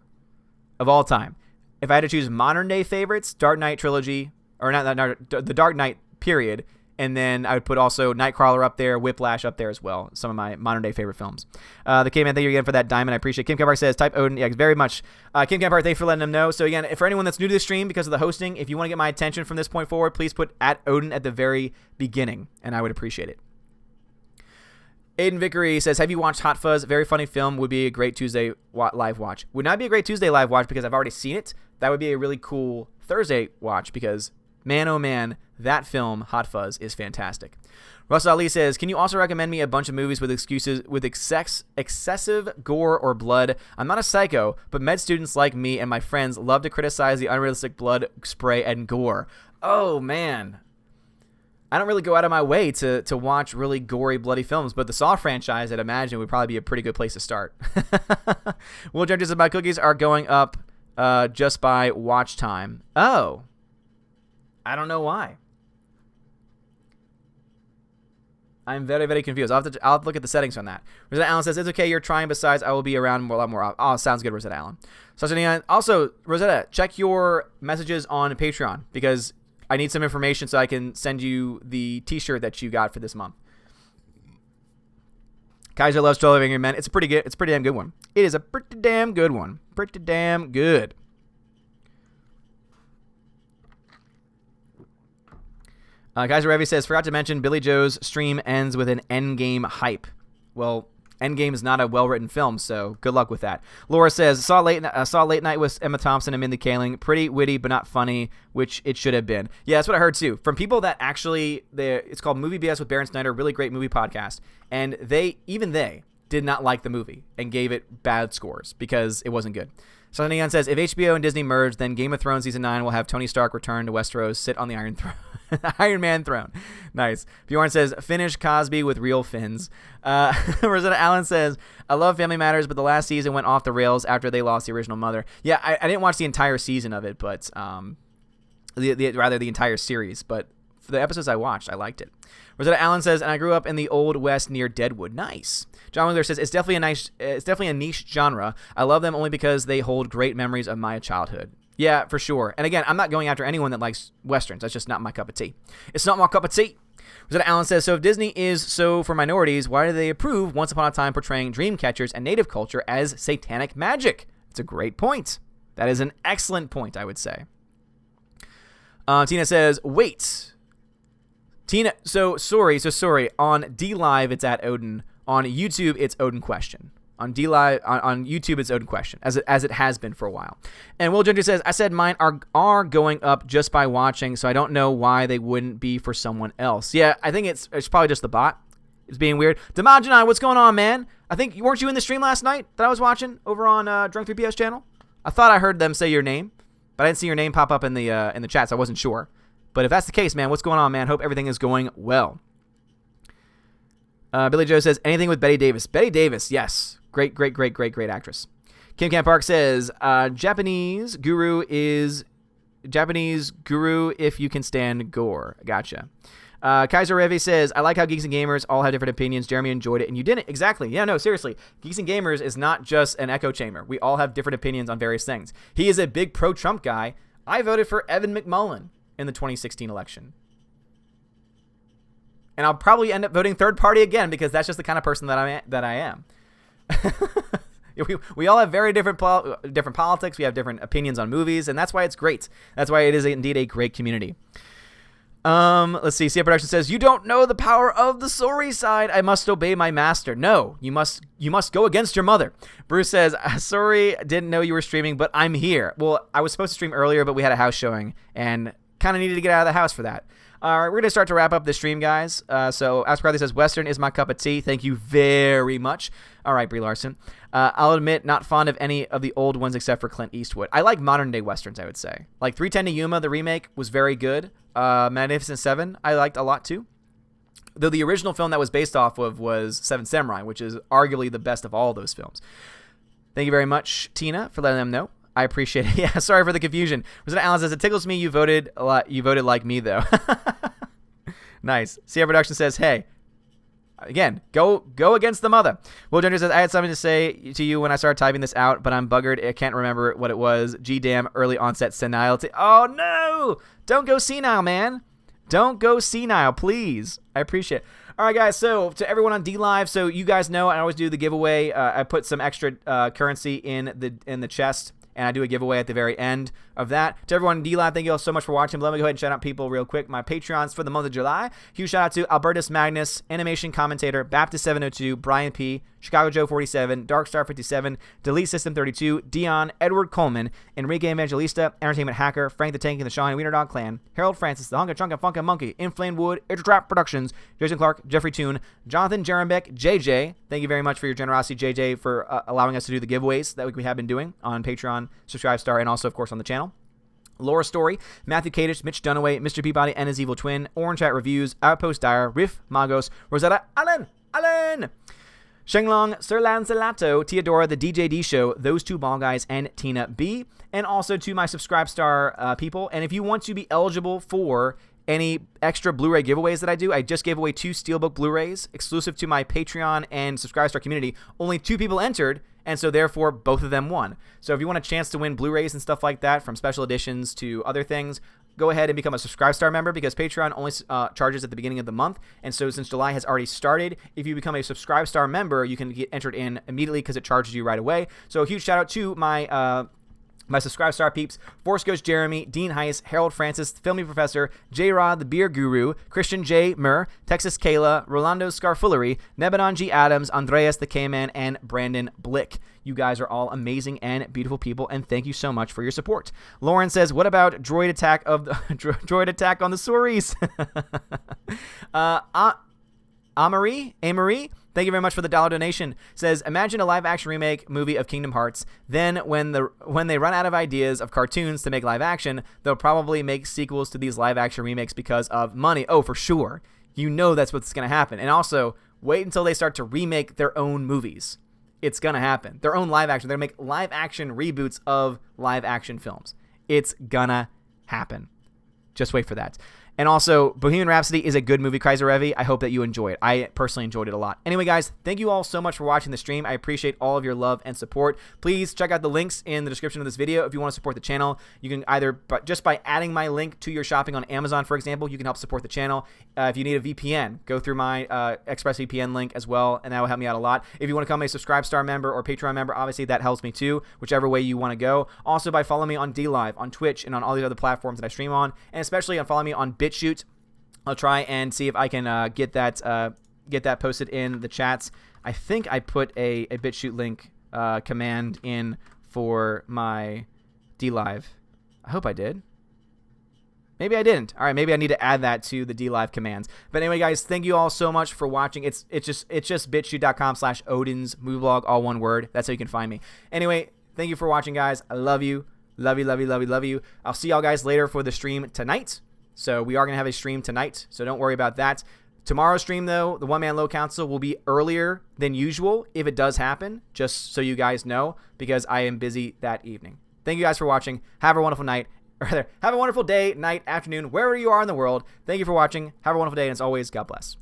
of all time. if I had to choose modern day favorites, Dark Knight trilogy, or the Dark Knight period, and then I would put also Nightcrawler up there, Whiplash up there as well. Some of my modern day favorite films. The K-Man, thank you again for that diamond. I appreciate it. Kim Kempark says, type Odin. Yeah, very much. Kim Kempark, thanks for letting them know. So again, for anyone that's new to the stream because of the hosting, if you want to get my attention from this point forward, please put @Odin at the very beginning, and I would appreciate it. Aiden Vickery says, have you watched Hot Fuzz? Very funny film. Would be a great Tuesday live watch. Would not be a great Tuesday live watch because I've already seen it. That would be a really cool Thursday watch because, man, oh man, that film, Hot Fuzz, is fantastic. Russell Ali says, can you also recommend me a bunch of movies with excessive gore or blood? I'm not a psycho, but med students like me and my friends love to criticize the unrealistic blood spray and gore. Oh, man. I don't really go out of my way to watch really gory, bloody films, but the Saw franchise, I'd imagine, would probably be a pretty good place to start. Will judges of my cookies are going up just by watch time. Oh. I don't know why. I'm very, very confused. I'll have to look at the settings on that. Rosetta Allen says, it's okay, you're trying. Besides, I will be around a lot more. Oh, sounds good, Rosetta Allen. Also, Rosetta, check your messages on Patreon because I need some information so I can send you the t-shirt that you got for this month. Kaiser loves Troll Living Men. It's a pretty good. It's a pretty damn good one. It is a pretty damn good one. Pretty damn good. Kaiser Revy says, forgot to mention Billy Joe's stream ends with an Endgame hype. Well, Endgame is not a well-written film, so good luck with that. Laura says, saw Late Night with Emma Thompson and Mindy Kaling. Pretty witty, but not funny, which it should have been. Yeah, that's what I heard, too. From people that actually, it's called Movie BS with Baron Snyder, really great movie podcast, and they did not like the movie and gave it bad scores because it wasn't good. Sonny says, if HBO and Disney merge, then Game of Thrones Season 9 will have Tony Stark return to Westeros, sit on the Iron Man throne. Nice. Bjorn says, finish Cosby with real fins. Rosetta Allen says, I love Family Matters, but the last season went off the rails after they lost the original mother. Yeah, I didn't watch the entire season of it, but rather the entire series. But for the episodes I watched, I liked it. Rosetta Allen says, and I grew up in the Old West near Deadwood. Nice. John Wheeler says, it's definitely a niche genre. I love them only because they hold great memories of my childhood. Yeah, for sure. And again, I'm not going after anyone that likes Westerns. That's just not my cup of tea. It's not my cup of tea. Rosetta Allen says, so if Disney is so for minorities, why do they approve Once Upon a Time portraying dream catchers and native culture as satanic magic? It's a great point. That is an excellent point, I would say. Tina says, wait. Tina, so sorry. On D Live, it's @Odin. On YouTube, it's Odin Question. On D Live, on YouTube, it's Odin Question, as it has been for a while. And Will Ginger says, I said mine are going up just by watching, so I don't know why they wouldn't be for someone else. Yeah, I think it's probably just the bot. It's being weird. Damajanai, what's going on, man? I think, weren't you in the stream last night that I was watching over on Drunk 3PS channel? I thought I heard them say your name, but I didn't see your name pop up in the chat, so I wasn't sure. But if that's the case, man, what's going on, man? Hope everything is going well. Billy Joe says, anything with Betty Davis. Betty Davis, yes. Great actress. Kim Camp Park says, Japanese guru if you can stand gore. Gotcha. Kaiser Revy says, I like how Geeks and Gamers all have different opinions. Jeremy enjoyed it, and you didn't. Exactly. Yeah, no, seriously. Geeks and Gamers is not just an echo chamber. We all have different opinions on various things. He is a big pro-Trump guy. I voted for Evan McMullin in the 2016 election. And I'll probably end up voting third party again because that's just the kind of person that I am. we all have very different politics. We have different opinions on movies, and that's why it's great. That's why it is indeed a great community. Let's see. CF Production says, you don't know the power of the sorry side. I must obey my master. No, you must go against your mother. Bruce says, sorry, didn't know you were streaming, but I'm here. Well, I was supposed to stream earlier, but we had a house showing and kind of needed to get out of the house for that. All right, we're going to start to wrap up the stream, guys. So, Ask Bradley says, Western is my cup of tea. Thank you very much. All right, Brie Larson. I'll admit, not fond of any of the old ones except for Clint Eastwood. I like modern-day Westerns, I would say. Like 310 to Yuma, the remake, was very good. Magnificent Seven, I liked a lot, too. Though the original film that was based off of was Seven Samurai, which is arguably the best of all those films. Thank you very much, Tina, for letting them know. I appreciate it. Yeah, sorry for the confusion. Rosetta Allen says, it tickles me you voted a lot. You voted like me, though. Nice. Sierra Production says, hey, Again, go against the mother. Will Ginger says, I had something to say to you when I started typing this out, but I'm buggered. I can't remember what it was. Damn, early onset senility. Oh, no. Don't go senile, man. Don't go senile, please. I appreciate it. All right, guys, so to everyone on DLive, so you guys know I always do the giveaway. I put some extra currency in the chest, and I do a giveaway at the very end of that. To everyone in DLive, thank you all so much for watching. But let me go ahead and shout out people real quick. My Patreons for the month of July. Huge shout out to Albertus Magnus, Animation Commentator, Baptist702, Brian P., Chicago Joe 47, Darkstar 57, Delete System 32, Dion, Edward Coleman, Enrique Evangelista, Entertainment Hacker, Frank the Tank and the Sean Wiener Dog Clan, Harold Francis, the Hunka Chunka Funka Monkey, Inflamed Wood, Trap Productions, Jason Clark, Jeffrey Toon, Jonathan Jerembeck, JJ. Thank you very much for your generosity, JJ, for allowing us to do the giveaways that we have been doing on Patreon, Subscribe Star, and also, of course, on the channel. Laura Story, Matthew Kadish, Mitch Dunaway, Mr. Peabody and his evil twin, Orange Chat Reviews, Outpost Dyer, Riff, Magos, Rosetta, Allen, Shenglong, Sir Lanzalato, Teodora, the DJD Show, Those Two Ball Guys, and Tina B. And also to my Subscribe Star people. And if you want to be eligible for any extra Blu-ray giveaways that I do, I just gave away 2 Steelbook Blu-rays exclusive to my Patreon and Subscribe Star community. Only 2 people entered, and so therefore both of them won. So if you want a chance to win Blu-rays and stuff like that, from special editions to other things, go ahead and become a Subscribe Star member, because Patreon only charges at the beginning of the month. And so since July has already started, if you become a Subscribe Star member, you can get entered in immediately because it charges you right away. So a huge shout out to my Subscribe Star peeps: Force Ghost Jeremy, Dean Heiss, Harold Francis, Filmy Professor, J-Rod, the Beer Guru, Christian J. Murr, Texas Kayla, Rolando Scarfullery, Nebanon G. Adams, Andreas the K-Man, and Brandon Blick. You guys are all amazing and beautiful people, and thank you so much for your support. Lauren says, what about Droid Attack of the Droid Attack on the Souris? Amory, thank you very much for the $1 donation. Says, imagine a live-action remake movie of Kingdom Hearts. Then when they run out of ideas of cartoons to make live-action, they'll probably make sequels to these live-action remakes because of money. Oh, for sure. You know that's what's going to happen. And also, wait until they start to remake their own movies. It's going to happen. Their own live-action. They're going to make live-action reboots of live-action films. It's going to happen. Just wait for that. And also, Bohemian Rhapsody is a good movie, Kaiser Revi. I hope that you enjoy it. I personally enjoyed it a lot. Anyway, guys, thank you all so much for watching the stream. I appreciate all of your love and support. Please check out the links in the description of this video if you want to support the channel. You can either, just by adding my link to your shopping on Amazon, for example, you can help support the channel. If you need a VPN, go through my ExpressVPN link as well, and that will help me out a lot. If you want to become a Subscribe Star member or Patreon member, obviously that helps me too, whichever way you want to go. Also, by following me on DLive, on Twitch, and on all these other platforms that I stream on, and especially on following me on BitChute. I'll try and see if I can get that posted in the chats. I think I put a BitChute link command in for my DLive. I hope I did. Maybe I didn't. All right, maybe I need to add that to the DLive commands. But anyway, guys, thank you all so much for watching. It's just bitchute.com/Odin's movie blog, all one word. That's how you can find me. Anyway, thank you for watching, guys. I love you. Love you, love you, love you, love you. I'll see y'all guys later for the stream tonight. So we are going to have a stream tonight, so don't worry about that. Tomorrow's stream, though, the One Man Low Council will be earlier than usual if it does happen, just so you guys know, because I am busy that evening. Thank you guys for watching. Have a wonderful night. Or rather, have a wonderful day, night, afternoon, wherever you are in the world. Thank you for watching. Have a wonderful day, and as always, God bless.